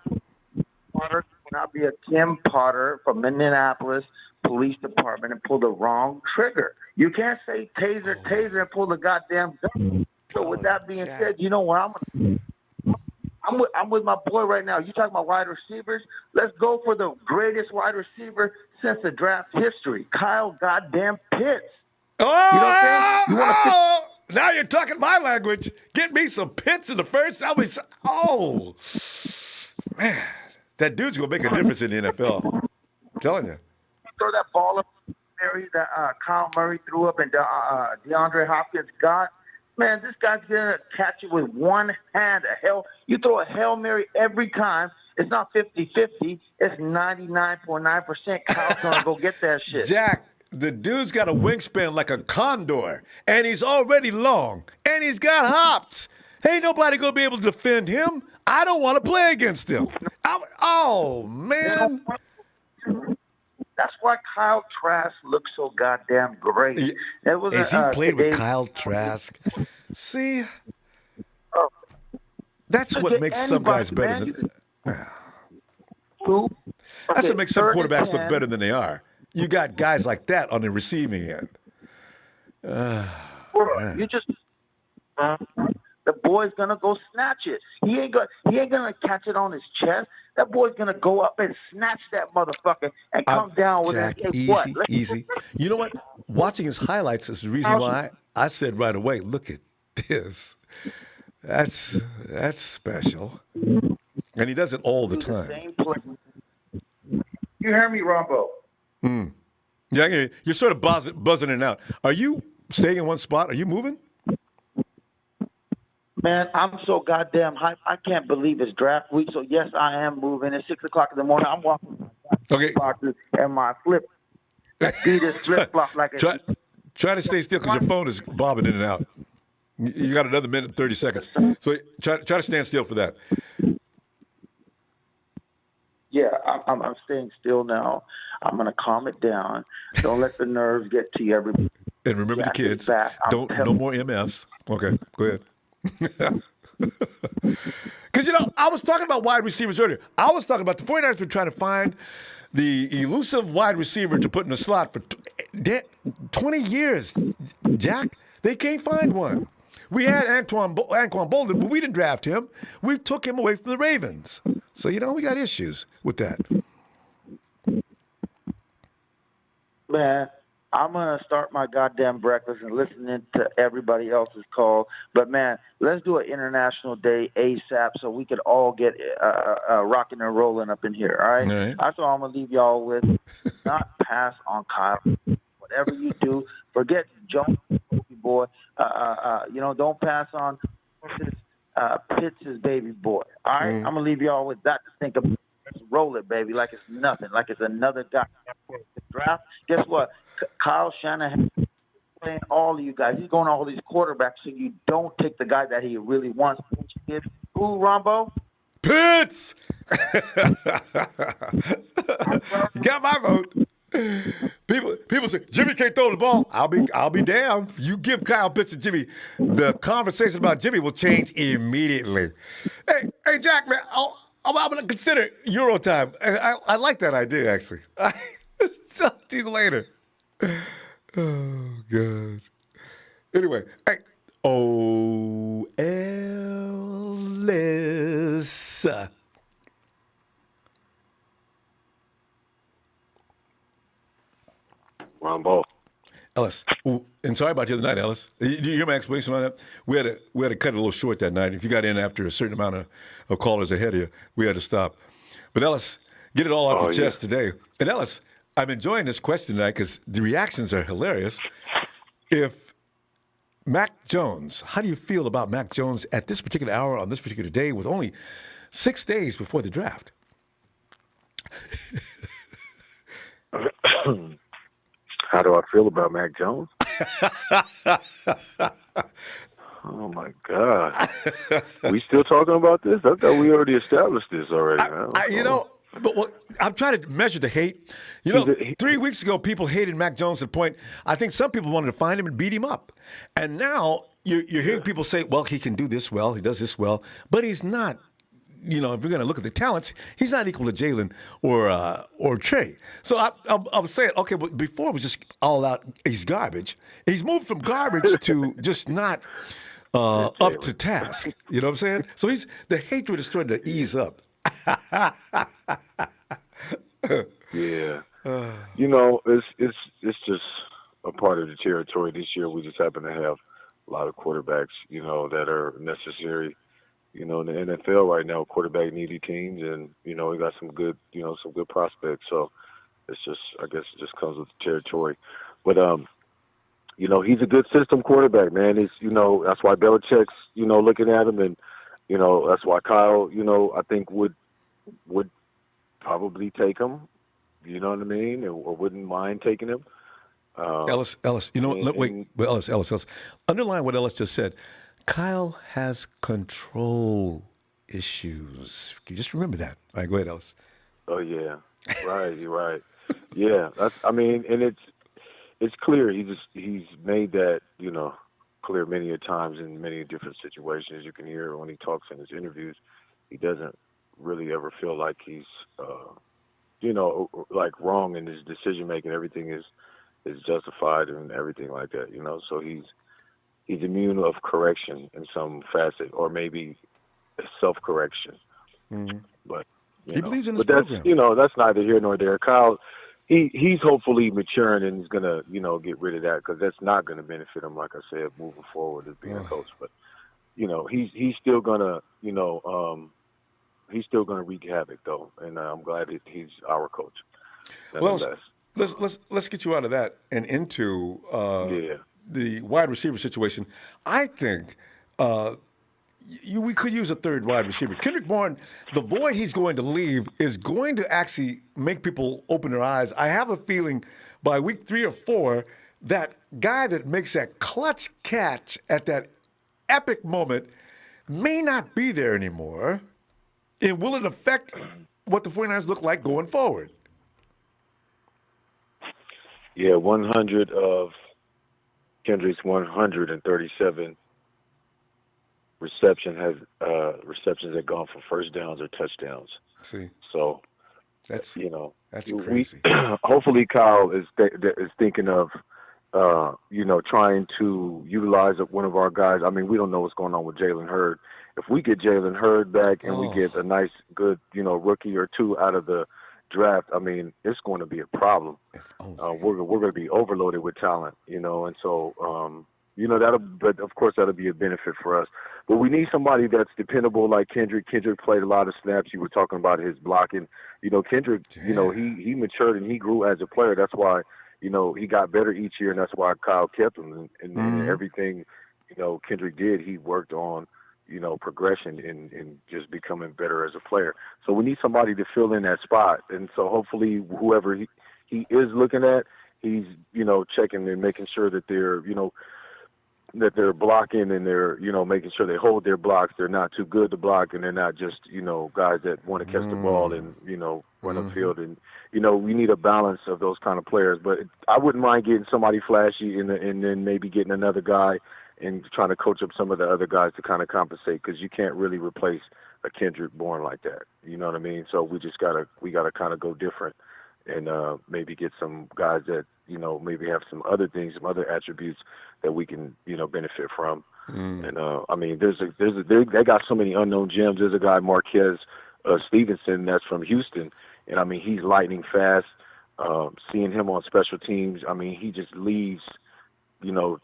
S13: be a Tim Potter from Minneapolis Police Department and pull the wrong trigger. You can't say taser and pull the goddamn gun. So with that being said, you know what? I'm with my boy right now. You talking about wide receivers? Let's go for the greatest wide receiver since the draft history, Kyle goddamn Pitts.
S1: Oh,
S13: you know what I'm saying?
S1: Now you're talking my language. Get me some Pitts in the first. Man. That dude's gonna make a difference in the NFL. I'm telling you.
S13: Throw that ball up, Mary, that Kyle Murray threw up, and DeAndre Hopkins got. Man, this guy's gonna catch it with one hand. You throw a Hail Mary every time. It's not 50-50. It's 99.9%. Kyle's gonna go get that shit.
S1: Jack, the dude's got a wingspan like a condor, and he's already long, and he's got hops. Ain't nobody gonna be able to defend him. I don't want to play against him. Oh man.
S13: That's why Kyle Trask looks so goddamn great.
S1: Has he played with Kyle Trask? See, that's what makes some guys better than. That's what makes some quarterbacks look better than they are. You got guys like that on the receiving end.
S13: You just the boy's gonna go snatch it. He ain't gonna catch it on his chest. That boy's gonna go up and snatch that motherfucker and come down with
S1: Jack,
S13: it.
S1: Easy. You know what? Watching his highlights is the reason why I said right away, look at this. That's special. And he does it all the time.
S13: You hear me, Ronbo?
S1: Yeah, I hear you. You're sort of buzzing in and out. Are you staying in one spot? Are you moving?
S13: Man, I'm so goddamn hyped. I can't believe it's draft week. So yes, I am moving. It's 6 o'clock in the morning. I'm walking and my Adidas flip flop like a.
S1: Try to stay still because your phone is bobbing in and out. You got another minute and 30 seconds. So try to stand still for that.
S13: Yeah, I'm staying still now. I'm gonna calm it down. Don't let the nerves get to you. Everybody.
S1: And remember the kids. No more MFs. Okay, go ahead. Because, I was talking about wide receivers earlier. I was talking about the 49ers were trying to find the elusive wide receiver to put in the slot for 20 years, Jack. They can't find one. We had Anquan Bolden, but we didn't draft him. We took him away from the Ravens. So, we got issues with that.
S13: Man, I'm going to start my goddamn breakfast and listening to everybody else's call. But, man, let's do an international day ASAP so we could all get rocking and rolling up in here, all right? That's all I'm going to leave y'all with. Not pass on Kyle. Whatever you do, forget Jones, boy. Don't pass on Pitts' baby boy, all right? I'm going to leave y'all with that to think about. Roll it, baby, like it's nothing, like it's another guy. Draft. Guess what? Kyle Shanahan playing all of you guys. He's going to all these quarterbacks, so you don't take the guy that he really wants. Who, Ronbo?
S1: Pitts! You got my vote. People say Jimmy can't throw the ball. I'll be damned. You give Kyle Pitts and Jimmy, the conversation about Jimmy will change immediately. Hey, Jack, man, I'm going to consider Euro time. I like that idea, actually. Talk to you later. Oh, God. Anyway, Ellis.
S14: Ronbo.
S1: Ellis. Ooh, and sorry about the other night, Ellis. Do you hear my explanation on that? We had to cut it a little short that night. If you got in after a certain amount of callers ahead of you, we had to stop. But Ellis, get it all off your chest today. And Ellis, I'm enjoying this question tonight because the reactions are hilarious. If Mac Jones, how do you feel about Mac Jones at this particular hour on this particular day with only 6 days before the draft?
S14: How do I feel about Mac Jones? Oh, my God. We still talking about this? I thought we already established this already, man.
S1: But I'm trying to measure the hate. 3 weeks ago, people hated Mac Jones to the point, I think some people wanted to find him and beat him up. And now you're hearing people say, well, he can do this well, he does this well, but he's not. If you're going to look at the talents, he's not equal to Jalen or Trey. So I'm saying, okay, but before it was just all out, he's garbage. He's moved from garbage to just not up to task. You know what I'm saying? So the hatred is starting to ease up.
S14: Yeah. It's just a part of the territory. This year we just happen to have a lot of quarterbacks, that are necessary in the NFL right now, quarterback needy teams, and we got some good prospects. So it's just, I guess, it just comes with the territory. But he's a good system quarterback, man. He's that's why Belichick's looking at him, and that's why Kyle I think would probably take him. You know what I mean? Or wouldn't mind taking him.
S1: Ellis, Ellis, underline what Ellis just said. Kyle has control issues. You just remember that. All right, go ahead, Ellis.
S14: Oh yeah, right. You're right. Yeah, and it's clear. He's made that clear many a times in many different situations. You can hear when he talks in his interviews. He doesn't really ever feel like he's like wrong in his decision making. Everything is justified and everything like that. So he's immune of correction in some facet, or maybe self-correction.
S1: Mm-hmm.
S14: But
S1: he believes in his
S14: program. That's neither here nor there. Kyle, he's hopefully maturing and he's gonna get rid of that, because that's not gonna benefit him. Like I said, moving forward as being a coach, but he's still gonna wreak havoc though, and I'm glad that he's our coach.
S1: Well, let's get you out of that and into the wide receiver situation. I think we could use a third wide receiver. Kendrick Bourne, the void he's going to leave is going to actually make people open their eyes. I have a feeling by week 3 or 4, that guy that makes that clutch catch at that epic moment may not be there anymore. And will it affect what the 49ers look like going forward?
S14: Yeah, 100 of Kendrick's 137 receptions have gone for first downs or touchdowns.
S1: See,
S14: so
S1: that's
S14: that's
S1: crazy.
S14: Hopefully, Kyle is thinking of trying to utilize one of our guys. I mean, we don't know what's going on with Jalen Hurd. If we get Jalen Hurd back and we get a nice, good, rookie or two out of the draft, I mean, it's going to be a problem. We're going to be overloaded with talent, and so but of course that'll be a benefit for us. But we need somebody that's dependable like Kendrick. Kendrick played a lot of snaps. You were talking about his blocking. Kendrick, he matured and he grew as a player. That's why, he got better each year, and that's why Kyle kept him. And everything, Kendrick did, he worked on, progression and just becoming better as a player. So we need somebody to fill in that spot. And so hopefully whoever he is looking at, he's, checking and making sure that they're, that they're blocking and they're, making sure they hold their blocks. They're not too good to block, and they're not just, guys that want to catch the ball and, run upfield. And, we need a balance of those kind of players. But I wouldn't mind getting somebody flashy and then maybe getting another guy and trying to coach up some of the other guys to kind of compensate, because you can't really replace a Kendrick Bourne like that. You know what I mean? So we gotta kind of go different and maybe get some guys that, maybe have some other things, some other attributes that we can, benefit from. And I mean, they got so many unknown gems. There's a guy, Marquez Stevenson, that's from Houston, and I mean, he's lightning fast. Seeing him on special teams, I mean, he just leaves,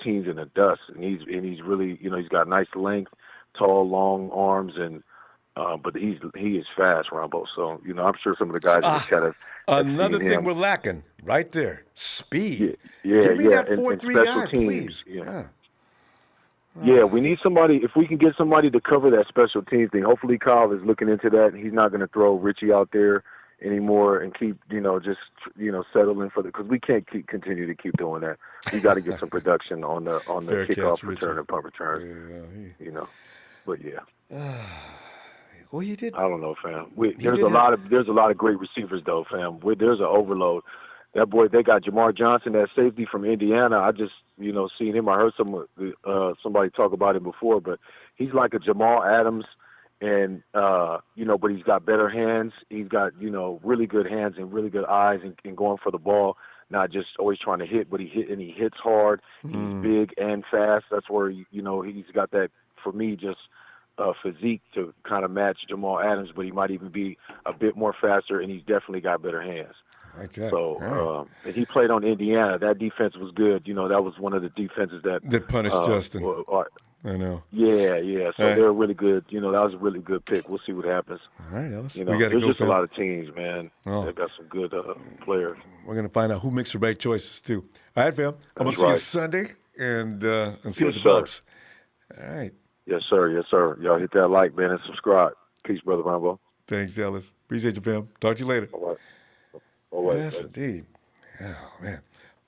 S14: teams in the dust, and he's really, he's got nice length, tall, long arms, and but he is fast, Ronbo. So I'm sure some of the guys just kind of
S1: another thing we're lacking right there, speed.
S14: Yeah,
S1: give me that
S14: 4-3
S1: guy, please.
S14: Yeah, we need somebody. If we can get somebody to cover that special teams thing, hopefully Kyle is looking into that, and he's not going to throw Richie out there anymore and keep, settling for because we can't continue to keep doing that. We got to get some production on the kickoff return and punt return. But yeah.
S1: Well, you did.
S14: I don't know, fam. There's a lot of great receivers though, fam. There's an overload. That boy, they got Jamar Johnson, that safety from Indiana. I just, seen him. I heard somebody talk about him before, but he's like a Jamal Adams, and but he's got better hands. He's got really good hands and really good eyes and going for the ball, not just always trying to hit, but he hits hard. He's big and fast. That's where he's got that, for me, just physique to kind of match Jamal Adams, but he might even be a bit more faster, and he's definitely got better hands.
S1: Okay.
S14: So and he played on Indiana. That defense was good. That was one of the defenses that
S1: punished Justin. I know.
S14: Yeah. So they're really good. You know, that was a really good pick. We'll see what happens.
S1: All right, Ellis.
S14: You know,
S1: We got to
S14: there's
S1: go,
S14: just
S1: fam.
S14: a lot of teams, man.
S1: Oh.
S14: They've got some good players.
S1: We're going to find out who makes the right choices, too. All right, fam. I'm going to see you Sunday and see what develops. All right.
S14: Yes, sir. Yes, sir. Y'all hit that like, man, and subscribe. Peace, Brother Ronbo.
S1: Thanks, Ellis. Appreciate you, fam. Talk to you later.
S14: All right. All right.
S1: Yes, indeed.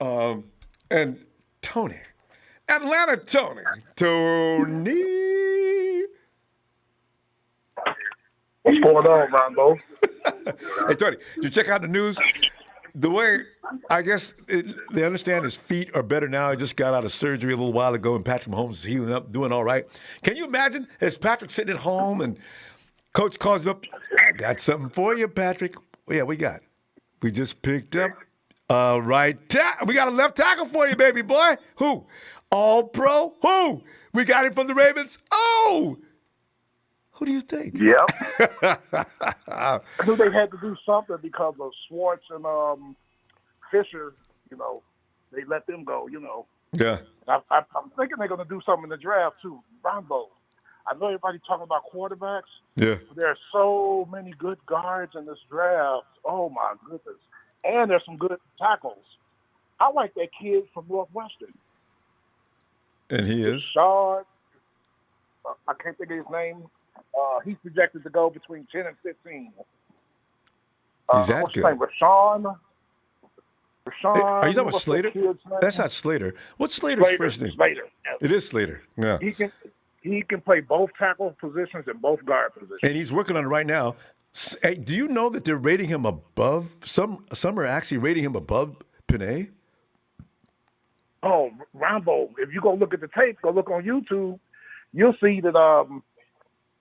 S1: Oh, man. And Tony. Atlanta Tony. Tony.
S15: What's going on, Ronbo?
S1: Hey, Tony, did you check out the news? The way, I guess, they understand his feet are better now. He just got out of surgery a little while ago, and Patrick Mahomes is healing up, doing all right. Can you imagine? Is Patrick sitting at home, and Coach calls him up, I got something for you, Patrick. Well, yeah, we just picked up right tackle. We got a left tackle for you, baby boy. Who? All pro? Who? We got him from the Ravens. Oh! Who do you think?
S15: Yep. I knew they had to do something because of Schwartz and Fisher. You know, they let them go. You know.
S1: Yeah.
S15: I'm thinking they're going to do something in the draft too. Ronbo. I know everybody's talking about quarterbacks.
S1: Yeah.
S15: But there are so many good guards in this draft. Oh my goodness! And there's some good tackles. I like that kid from Northwestern.
S1: And he is?
S15: Rashad. I can't think of his name. He's projected to go between 10 and 15.
S1: He's that
S15: what's
S1: good.
S15: his name? Rashawn.
S1: Hey, are you talking about
S15: what's
S1: Slater?
S15: that kid's name?
S1: That's not Slater. What's Slater's first name?
S15: Slater. Yes.
S1: It is Slater. Yeah.
S15: He can play both tackle positions and both guard positions.
S1: And he's working on it right now. Hey, do you know that they're rating him above? Some are actually rating him above Panay.
S15: Oh, Ronbo, if you go look at the tape, go look on YouTube, you'll see that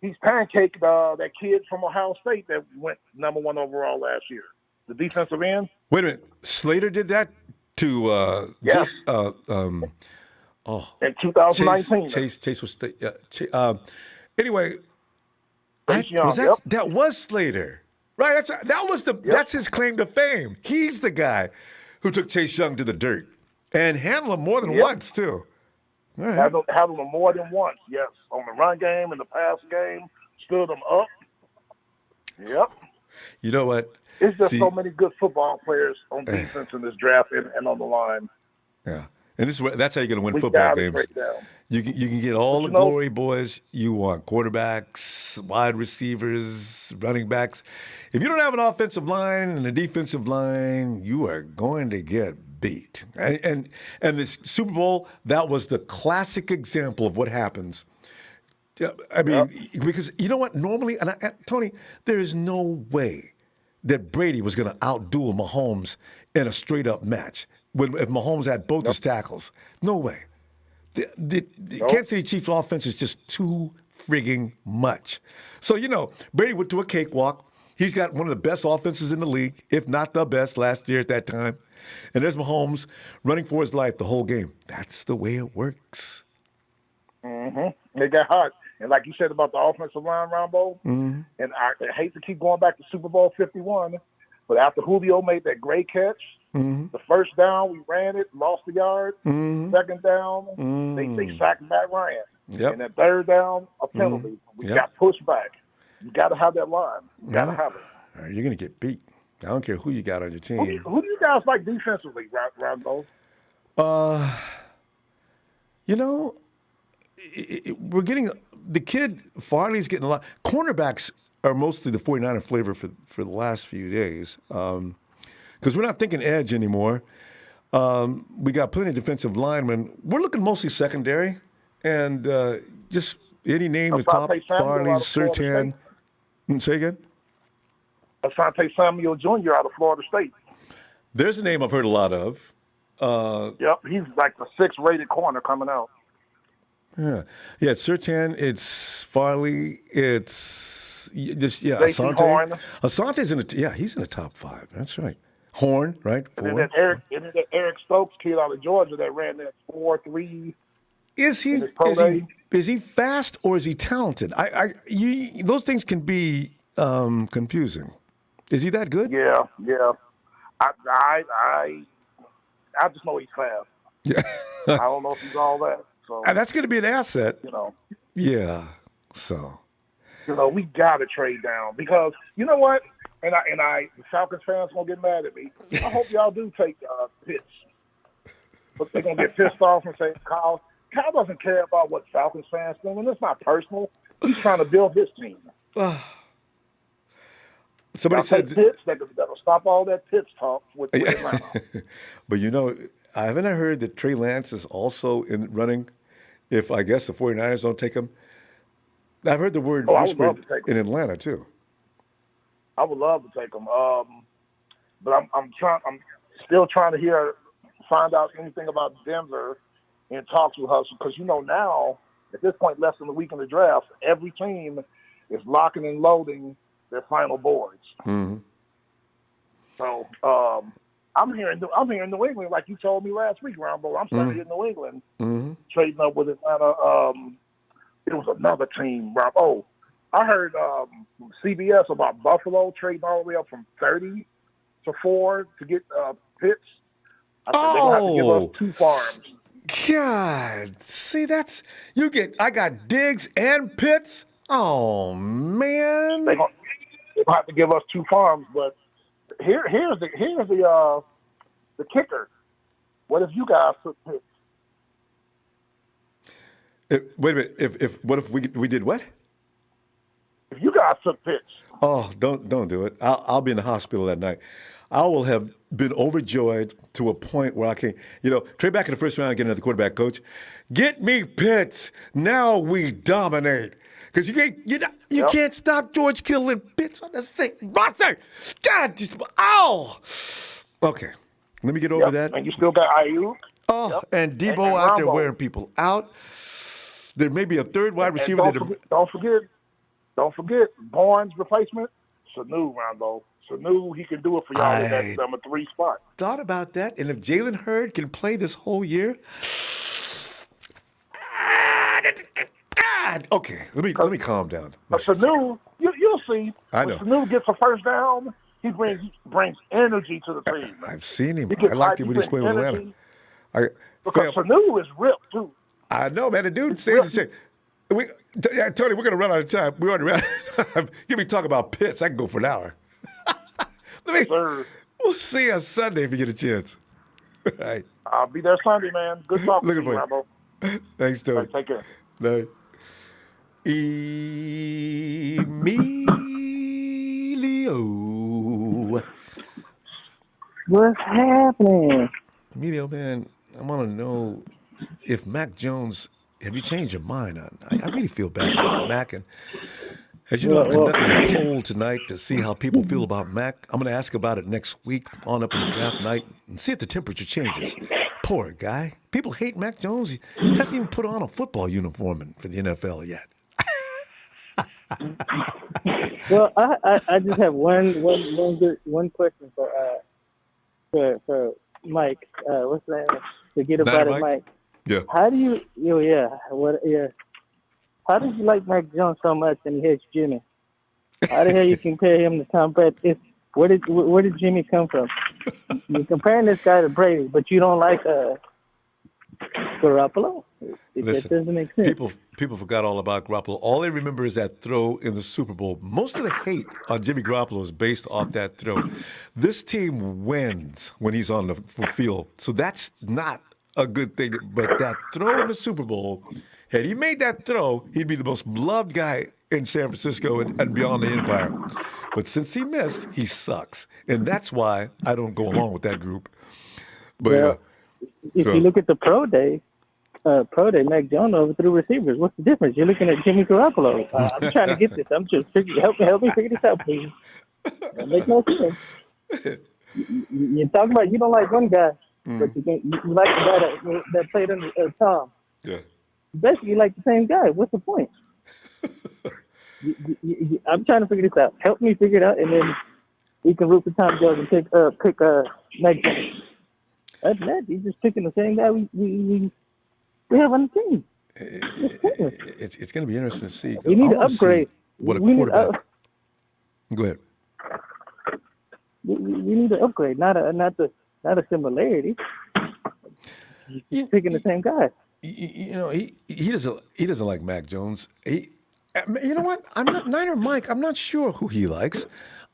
S15: he's pancaked that kid from Ohio State that went number 1 overall last year, the defensive end.
S1: Wait a minute. Slater did that to
S15: Yes. In 2019.
S1: Chase was anyway.
S15: Young,
S1: That was Slater, right? That's his claim to fame. He's the guy who took Chase Young to the dirt and handled him more than once too. All right.
S15: Handled him more than once, yes. On the run game and the pass game, stood him up. Yep.
S1: You know what?
S15: It's just so many good football players on defense in this draft and on the line.
S1: Yeah. And that's how you're going to win football games. You can get all the glory boys you want: quarterbacks, wide receivers, running backs. If you don't have an offensive line and a defensive line, you are going to get beat. And this Super Bowl, that was the classic example of what happens. I mean, because you know what? Normally, Tony, there is no way that Brady was going to outduel Mahomes in a straight-up match if Mahomes had both his tackles. No way. The Kansas City Chiefs offense is just too frigging much. So, Brady went to a cakewalk. He's got one of the best offenses in the league, if not the best, last year at that time. And there's Mahomes running for his life the whole game. That's the way it works.
S15: Mm-hmm. They got hot. And like you said about the offensive line, Ronbo, and I hate to keep going back to Super Bowl 51, but after Julio made that great catch, the first down, we ran it, lost the yard. Second down, they sacked Matt Ryan. And then third down, a penalty. We got pushed back. You got to have that line. You got to have it.
S1: You're going to get beat. I don't care who you got on your team.
S15: Who do you guys like defensively, Ronbo?
S1: We're getting the kid Farley's getting a lot. Cornerbacks are mostly the 49er flavor for the last few days because we're not thinking edge anymore. We got plenty of defensive linemen. We're looking mostly secondary and just any name the top Farley's, Surtain. Say again?
S15: Asante Samuel Jr. out of Florida State.
S1: There's a name I've heard a lot of.
S15: He's like the 6th rated corner coming out.
S1: Yeah, it's Surtain, it's Farley, it's Asante.
S15: Horn.
S1: Asante's he's in the top 5. That's right. Horn, right?
S15: And then Eric Stokes, kid out of Georgia, that ran that 4.3.
S1: Is he fast or is he talented? Those things can be confusing. Is he that good?
S15: Yeah. I just know he's fast.
S1: Yeah.
S15: I don't know if he's all that. So
S1: And that's going to be an asset.
S15: you know,
S1: Yeah. So.
S15: we got to trade down because you know what? And the Falcons fans gonna get mad at me. I hope y'all do take Pitts, but they're gonna get pissed off and say, Kyle doesn't care about what Falcons fans think, and it's not personal. He's trying to build his team.
S1: Somebody said
S15: Pitts, that'll stop all that Pitts talk with Atlanta.
S1: But haven't I heard that Trey Lance is also in running if I guess the 49ers don't take him? I've heard the word whispered in Atlanta too.
S15: I would love to take him, but I'm still trying to find out anything about Denver in talks with us because now at this point less than a week in the draft, every team is locking and loading their final boards.
S1: Mm-hmm.
S15: So I'm here in New England, like you told me last week, Ronbo. I'm starting to hear New England trading up with Atlanta. It was another team, Rob. Oh, I heard CBS about Buffalo trading all the way up from 30 to 4 to get Pitts. I said they're gonna have to give us 2 farms.
S1: God, see I got Diggs and Pitts. Oh man,
S15: They're gonna have to give us 2 farms, but here's the kicker. What if you guys took Pitts?
S1: Wait a minute. What if we did what?
S15: If you guys took Pitts.
S1: Oh, don't do it. I'll be in the hospital that night. I will have been overjoyed to a point where I can't, trade back in the first round and get another quarterback coach. Get me Pitts. Now we dominate. Because you can't stop George Kittle and Pitts on the same roster. God, okay. Let me get over that.
S15: And you still got Ayuk.
S1: Oh, and Debo out there wearing people out. There may be a third wide receiver.
S15: Don't forget Barnes' replacement, Sanu, Ronbo. Sanu, he can do it for y'all in that number 3 spot.
S1: Thought about that, and if Jalen Hurd can play this whole year, God. Okay, let me calm down.
S15: Sanu, you'll see.
S1: I know.
S15: When Sanu gets a first down, he brings energy to the team.
S1: I've seen him. I liked him when he's playing with Atlanta.
S15: Because Sanu is ripped too.
S1: I know, man. The dude stays in shape. Tony, we're going to run out of time. We already ran out of time. Give me talk about Pitts. I can go for an hour. We'll see you on Sunday if you get a chance. All right.
S15: I'll be there Sunday, man. Good talking to you, Ronbo.
S1: Thanks, Tony.
S15: Right, take care.
S1: Night. Emilio.
S16: What's happening?
S1: Emilio, man, I want to know if Mac Jones, have you changed your mind on? I really feel bad about Mac. And as you know, I'm conducting a poll tonight to see how people feel about Mac. I'm going to ask about it next week on up in the draft night and see if the temperature changes. Poor guy. People hate Mac Jones. He hasn't even put on a football uniform for the NFL yet.
S16: Well, I just have one question for Mike. What's that? Forget about it, Mike.
S1: Yeah.
S16: How do you? How did you like Mac Jones so much and he hates Jimmy? How the hell you compare him to Tom Brady? Where did Jimmy come from? You're comparing this guy to Brady, but you don't like Garoppolo?
S1: Listen,
S16: that doesn't make sense.
S1: People forgot all about Garoppolo. All they remember is that throw in the Super Bowl. Most of the hate on Jimmy Garoppolo is based off that throw. This team wins when he's on the field, so that's not a good thing. But that throw in the Super Bowl, had he made that throw, he'd be the most beloved guy in San Francisco and beyond the empire. But since he missed, he sucks. And that's why I don't go along with that group. But
S16: if you look at the pro day, Mac Jones overthrew receivers. What's the difference? You're looking at Jimmy Garoppolo. I'm trying to get this. I'm just help me figure this out, please. That makes no sense. You talk about you don't like one guy, but you like the guy that played under Tom.
S1: Yeah.
S16: Basically, you like the same guy. What's the point? I'm trying to figure this out. Help me figure it out, and then we can root for Tom Jones and pick Mac Jones. That's that. He's just picking the same guy we have on the team.
S1: It's going to be interesting to see.
S16: We need to upgrade.
S1: What a quarterback. Go ahead.
S16: We need to upgrade, not a similarity. He's picking the same guy.
S1: he doesn't like Mac Jones. You know what? I'm not Niner Mike. I'm not sure who he likes.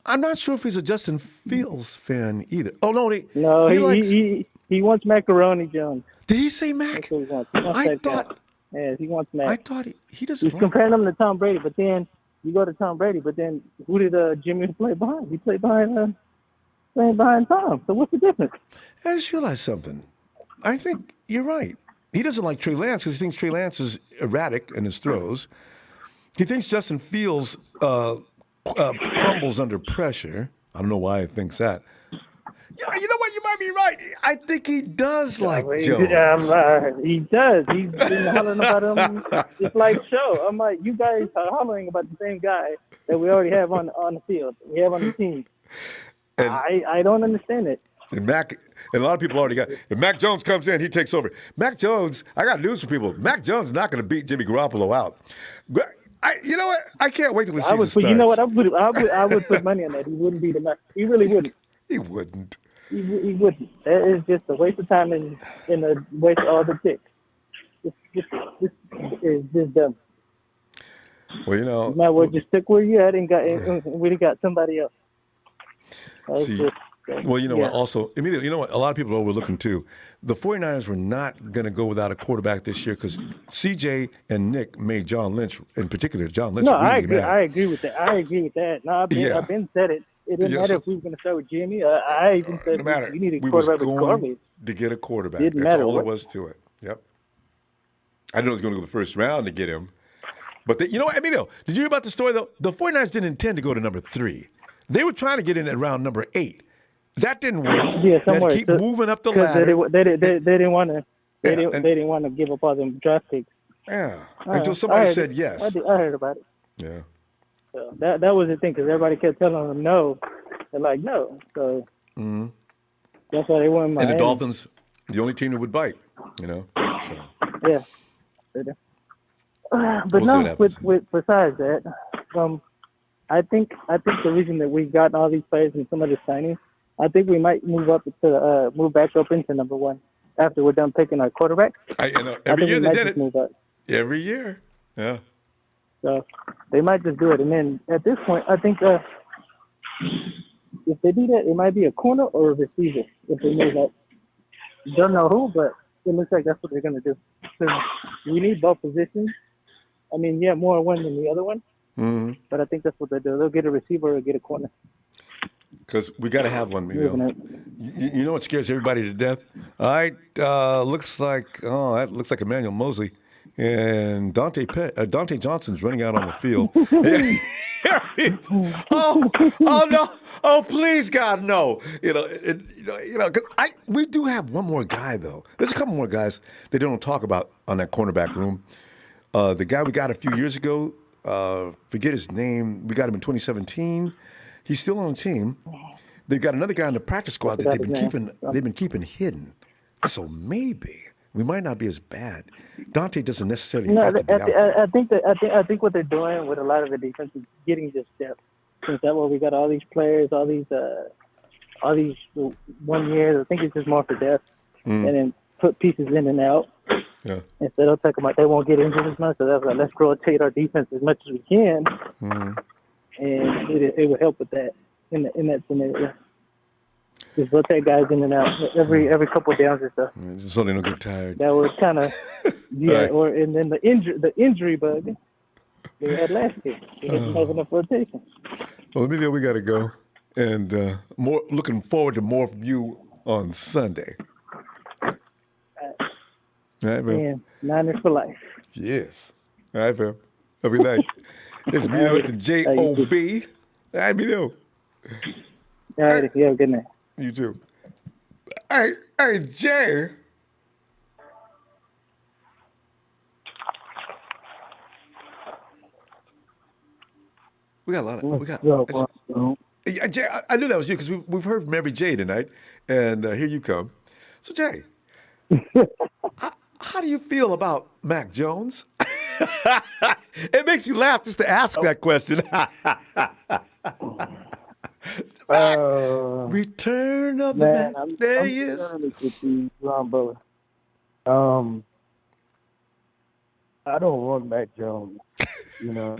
S1: I'm not sure if he's a Justin Fields fan either. Oh no, he likes.
S16: He wants macaroni Jones.
S1: Did he say Mac?
S16: That's what he wants. He wants
S1: I
S16: that
S1: thought.
S16: guy. Yeah, he wants Mac.
S1: I thought he doesn't.
S16: He's comparing him to Tom Brady, but then you go to Tom Brady, but then who did Jimmy play behind? He played behind Tom. So what's the difference?
S1: I just realized something. I think you're right. He doesn't like Trey Lance because he thinks Trey Lance is erratic in his throws. He thinks Justin Fields crumbles under pressure. I don't know why he thinks that. Yeah, you know what? You might be right. I think he does like Jones.
S16: He does. He's been hollering about him. It's like show. I'm like, you guys are hollering about the same guy that we already have on the field. We have on the team. And I don't understand it.
S1: And a lot of people already got. If Mac Jones comes in, he takes over. Mac Jones, I got news for people. Mac Jones is not going to beat Jimmy Garoppolo out. You know what? I can't wait till the season starts.
S16: You know what? I would put money on that. He wouldn't be the Mac. He really wouldn't.
S1: He wouldn't.
S16: He wouldn't. That is just a waste of time and a waste of all the picks. This is just dumb.
S1: Well, you know.
S16: You might well just stick where you at and we'd got somebody else.
S1: Well, you know what? Also, immediately, you know what? A lot of people are overlooking too. The 49ers were not going to go without a quarterback this year because CJ and Nick made John Lynch, in particular, John Lynch.
S16: No,
S1: really
S16: I agree.
S1: mad.
S16: I agree with that. No, I've been said it. It didn't matter if we were going to start with Jimmy. I even said you need a quarterback with garbage.
S1: To get a quarterback.
S16: Didn't
S1: That's
S16: matter
S1: all
S16: what.
S1: there was to it. Yep. I didn't know it was going to go the first round to get him. But you know what? Emilio, did you hear about the story, though? The 49ers didn't intend to go to number 3. They were trying to get in at round number 8. That didn't work.
S16: Yeah, somewhere.
S1: They keep moving up the ladder.
S16: They didn't want to. They didn't want to give up all them draft picks.
S1: Yeah. Until somebody said yes.
S16: I heard about it.
S1: Yeah.
S16: So that was the thing because everybody kept telling them no. They're like no. So that's why they won.
S1: And the Dolphins, the only team that would bite. You know. So.
S16: Yeah. But no. With besides that, I think the reason that we got all these players and some of the signings, I think we might move back up into number 1 after we're done picking our quarterback.
S1: Every year they did it. Every year, yeah.
S16: So they might just do it, and then at this point, I think if they do that, it might be a corner or a receiver. If they move up, don't know who, but it looks like that's what they're gonna do. So we need both positions. I mean, yeah, more one than the other one.
S1: Mm-hmm.
S16: But I think that's what they do. They'll get a receiver or get a corner.
S1: Because we got to have one. You know what scares everybody to death? All right, looks like Emmanuel Mosley and Dante Johnson's running out on the field. oh no! Oh please, God, no! We do have one more guy though. There's a couple more guys they don't talk about on that cornerback room. The guy we got a few years ago. Forget his name. We got him in 2017. He's still on the team. They've got another guy in the practice squad that they've been keeping hidden. So maybe we might not be as bad. Dante doesn't necessarily have to be out there.
S16: I think what they're doing with a lot of the defense is getting just depth. Since that way we got all these players, all these 1 year. I think it's just more for depth, and then put pieces in and out.
S1: Yeah.
S16: Instead of talking about they won't get injured as much, so that's like let's rotate our defense as much as we can, and it would help with that in that scenario. Just rotate guys in and out every couple of downs or stuff.
S1: Just so they don't get tired.
S16: That was kind of
S1: Right.
S16: and then the injury bug they had last year. They didn't have enough rotation.
S1: Well, Emilio, we got to go, and looking forward to more from you on Sunday. All right, man.
S16: And Niners for life.
S1: Yes. All right, fam. Have a good night. It's me with the J-O-B. All right, Emilio.
S16: All right, you have a good night.
S1: You too. Hey, Jay. We got a lot of. Yeah, Jay, I knew that was you because we've heard from every Jay tonight, and here you come. So, Jay, how do you feel about Mac Jones? It makes me laugh just to ask that question. Return of the Mac. There he is.
S16: Ronbo. I don't want Mac Jones, you know.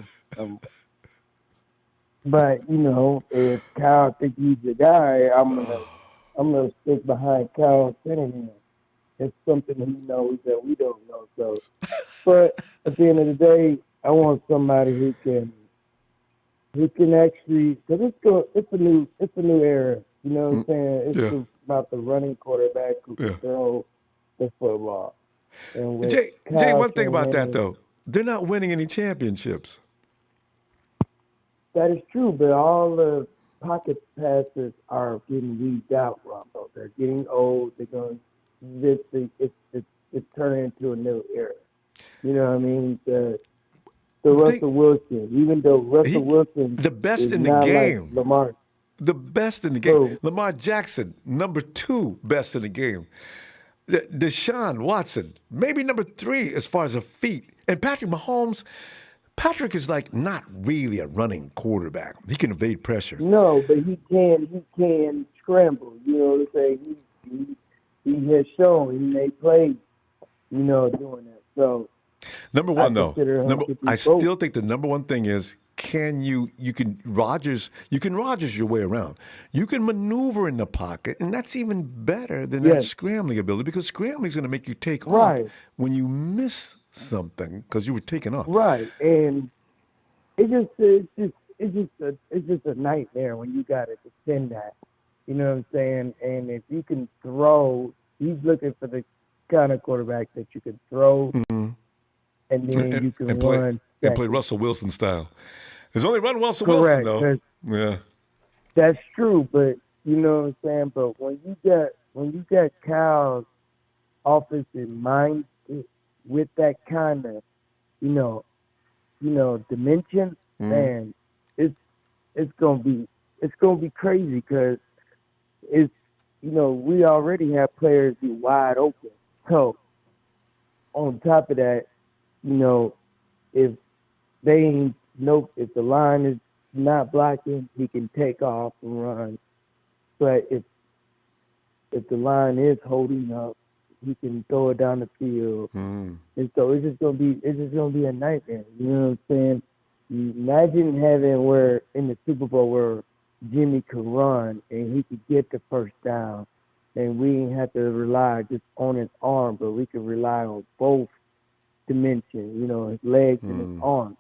S16: But you know, if Kyle thinks he's the guy, I'm gonna stick behind Kyle Shanahan. It's something he knows that we don't know. So, but at the end of the day, I want somebody who can actually, because it's a new era. You know what I'm saying? It's about the running quarterback who can throw the football. And with
S1: Jay,
S16: Kyle
S1: one thing about that
S16: Shanahan,
S1: though, they're not winning any championships.
S16: that is true, but all the pocket passes are getting weeded out, Ronbo. They're getting old. They're going. It's turning into a new era. You know what I mean? The Russell Wilson, even though Russell Wilson
S1: the best
S16: is
S1: in the
S16: not like
S1: game.
S16: Lamar.
S1: The best in the game. Lamar Jackson, number 2 best in the game. Deshaun Watson, maybe number 3 as far as a feet. And Patrick Mahomes, Patrick is like not really a running quarterback. He can evade pressure.
S16: No, but he can scramble. You know what I'm saying? He has shown he may play, you know, doing that. So
S1: Number one, though, I
S16: both.
S1: still think the number one thing is you can Rogers your way around. You can maneuver in the pocket, and that's even better than that scrambling ability, because scrambling is going to make you take off when you miss something because you were taking off.
S16: Right, and it's just a nightmare when you got to defend that. You know what I'm saying? And if you can throw, he's looking for the kind of quarterback that you can throw. And then you can run
S1: and play Russell Wilson style. There's only run Russell
S16: Correct,
S1: Wilson though. Yeah,
S16: that's true. But you know what I'm saying. But when you got Kyle's offensive mind with that kind of you know dimension, man, it's gonna be crazy because it's we already have players be wide open. So on top of that. If if the line is not blocking, he can take off and run. But if the line is holding up, he can throw it down the field. And so it's just gonna be a nightmare. You know what I'm saying? Imagine having where in the Super Bowl where Jimmy could run and he could get the first down, and we didn't have to rely just on his arm, but we could rely on both dimension, his legs and his arms.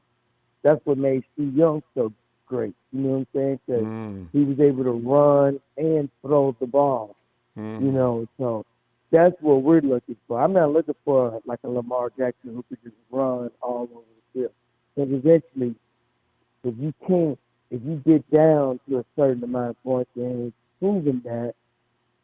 S16: That's what made Steve Young so great. You know what I'm saying? Because he was able to run and throw the ball. So that's what we're looking for. I'm not looking for like a Lamar Jackson who could just run all over the field. Because eventually, if you get down to a certain amount of points, and it's proven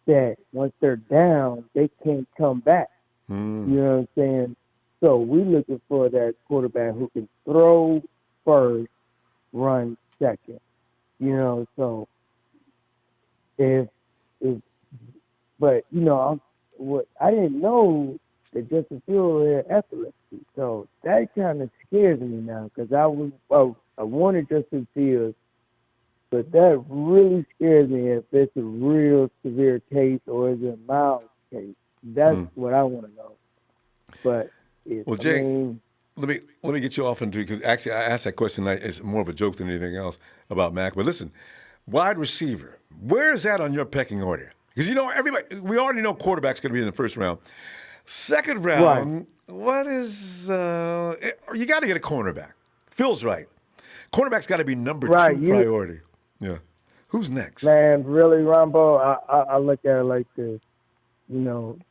S16: that once they're down, they can't come back. You know what I'm saying? So we're looking for that quarterback who can throw first, run second. So but what I didn't know that Justin Fields had epilepsy. So that kind of scares me now because I wanted Justin Fields, but that really scares me if it's a real severe case or is it a mild case. That's what I want to know. But
S1: well, Jay, let me get you off into, because actually I asked that question. It's more of a joke than anything else about Mac. But listen, wide receiver, where is that on your pecking order? Because we already know quarterback's going to be in the first round. Second round, what is you got to get a cornerback. Phil's right. Cornerback's got to be number 2 priority. Yeah. Who's next?
S16: Man, really, Ronbo, I look at it like this. 1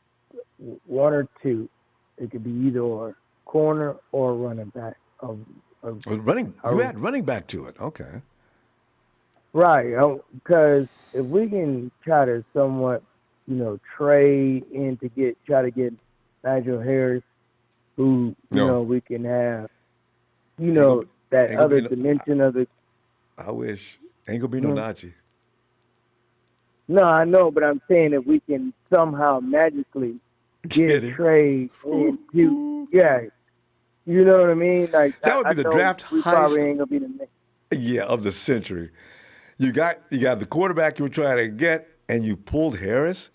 S16: or 2. It could be either or, corner or running back.
S1: You add running back to it. Okay.
S16: Right, because if we can try to somewhat, trade in to try to get Nigel Harris, who we can have, that other dimension of the.
S1: I wish ain't gonna be no Najee.
S16: No, I know, but I'm saying if we can somehow magically get a trade into, you know what I mean? Like
S1: that would be the draft
S16: heist. Probably ain't gonna be the next.
S1: Yeah, of the century. You got the quarterback you were trying to get, and you pulled Harris,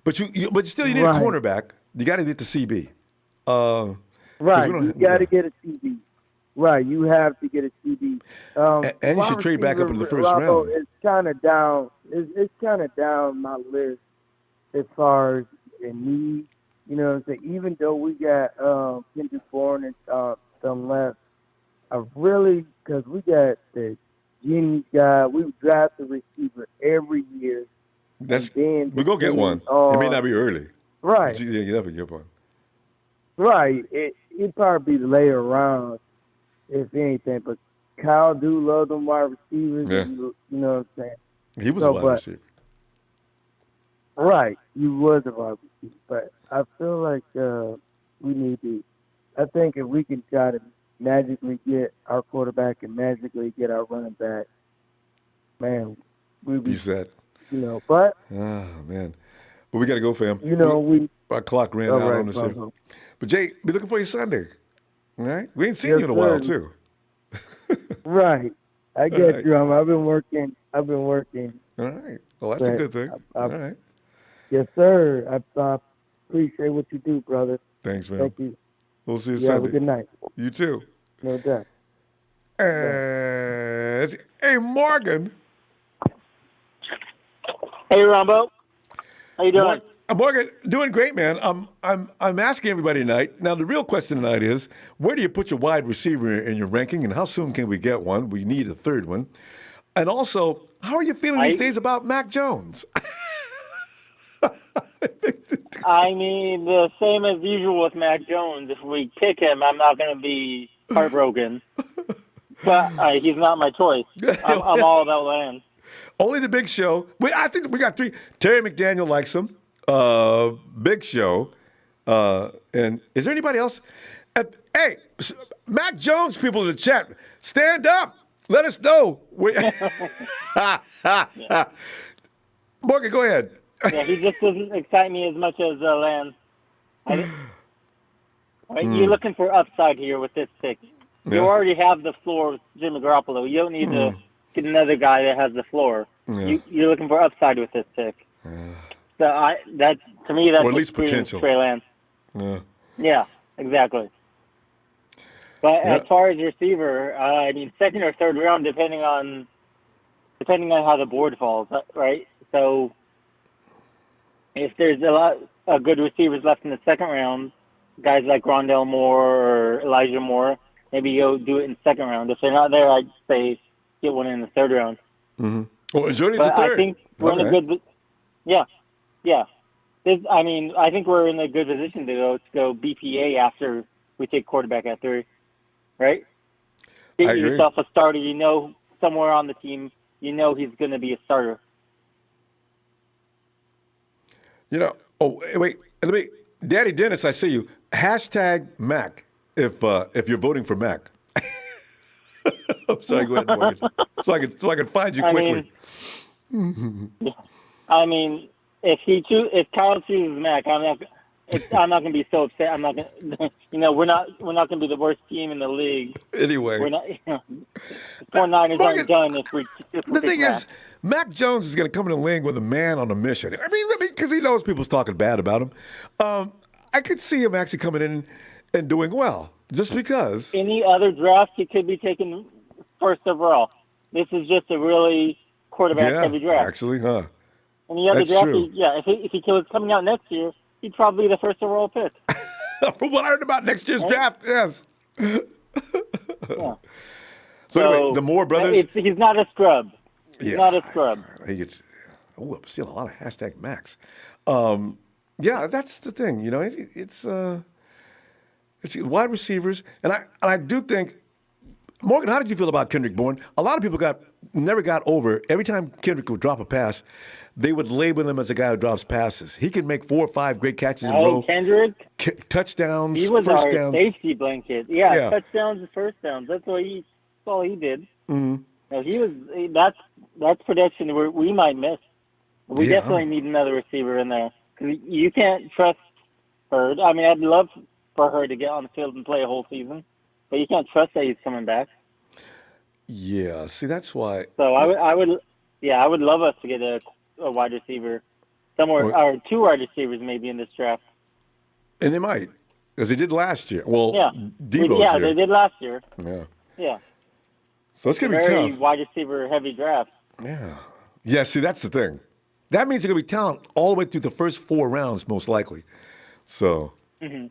S1: but still you need a cornerback. You got to get the CB.
S17: Right,
S1: we don't
S17: you
S1: have-
S17: got to
S1: yeah.
S17: get a TD. Right, you have to get a TD.
S1: And you should trade back up in the first round.
S17: It's kind of down. It's kind of down my list as far as in need. You know what I'm saying? Even though we got Kendrick Bourne and some left, because we got the genius guy. We draft the receiver every year.
S1: That's
S17: and then
S1: we go get one. It may not be early.
S17: Right.
S1: But you never get one.
S17: Right. It'd probably be later rounds, if anything. But Kyle do love them wide receivers.
S1: Yeah.
S17: And you know what I'm saying?
S1: He was a wide receiver.
S17: Right. He was a wide receiver. But I feel like we need to. I think if we can try to magically get our quarterback and magically get our running back, man, we'd be
S1: set.
S17: You know, but.
S1: Oh, man. But we got to go, fam.
S17: You know,
S1: our clock ran out on this here. But, Jay, be looking for you Sunday. All right? We ain't seen you in a while, too.
S17: Right. I get
S1: right.
S17: you. I've been working.
S1: All right. Well, that's a good thing. All right.
S17: Yes, sir. I appreciate what you do, brother.
S1: Thanks, man.
S17: Thank you.
S1: We'll see you
S17: Have
S1: Sunday.
S17: a good night.
S1: You too.
S17: No doubt.
S1: Hey, Morgan.
S18: Hey, Ronbo. How you doing?
S1: Morgan, doing great, man. I'm asking everybody tonight. Now, the real question tonight is, where do you put your wide receiver in your ranking, and how soon can we get one? We need a third one. And also, how are you feeling these days about Mac Jones?
S18: I mean, the same as usual with Mac Jones. If we pick him, I'm not going to be heartbroken. But he's not my choice. I'm all about Lance.
S1: Only the Big Show. I think we got three. Terry McDaniel likes him. Big Show. And is there anybody else? Hey, Mac Jones people in the chat, stand up. Let us know. Morgan, go ahead.
S18: Yeah, he just doesn't excite me as much as Lance. You're looking for upside here with this pick. You already have the floor with Jimmy Garoppolo. You don't need to get another guy that has the floor.
S1: Yeah.
S18: You're looking for upside with this pick. So to me, that's
S1: or at least potential.
S18: Trey Lance. Yeah, exactly. But
S1: Yeah.
S18: as far as receiver, I mean, second or third round, depending on how the board falls, right? So if there's a lot of good receivers left in the second round, guys like Rondell Moore or Elijah Moore, maybe you'll do it in the second round. If they're not there, I'd say get one in the third round.
S1: Mm-hmm. Well, Jordy's the third.
S18: I think we're in a good. Yeah. I think we're in a good position to go BPA after we take quarterback at 3, right? Get yourself a starter. You know, somewhere on the team, you know he's going to be a starter.
S1: You know. Oh, wait. Daddy Dennis, I see you. Hashtag Mac if you're voting for Mac. I'm sorry. Go ahead, Morgan. so I can find you quickly.
S18: I mean, if Kyle chooses Mac, I'm not going to be so upset. I'm not going to, we're not going to be the worst team in the league.
S1: Anyway.
S18: We're not, the 49ers aren't done if we
S1: The thing is, Mac Jones is going to come in the league with a man on a mission. I mean, because he knows people's talking bad about him. I could see him actually coming in and doing well, just because.
S18: Any other draft, he could be taken first overall. This is just a really quarterback-heavy draft.
S1: Actually, huh?
S18: Any other
S1: That's
S18: draft,
S1: true.
S18: if he was coming out next year, he'd probably be the first overall pick.
S1: From what I heard about next year's draft, yes.
S18: Yeah.
S1: So anyway, the Moore brothers.
S18: He's not a scrub. He's not a scrub.
S1: He gets. Oh, I'm seeing a lot of hashtag Max. Yeah, that's the thing. It's wide receivers, and I do think. Morgan, how did you feel about Kendrick Bourne? A lot of people never got over. Every time Kendrick would drop a pass, they would label him as a guy who drops passes. He can make 4 or 5 great catches in a row.
S18: Kendrick?
S1: Touchdowns,
S18: he was
S1: first
S18: our
S1: downs.
S18: safety blanket. Yeah, touchdowns and first downs. That's all he did.
S1: Mm-hmm.
S18: No, that's production we might miss. We definitely need another receiver in there. 'Cause you can't trust Hurd. I mean, I'd love for her to get on the field and play a whole season, but you can't trust that he's coming back.
S1: Yeah, see, that's why.
S18: So I would love us to get a wide receiver somewhere, or 2 wide receivers maybe in this draft.
S1: And they might. as they did last year. Well,
S18: Yeah.
S1: Debo's
S18: yeah,
S1: here.
S18: they did last year.
S1: Yeah.
S18: Yeah.
S1: So it's going to be
S18: Very
S1: tough.
S18: wide receiver heavy draft.
S1: Yeah. Yeah, see, that's the thing. That means you're going to be talent all the way through the first 4 rounds, most likely. So.
S18: hmm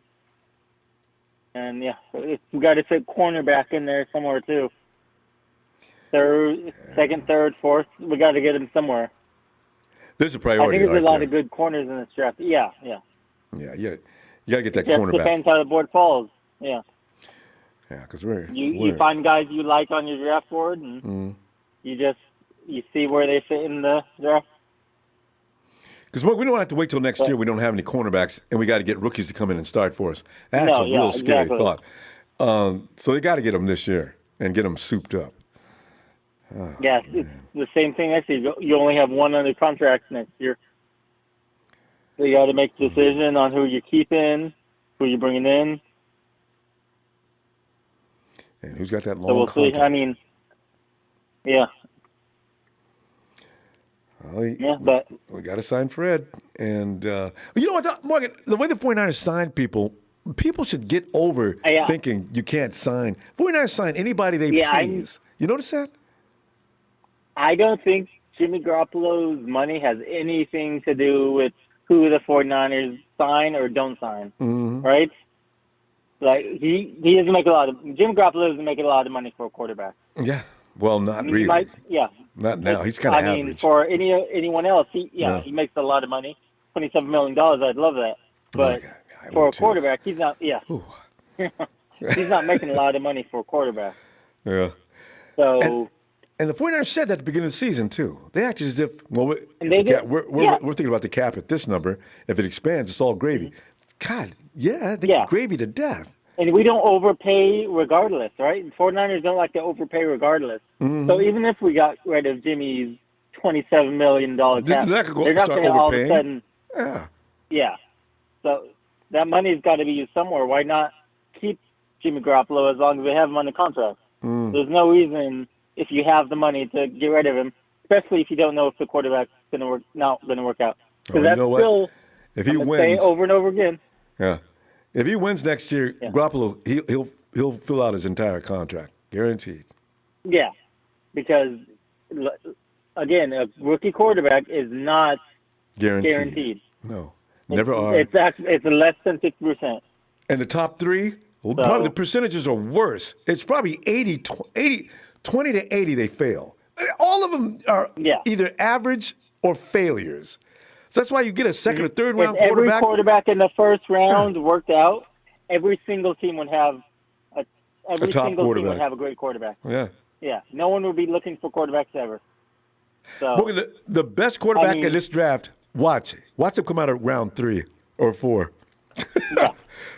S18: And yeah, we got to fit cornerback in there somewhere too. Second, third, fourth. We got to get him somewhere.
S1: There's a
S18: I
S1: priority.
S18: think there's a lot
S1: there.
S18: of good corners in this draft. Yeah.
S1: Yeah, you got to get that
S18: Just
S1: cornerback.
S18: depends how the board falls. Yeah.
S1: Yeah, because we're
S18: You find guys you like on your draft board, and you see where they fit in the draft.
S1: Because we don't have to wait till next year. We don't have any cornerbacks, and we got to get rookies to come in and start for us. That's a real scary
S18: exactly.
S1: thought. So they got to get them this year and get them souped up. Oh,
S18: Yeah, it's the same thing next year. You only have one under contract next year. So you got to make a decision on who you're keeping, who you're bringing in.
S1: And who's got that long
S18: So we'll
S1: contract?
S18: see. I mean, yeah.
S1: Well,
S18: but
S1: we got to sign Fred. And you know what, Morgan, the way the 49ers sign people should get over thinking you can't sign. 49ers sign anybody they please. You notice that?
S18: I don't think Jimmy Garoppolo's money has anything to do with who the 49ers sign or don't sign, right? Like, he doesn't make Jimmy Garoppolo doesn't make a lot of money for a quarterback.
S1: Yeah. Well, not
S18: He
S1: really.
S18: Not
S1: now. He's kind of average.
S18: I mean, for anyone else, he makes a lot of money. $27 million, I'd love that. But for a quarterback, he's not, he's not making a lot of money for a quarterback.
S1: Yeah.
S18: So...
S1: And the 49ers said that at the beginning of the season, too. They acted as if, we're thinking about the cap at this number. If it expands, it's all gravy. God, they gravy to death.
S18: And we don't overpay regardless, right? 49ers don't like to overpay regardless. So even if we got rid of Jimmy's $27 million cap, they're not going to all of a sudden... Yeah. So that money's got to be used somewhere. Why not keep Jimmy Garoppolo as long as they have him on the contract? There's no reason... if you have the money to get rid of him, especially if you don't know if the quarterback's not going to work out. Because that's still,
S1: if he wins
S18: over and over again.
S1: Yeah, if he wins next year, Garoppolo he'll fill out his entire contract, guaranteed. Yeah,
S18: because again, a rookie quarterback is not guaranteed.
S1: No, never are.
S18: It's less than 50%.
S1: And the top three, probably the percentages are worse. It's probably 20 to 80 they fail. All of them are either average or failures. So that's why you get a second or third round quarterback.
S18: Every quarterback in the first round worked out, every single team would have a great quarterback.
S1: Yeah.
S18: Yeah. No one would be looking for quarterbacks ever. So
S1: the best quarterback in this draft, watch him come out of round 3 or 4.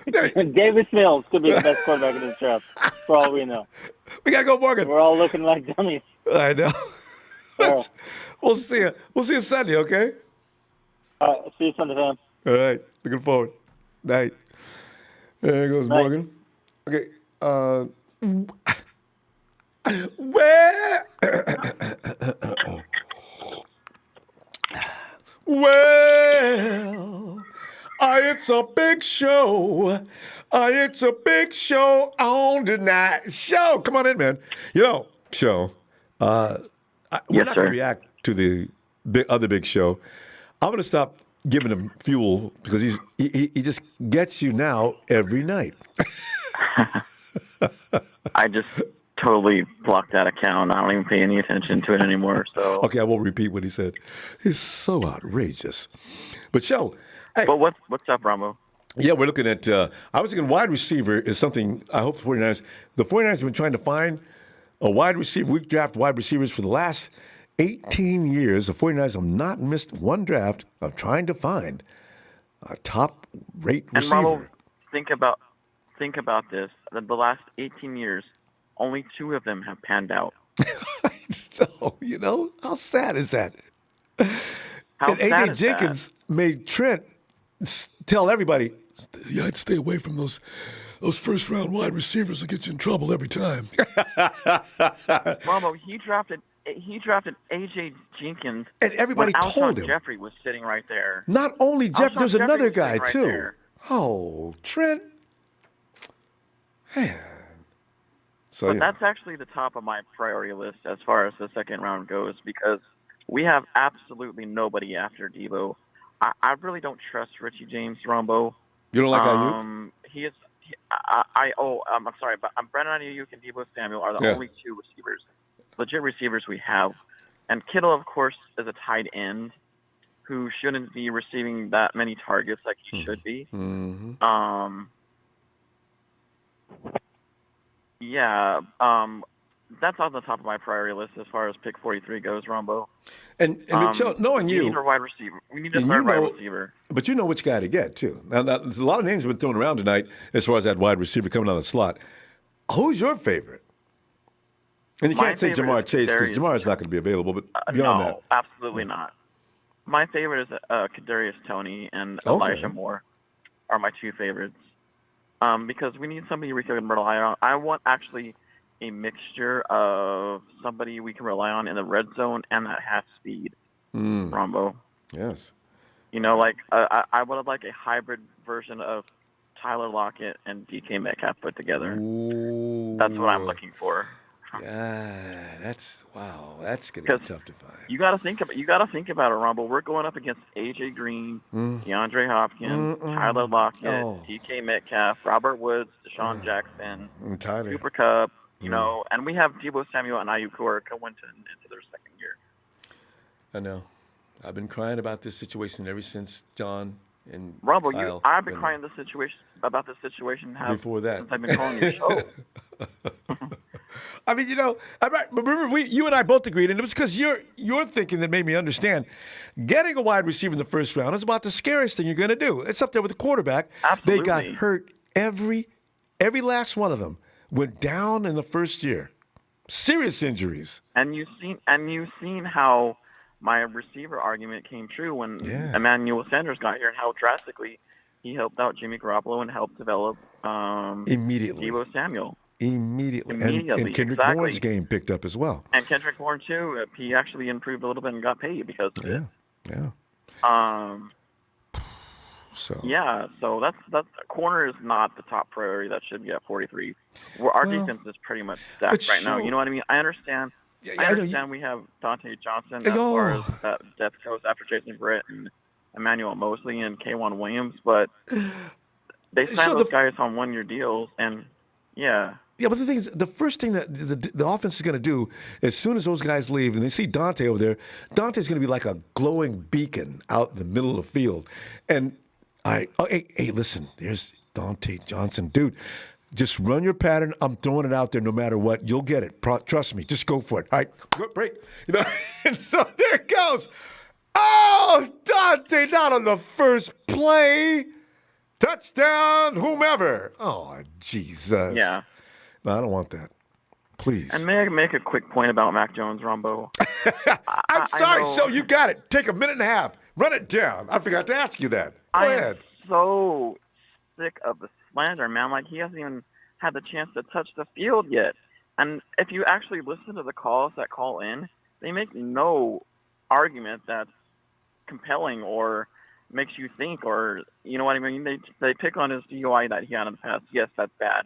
S18: Davis Mills could be the best quarterback in this draft, for all we know.
S1: We gotta go, Morgan.
S18: We're all looking like dummies.
S1: I know. We'll see you. We'll see you Sunday, okay?
S18: See you Sunday, fam.
S1: All right. Looking forward. Night. There goes Morgan. Okay. Well, it's a big show. It's a big show on tonight. Show. Come on in, man. Show. We're not going to react to the other big show. I'm going to stop giving him fuel because he just gets you now every night.
S19: I just totally blocked that account. I don't even pay any attention to it anymore. So
S1: okay, I won't repeat what he said. It's so outrageous. But show. Hey.
S19: But what's up, Ronbo?
S1: Yeah, we're looking at. I was thinking wide receiver is something. I hope the 49ers have been trying to find a wide receiver. We draft wide receivers for the last 18 years. The 49ers have not missed one draft of trying to find a top-rate receiver.
S19: And Ronbo, think about this. The last 18 years, only 2 of them have panned out.
S1: So, how sad is that?
S19: How
S1: and
S19: sad
S1: A.J.
S19: is
S1: Jenkins made Trent tell everybody, I'd stay away from those first-round wide receivers will get you in trouble every time.
S19: Ronbo, he drafted A.J. Jenkins,
S1: and everybody
S19: when
S1: told
S19: Alshon
S1: him.
S19: Jeffrey was sitting right there.
S1: Not only Jeff,
S19: Alshon
S1: there's
S19: Jeffrey
S1: another
S19: was
S1: guy
S19: sitting right
S1: too.
S19: there.
S1: Oh, Trent, So
S19: But that's actually the top of my priority list as far as the second round goes because we have absolutely nobody after Debo. I really don't trust Richie James Ronbo.
S1: You don't like Ayuk?
S19: He is. I'm sorry, but Brandon Ayuk and Debo Samuel are the
S1: Yeah.
S19: only two receivers, legit receivers we have. And Kittle, of course, is a tight end who shouldn't be receiving that many targets like he should be.
S1: Mm-hmm.
S19: Yeah. That's on the top of my priority list as far as pick 43 goes, Rombo.
S1: And Michelle, knowing
S19: we
S1: you,
S19: need a wide receiver. We need a
S1: and
S19: third
S1: you know,
S19: wide receiver.
S1: but you know which guy to get too. Now, there's a lot of names have been thrown around tonight as far as that wide receiver coming out of the slot. Who's your favorite? And you
S19: My
S1: can't say
S19: favorite
S1: Jamar
S19: is
S1: Chase because
S19: Kadarius.
S1: Jamar's not going to be available. But beyond
S19: No,
S1: that,
S19: absolutely not. My favorite is Kadarius Toney and
S1: Okay.
S19: Elijah Moore are my two favorites. Because we need somebody we can rely on. I want actually a mixture of somebody we can rely on in the red zone and that has speed. Rombo.
S1: Yes.
S19: You know, like I would like a hybrid version of Tyler Lockett and DK Metcalf put together. That's what I'm looking for.
S1: Yeah, that's That's going to be tough to find.
S19: You got to think about it, Rombo. We're going up against AJ Green, DeAndre Hopkins, Tyler Lockett, DK Metcalf, Robert Woods, Deshaun Jackson,
S1: Tyler.
S19: Cooper Kupp. You know, and we have Debo Samuel and Ayuk who are going into their second year.
S1: I know. I've been crying about this situation ever since John and
S19: Rombo,
S1: Kyle.
S19: I've been crying about this situation
S1: Before that.
S19: since I've been calling your show.
S1: I mean, you know, remember you and I both agreed, and it was because you're thinking that made me understand. Getting a wide receiver in the first round is about the scariest thing you're going to do. It's up there with the quarterback.
S19: Absolutely.
S1: They got hurt every last one of them. Went down in the first year. Serious injuries.
S19: And you've seen how my receiver argument came true when Emmanuel Sanders got here and how drastically he helped out Jimmy Garoppolo and helped develop
S1: Immediately.
S19: Debo Samuel.
S1: Immediately. And Kendrick
S19: exactly.
S1: Bourne's game picked up as well.
S19: And Kendrick Bourne too. He actually improved a little bit and got paid because of it.
S1: Yeah.
S19: So that's corner is not the top priority. That should be at 43. Our defense is pretty much stacked right now. You know what I mean? I understand. I understand we have Dante Johnson as far as that depth goes after Jason Britt and Emmanuel Mosley and K'Wan Williams, but they signed those guys on one-year deals, and yeah.
S1: Yeah, but the thing is, the first thing that the offense is going to do, as soon as those guys leave and they see Dante over there, Dante's going to be like a glowing beacon out in the middle of the field. And hey, listen, there's Dante Johnson. Dude, just run your pattern. I'm throwing it out there no matter what. You'll get it. Trust me. Just go for it. All right, good break. You know, and so there it goes. Oh, Dante, not on the first play. Touchdown, whomever. Oh, Jesus.
S19: Yeah.
S1: No, I don't want that. Please.
S19: And may I make a quick point about Mac Jones, Rombo?
S1: I'm sorry, so you got it. Take a minute and a half. Run it down. I forgot to ask you that. Go ahead.
S19: I'm so sick of the slander, man. Like, he hasn't even had the chance to touch the field yet. And if you actually listen to the calls that call in, they make no argument that's compelling or makes you think, or, you know what I mean? They pick on his DUI that he had in the past. Yes, that's bad.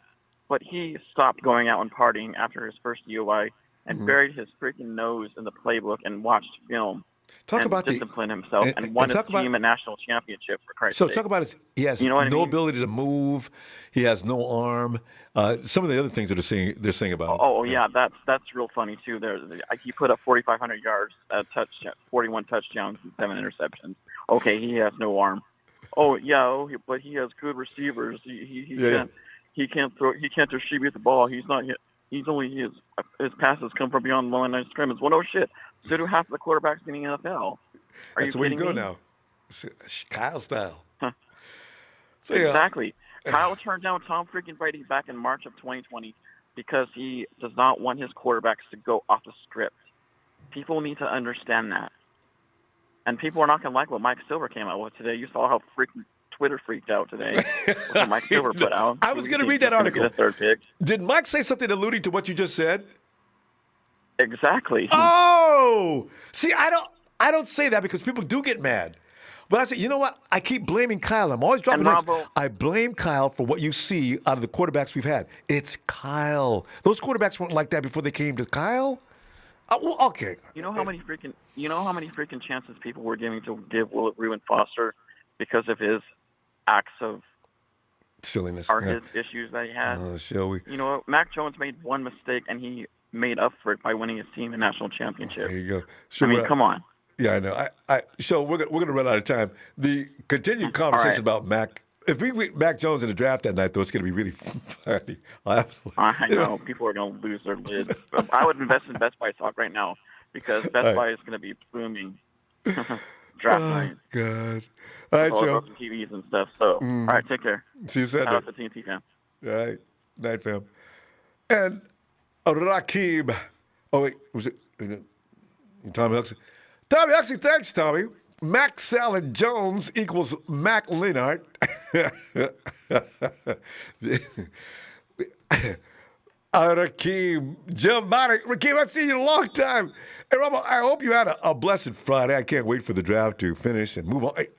S19: But he stopped going out and partying after his first DUI and buried his freaking nose in the playbook and watched film.
S1: Talk about
S19: discipline himself and won his team a national championship, for Christ's sake.
S1: Talk about he has no ability to move. He has no arm. Some of the other things that they're saying about him.
S19: Yeah, that's real funny too. He put up 4,500 yards, 41 touchdowns, and 7 interceptions. Okay, he has no arm. But he has good receivers. He can't throw. He can't distribute the ball. His passes come from beyond the line of scrimmage. Well, no shit. So do half the quarterbacks in the NFL.
S1: That's the way you go now. Kyle style. So,
S19: exactly. Kyle turned down Tom freaking Brady back in March of 2020 because he does not want his quarterbacks to go off the script. People need to understand that. And people are not going to like what Mike Silver came out with today. You saw how freaking Twitter freaked out today. What Mike Silver put out.
S1: I was going to read that article.
S19: Get a third pick.
S1: Did Mike say something alluding to what you just said?
S19: Exactly.
S1: Oh, see, I don't say that because people do get mad. But I said, you know what? I keep blaming Kyle. I'm always dropping
S19: And
S1: names.
S19: Ronbo-
S1: I blame Kyle for what you see out of the quarterbacks we've had. It's Kyle. Those quarterbacks weren't like that before they came to Kyle. Well, okay.
S19: You know how many freaking chances people were giving to give Willett Ruin Foster because of his acts of
S1: silliness
S19: or his issues that he had.
S1: Shall we?
S19: You know, Mac Jones made one mistake and he made up for it by winning his team a national championship.
S1: There you go.
S19: I mean, come on.
S1: Yeah, I know. So we're gonna run out of time. The continued conversation about Mac. If we get Mac Jones in the draft that night, though, it's gonna be really funny.
S19: I know people are gonna lose their lids. I would invest in Best Buy stock right now because Best Buy is gonna be booming. Draft night.
S1: God. All right, Joe.
S19: Some TVs and stuff. So, all right, take care.
S1: See you Saturday.
S19: Shout out to TNT fam.
S1: All right, night, fam. And Rakib. Oh wait, was it Tommy Huxley? Tommy Huxley, thanks, Tommy. Mac Salad Jones equals Mac Leonard. Rakib, Jamari. Rakib, I've seen you in a long time. Hey, Ronbo, I hope you had a blessed Friday. I can't wait for the draft to finish and move on. Hey,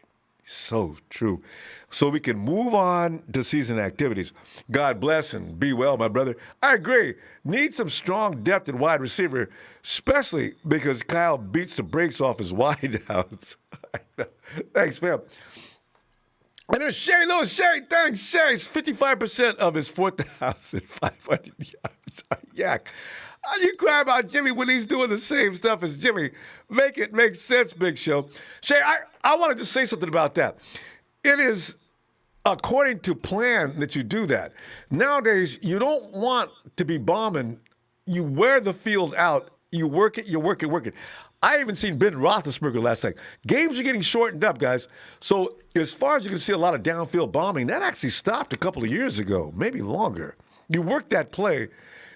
S1: so true. So we can move on to season activities. God bless and be well, my brother. I agree. Need some strong depth at wide receiver, especially because Kyle beats the brakes off his wideouts. Thanks, fam. And there's Sherry Lewis. Sherry, thanks. Sherry's 55% of his 4,500 yards. Yak. How you cry about Jimmy when he's doing the same stuff as Jimmy? Make it make sense, Big Show. Sherry, I want to just say something about that. It is according to plan that you do that. Nowadays, you don't want to be bombing. You wear the field out. You work it, you work it, work it. I even seen Ben Roethlisberger last night. Games are getting shortened up, guys. So as far as you can see a lot of downfield bombing, that actually stopped a couple of years ago, maybe longer. You work that play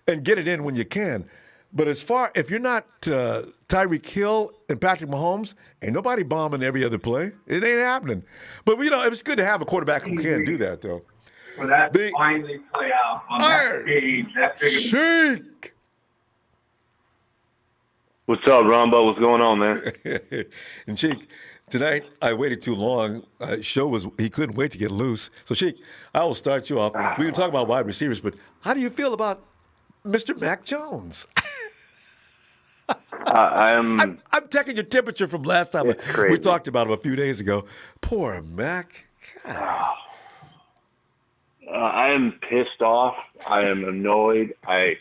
S1: and get it in when you can. But if you're not Tyreek Hill and Patrick Mahomes, ain't nobody bombing every other play. It ain't happening. But, it was good to have a quarterback who can do that, though.
S20: For that to finally play out on that stage.
S1: Sheik!
S21: What's up, Ronbo? What's going on, man?
S1: And Sheik, tonight I waited too long. He couldn't wait to get loose. So Sheik, I will start you off. We can talk about wide receivers, but how do you feel about Mr. Mac Jones? I'm taking your temperature from last time we talked about him a few days ago. Poor Mac. God.
S21: I am pissed off. I am annoyed. I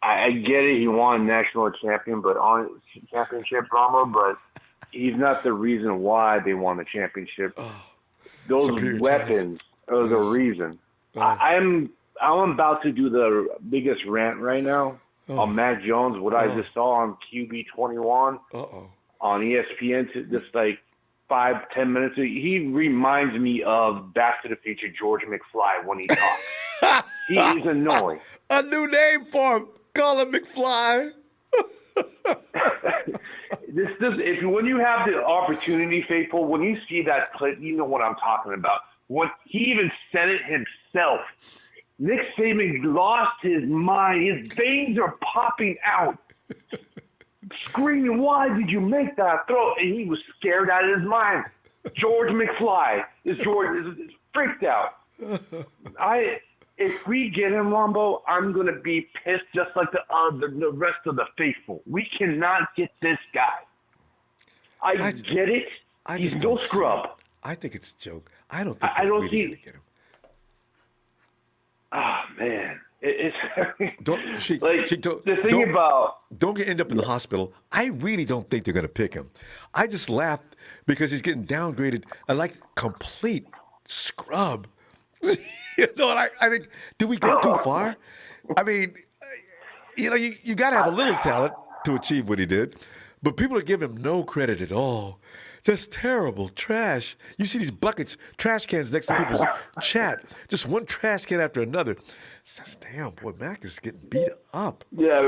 S21: get it. He won a national championship, drama, but he's not the reason why they won the championship. Those weapons are the reason. I'm about to do the biggest rant right now on Mac Jones. What I just saw on QB 21 on ESPN, just like 5-10 minutes. He reminds me of Back to the Future George McFly when he talks. He is annoying.
S1: A new name for him. Call him McFly.
S21: When you have the opportunity, Faithful, when you see that clip, you know what I'm talking about. When he even said it himself. Nick Saban lost his mind. His veins are popping out. Screaming, why did you make that throw? And he was scared out of his mind. George McFly is freaked out. If we get him, Ronbo, I'm going to be pissed just like the rest of the faithful. We cannot get this guy. I get it. He's no scrub.
S1: I think it's a joke. I don't think they're really going to get him.
S21: Ah, man.
S1: Don't end up in the hospital. I really don't think they're going to pick him. I just laughed because he's getting downgraded. I like complete scrub. I think, do we go too far? I mean, you got to have a little talent to achieve what he did, but people are giving him no credit at all. Just terrible trash. You see these buckets, trash cans next to people's chat. Just one trash can after another. Says, damn, boy, Mac is getting beat up.
S21: Yeah,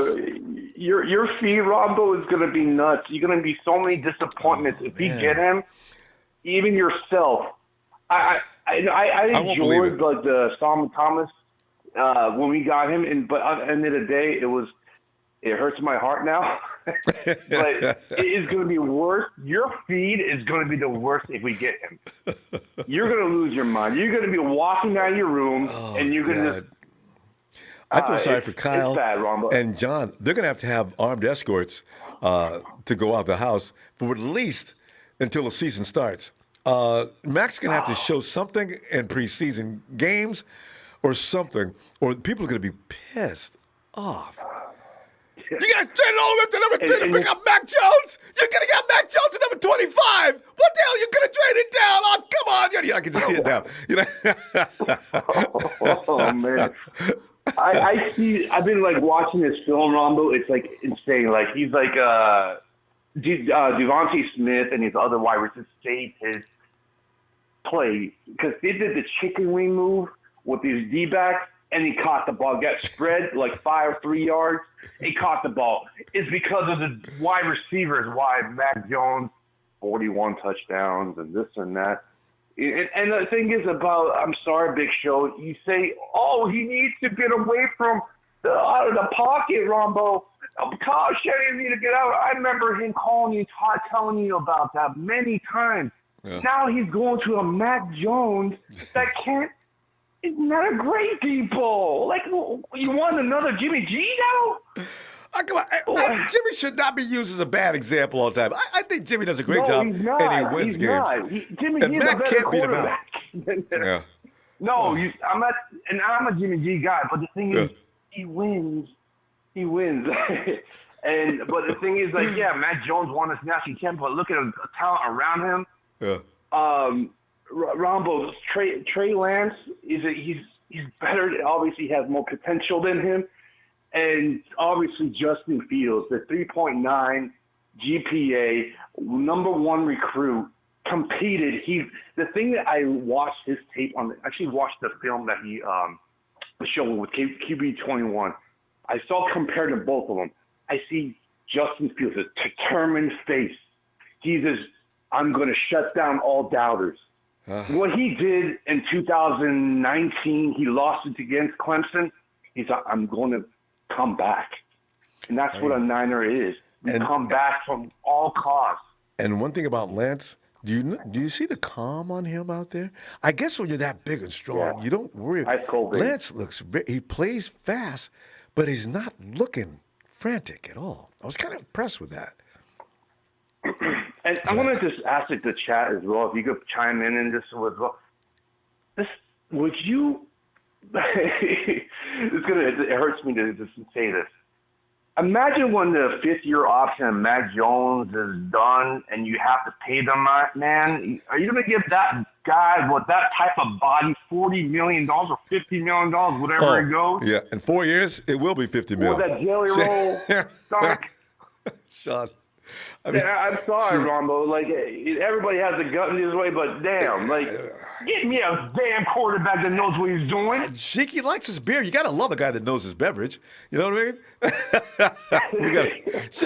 S21: your fee, Ronbo, is going to be nuts. You're going to be so many disappointments if you get him. Even yourself. I enjoyed the Solomon Thomas when we got him, but at the end of the day, it was It hurts my heart now, but it is going to be worse. Your feed is going to be the worst if we get him. You're going to lose your mind. You're going to be walking out of your room, and you're going to just.
S1: I feel sorry for Kyle
S21: it's bad, Ronbo.
S1: and John. They're going to have armed escorts to go out the house for at least until the season starts. Mac's going to have to show something in preseason games or something, or people are going to be pissed off. You guys traded all the way up to number 3 to pick up Mac Jones? You're going to get Mac Jones at number 25. What the hell? You could have traded down. Oh, come on. I can just see it now.
S21: Oh, man. I see. I've been like watching this film, Ronbo. It's like insane. Like he's like Devontae Smith and his other wide receivers saved his play because they did the chicken wing move with his D-backs, and he caught the ball. Got spread like 5 or 3 yards. He caught the ball. It's because of the wide receivers. Why Mac Jones, 41 touchdowns and this and that. And the thing is about, I'm sorry, Big Show, you say, oh, he needs to get away from out of the pocket, Ronbo. Kyle Shanahan needs to get out. I remember him calling you, telling you about that many times. Yeah. Now he's going to a Mac Jones that can't. It's not a great people. Like, you want another Jimmy G now?
S1: Come on. Jimmy should not be used as a bad example all the time. I think Jimmy does a great job, and he wins games.
S21: Jimmy G's a better quarterback. Yeah. No, I'm not, and I'm a Jimmy G guy, but the thing is, he wins. He wins. But the thing is, like, yeah, Mac Jones won this national championship, but look at the talent around him. Yeah. Ronbo, Trey Lance he's better. Obviously, has more potential than him. And obviously, Justin Fields, the 3.9 GPA, number 1 recruit, competed. The thing that I watched his tape on, actually watched the film that he showed with QB21. I saw compared to both of them. I see Justin Fields, a determined face. He says, I'm going to shut down all doubters. What he did in 2019, he lost it against Clemson. He's like, I'm going to come back. And that's what a Niner is. Come back from all costs.
S1: And one thing about Lance, do you see the calm on him out there? I guess when you're that big and strong, you don't worry. Lance he plays fast, but he's not looking frantic at all. I was kind of impressed with that.
S21: And I want to just ask the chat as well, if you could chime in this as well. Would you? It hurts me to just say this. Imagine when the 5th-year option of Mac Jones is done, and you have to pay them, man. Are you going to give that guy with that type of body $40 million or $50 million, whatever it goes?
S1: Yeah, in 4 years, it will be $50 million.
S21: Or that jelly roll stomach.
S1: Sean.
S21: I'm sorry, Ronbo. Like, everybody has a gut in this way, but damn, like, get me a damn quarterback that knows what he's doing.
S1: Sheik, he likes his beer. You got to love a guy that knows his beverage. You know what I mean?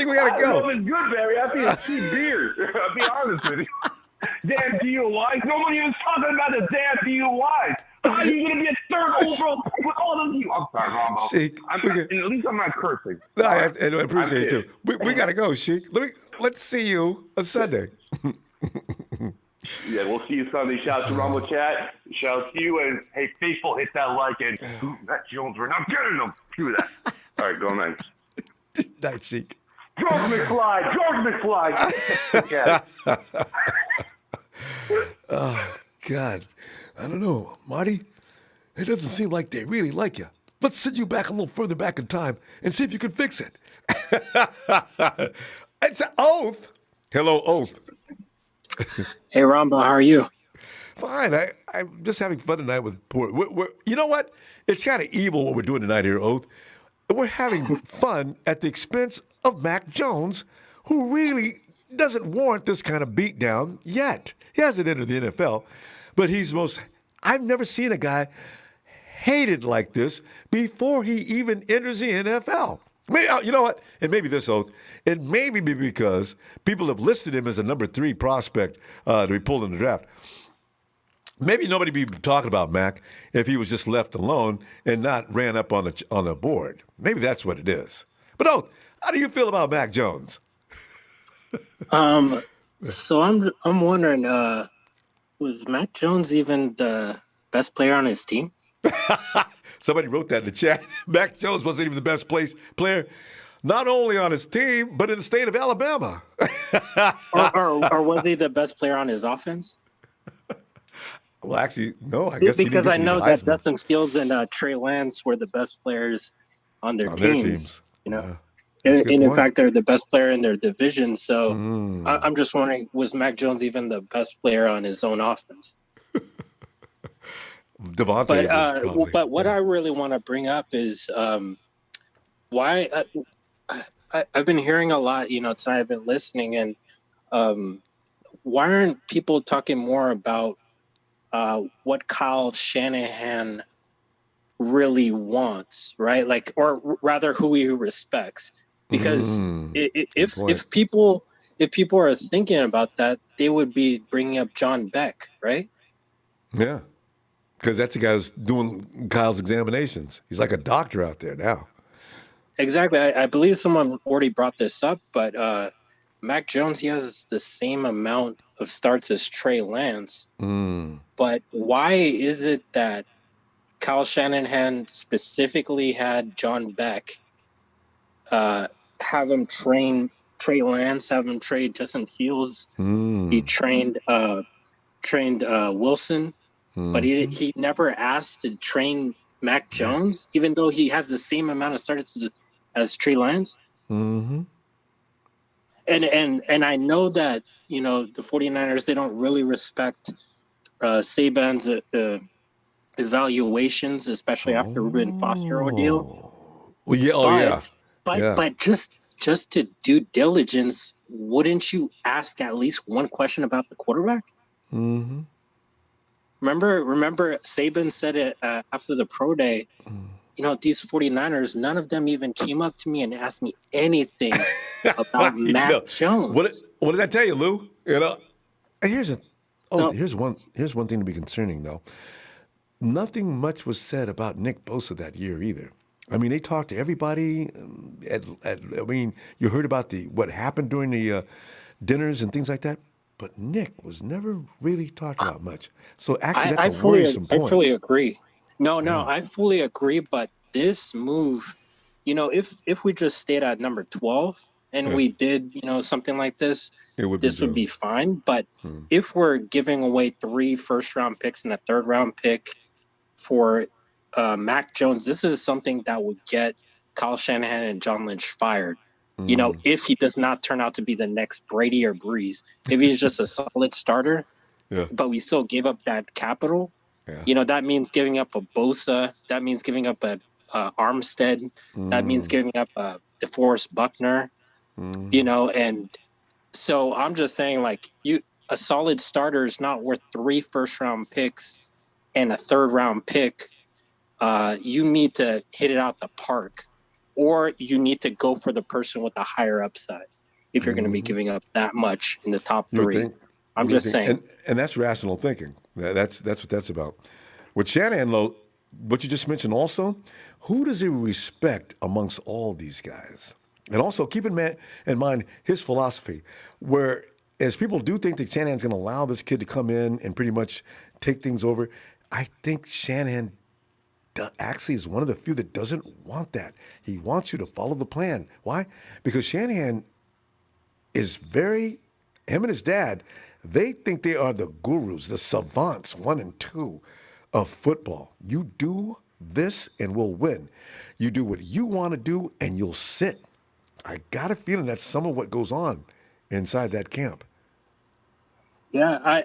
S1: we got to go.
S21: I love his good, Barry. I think it's cheap beer. I'll be honest with you. Damn DUIs. Nobody even talking about the damn DUIs. How are you going to be a 3rd overall pick with all of you? I'm sorry, Ronbo.
S1: Sheik,
S21: at least I'm not cursing.
S1: No, I appreciate it too. We got to go, Sheik. Let's see you on Sunday.
S21: Yeah, we'll see you Sunday. Shout out to Ronbo Chat. Shout out to you. And hey, faithful, hit that like. And Mac Jones, we're not getting them. Do that. All right, go nice.
S1: Night, Sheik.
S21: George McFly. Okay.
S1: Oh, God. I don't know, Marty. It doesn't seem like they really like you. Let's send you back a little further back in time and see if you can fix it. It's an Oath. Hello, Oath.
S3: Hey, Ronbo, how are you?
S1: Fine. I'm just having fun tonight with Port. You know what? It's kind of evil what we're doing tonight here, Oath. We're having fun at the expense of Mac Jones, who really doesn't warrant this kind of beatdown yet. He hasn't entered the NFL, but I've never seen a guy hated like this before he even enters the NFL. You know what? It may be this, Oath. It may be because people have listed him as a number 3 prospect to be pulled in the draft. Maybe nobody would be talking about Mac if he was just left alone and not ran up on the board. Maybe that's what it is. But no, how do you feel about Mac Jones?
S3: So I'm wondering, was Mac Jones even the best player on his team?
S1: Somebody wrote that in the chat. Mac Jones wasn't even the best player, not only on his team, but in the state of Alabama.
S3: or was he the best player on his offense?
S1: Well, actually, no. I guess
S3: because I know that
S1: Heisman.
S3: Justin Fields and Trey Lance were the best players on their teams. You know, and in fact, they're the best player in their division. So I'm just wondering, was Mac Jones even the best player on his own offense?
S1: Devontae
S3: but what I really want to bring up is why I've been hearing a lot. You know, tonight I've been listening, and why aren't people talking more about what Kyle Shanahan really wants, right? Like, or rather, who he respects. Because if people are thinking about that, they would be bringing up John Beck, right?
S1: Yeah, because that's the guy who's doing Kyle's examinations. He's like a doctor out there now.
S3: Exactly. I believe someone already brought this up, but Mac Jones, he has the same amount of starts as Trey Lance. But why is it that Kyle Shanahan specifically had John Beck have him train Trey Lance, have him train Justin Fields? He trained Wilson, but he never asked to train Mac Jones, even though he has the same amount of starts as Trey Lance. And I know that, you know, the 49ers, they don't really respect Saban's evaluations, especially after Reuben Foster ordeal.
S1: Well, yeah.
S3: But just to due diligence, wouldn't you ask at least one question about the quarterback? Remember Saban said it after the pro day, you know, these 49ers, none of them even came up to me and asked me anything about Mac Jones.
S1: What did I tell you, Lou? You know, here's one thing to be concerning though. Nothing much was said about Nick Bosa that year either. I mean, they talked to everybody. I mean, you heard about what happened during the dinners and things like that. But Nick was never really talked about much. So actually, that's a worrisome point.
S3: I fully agree. No, I fully agree. But this move, you know, if we just stayed at number 12 and we did, you know, something like this, this would be fine. But if we're giving away 3 first-round picks and a third-round pick for Mac Jones, this is something that would get Kyle Shanahan and John Lynch fired. You know, if he does not turn out to be the next Brady or Breeze, if he's just a solid starter, but we still gave up that capital, you know, that means giving up a Bosa, that means giving up a Armstead, that means giving up a DeForest Buckner, you know, and so I'm just saying, like, a solid starter is not worth 3 first-round picks and a third-round pick. You need to hit it out the park. Or you need to go for the person with the higher upside if you're going to be giving up that much in the top 3. I'm just saying.
S1: And that's rational thinking. That's what that's about. With Shanahan, though, what you just mentioned also, who does he respect amongst all these guys? And also keep in mind his philosophy, where as people do think that Shanahan's going to allow this kid to come in and pretty much take things over, I think Shanahan actually is one of the few that doesn't want that. He wants you to follow the plan. Why? Because Shanahan is him and his dad, they think they are the gurus, the savants, 1 and 2 of football. You do this and we'll win. You do what you want to do and you'll sit. I got a feeling that's some of what goes on inside that camp.
S3: Yeah,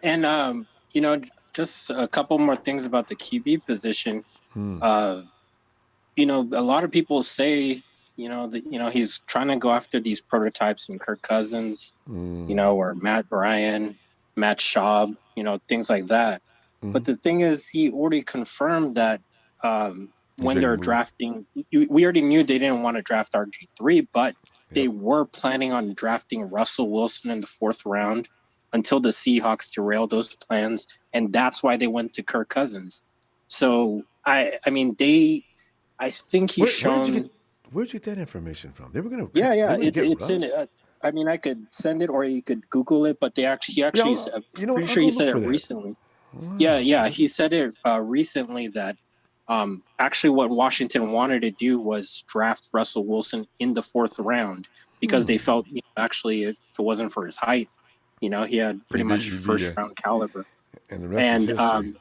S3: you know, just a couple more things about the QB position. You know, a lot of people say, you know, that, you know, he's trying to go after these prototypes in Kirk Cousins, you know, or Matt Ryan, Matt Schaub, you know, things like that. But the thing is, he already confirmed that when they're drafting, we already knew they didn't want to draft RG3, but they were planning on drafting Russell Wilson in the 4th round until the Seahawks derailed those plans. And that's why they went to Kirk Cousins. So, I mean, I think he's shown.
S1: Where'd you get that information from? They were going to.
S3: Yeah. It's in. I mean, I could send it, or you could Google it. But he actually, said, pretty sure he said it recently. Wow. Yeah. He said it recently that actually what Washington wanted to do was draft Russell Wilson in the 4th round because they felt actually if it wasn't for his height, he had pretty much first round caliber.
S1: And the rest is history.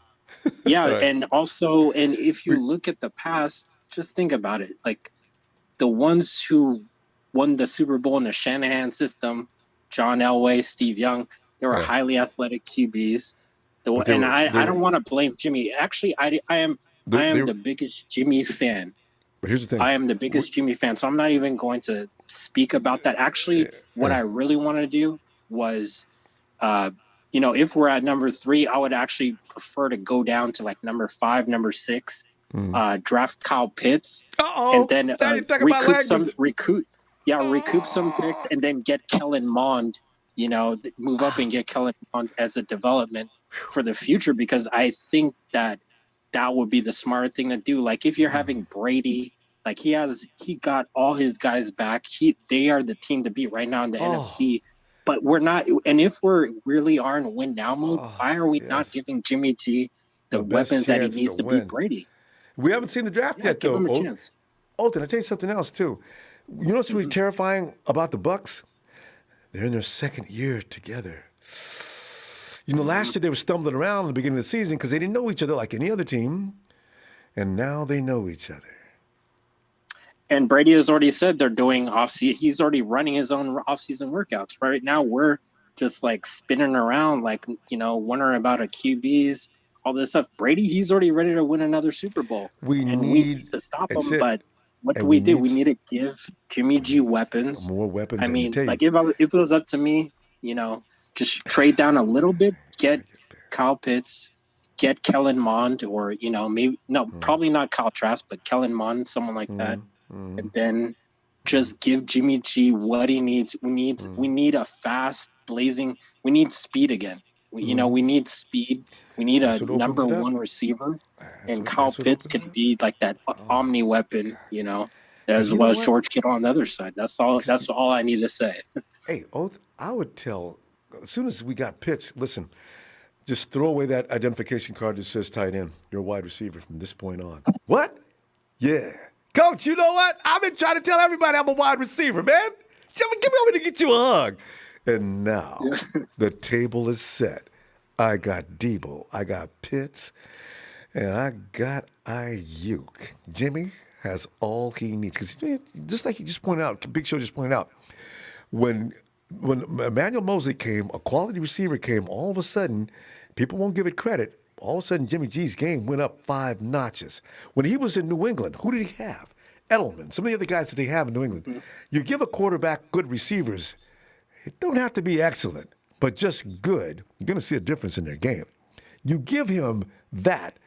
S3: Right. And also, and if you look at the past, just think about it. Like the ones who won the Super Bowl in the Shanahan system, John Elway, Steve Young, they were highly athletic QBs. I don't want to blame Jimmy. Actually, I am the biggest Jimmy fan.
S1: But here's the thing.
S3: I am the biggest Jimmy fan, so I'm not even going to speak about that. Actually, what I really want to do was, if we're at number 3, I would actually prefer to go down to like number 5, number 6, draft Kyle Pitts, and then recoup some picks, and then get Kellen Mond. Move up and get Kellen Mond as a development for the future, because I think that would be the smart thing to do. Like if you're having Brady, like he got all his guys back. They are the team to beat right now in the NFC. But we're not, and if we really are in win now mode, why are we not giving Jimmy G the weapons that he needs to beat Brady?
S1: We haven't seen the draft yet, though. Olton, I tell you something else too. You know what's really terrifying about the Bucs? They're in their 2nd year together. Last year they were stumbling around in the beginning of the season because they didn't know each other like any other team, and now they know each other.
S3: And Brady has already said they're doing off-season. He's already running his own off-season workouts. Right now, we're just like spinning around, like, wondering about a QBs, all this stuff. Brady, he's already ready to win another Super Bowl. We need to stop him. But what do we do? We need to give Jimmy G weapons.
S1: More weapons.
S3: I mean, like if it was up to me, just trade down a little bit, get Kyle Pitts, get Kellen Mond, or probably not Kyle Trask, but Kellen Mond, someone like that. And then just give Jimmy G what he needs. We need a fast, blazing. We need speed again. We need speed. We need a number 1 receiver, and Kyle Pitts can be like that omni weapon. As well as George Kittle on the other side. That's all I need to say.
S1: Hey, Oath, I would tell as soon as we got Pitts. Listen, just throw away that identification card that says tight end. You're a wide receiver from this point on. What? Yeah. Coach, you know what? I've been trying to tell everybody I'm a wide receiver, man. Give me over to get you a hug. And now the table is set. I got Debo, I got Pitts, and I got Ayuk. Jimmy has all he needs. Because just like he just pointed out, Big Show just pointed out, when Emmanuel Mosley came, a quality receiver came, all of a sudden, people won't give it credit, all of a sudden Jimmy G's game went up 5 notches. When he was in New England, who did he have? Edelman, some of the other guys that they have in New England. You give a quarterback good receivers, it don't have to be excellent, but just good. You're going to see a difference in their game. You give him that,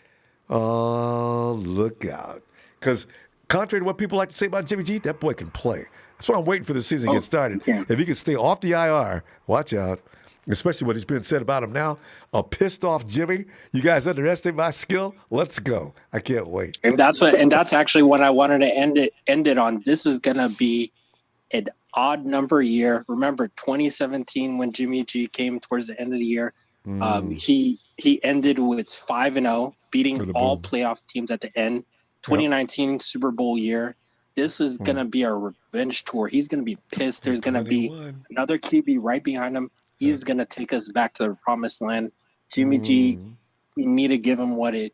S1: look out. Because contrary to what people like to say about Jimmy G, that boy can play. That's why I'm waiting for the season to get started. If he can stay off the IR, watch out. Especially what has been said about him now. A pissed off Jimmy. You guys underestimate my skill? Let's go. I can't wait.
S3: And that's actually what I wanted to end it on. This is gonna be an odd number year. Remember 2017 when Jimmy G came towards the end of the year. He ended with 5-0, beating all playoff teams at the end. 2019 Super Bowl year. This is gonna be a revenge tour. He's gonna be pissed. There's gonna be another QB right behind him. He's going to take us back to the promised land. Jimmy G, we need to give him what it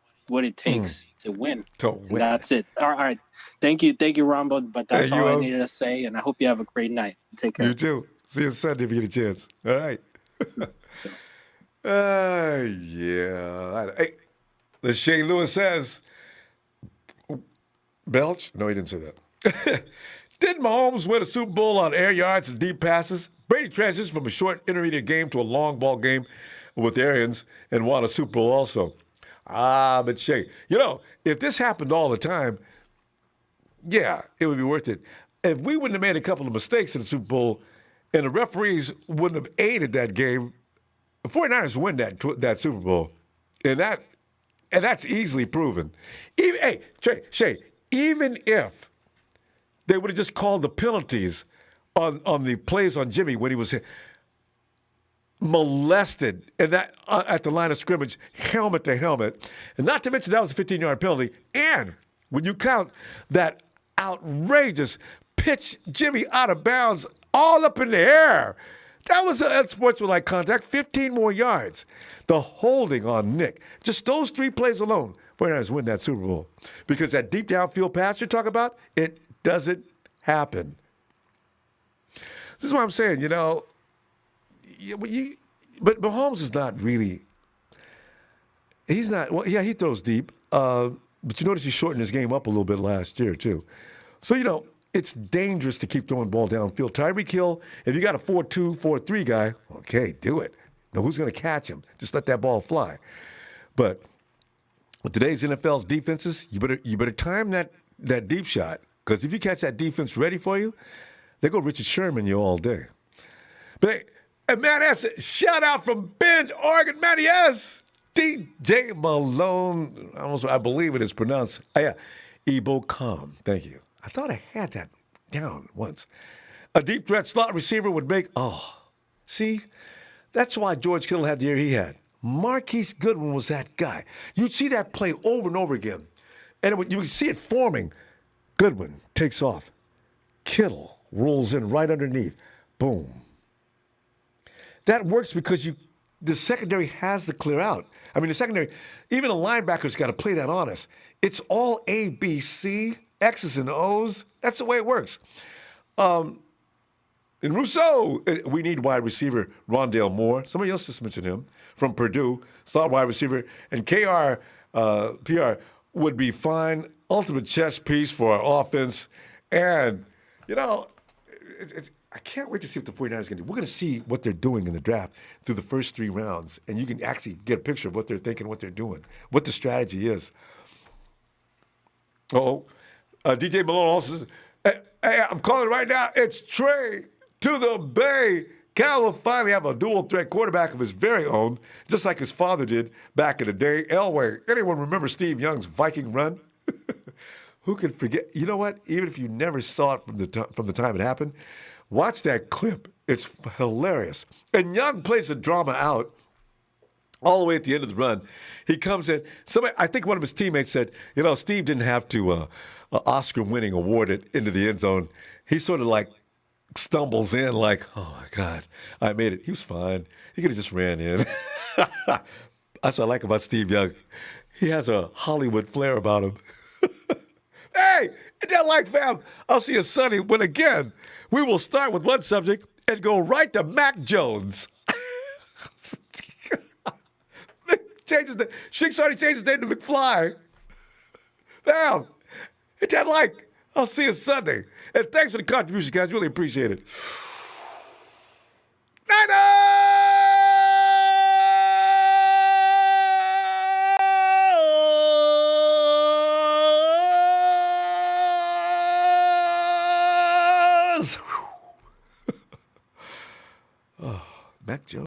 S3: takes to win. And that's it. All right. Thank you, Ronbo. But that's all I needed to say, and I hope you have a great night. Take care.
S1: You too. See you Sunday if you get a chance. All right. Yeah. Hey, as Shane Lewis says, Belch? No, he didn't say that. Did Mahomes win a Super Bowl on air yards and deep passes? Brady transitioned from a short intermediate game to a long ball game with Arians and won a Super Bowl also. But Shay, if this happened all the time, yeah, it would be worth it. If we wouldn't have made a couple of mistakes in the Super Bowl and the referees wouldn't have aided that game, the 49ers win that Super Bowl. And that's easily proven. Shay, even if they would have just called the penalties on the plays on Jimmy when he was molested and that at the line of scrimmage, helmet to helmet. And not to mention that was a 15-yard penalty. And when you count that outrageous pitch Jimmy out of bounds all up in the air, that was unsportsmanlike contact, 15 more yards. The holding on Nick, just those 3 plays alone, 49ers win that Super Bowl. Because that deep downfield pass you're talking about, it doesn't happen. This is what I'm saying, but Mahomes is not really, he's not, well, yeah, he throws deep, but you notice he shortened his game up a little bit last year, too. So, it's dangerous to keep throwing the ball downfield. Tyreek Hill, if you got a 4-2, 4-3 guy, okay, do it. Now, who's going to catch him? Just let that ball fly. But with today's NFL's defenses, you better time that deep shot, because if you catch that defense ready for you, they go Richard Sherman you all day. But and Matt S., shout out from Bend, Oregon, Matty S. DJ Malone, I believe it is pronounced. Oh, yeah, Ebo Calm. Thank you. I thought I had that down once. A deep threat slot receiver would make, see, that's why George Kittle had the year he had. Marquise Goodwin was that guy. You'd see that play over and over again, and you would see it forming. Goodwin takes off. Kittle rolls in right underneath. Boom. That works because the secondary has to clear out. I mean, the secondary, even a linebacker's got to play that on us. It's all A, B, C, X's and O's. That's the way it works. In Rousseau, we need wide receiver Rondale Moore. Somebody else just mentioned him from Purdue, slot wide receiver. And PR would be fine. Ultimate chess piece for our offense. And, I can't wait to see what the 49ers are going to do. We're going to see what they're doing in the draft through the first 3 rounds, and you can actually get a picture of what they're thinking, what they're doing, what the strategy is. DJ Malone also says, hey, I'm calling right now. It's Trey to the Bay. Cal will finally have a dual-threat quarterback of his very own, just like his father did back in the day. Elway, anyone remember Steve Young's Viking run? Who can forget? You know what? Even if you never saw it from the time it happened, watch that clip. It's hilarious. And Young plays the drama out all the way at the end of the run. He comes in. I think one of his teammates said, Steve didn't have to Oscar-winning award it into the end zone. He sort of like stumbles in like, oh, my God, I made it. He was fine. He could have just ran in. That's what I like about Steve Young. He has a Hollywood flair about him. Hey, ain't that like, fam? I'll see you Sunday when, again, we will start with one subject and go right to Mac Jones. Sheik's already changed his name to McFly. Fam, ain't that like? I'll see you Sunday. And thanks for the contribution, guys. Really appreciate it. Niners! Mac Jones.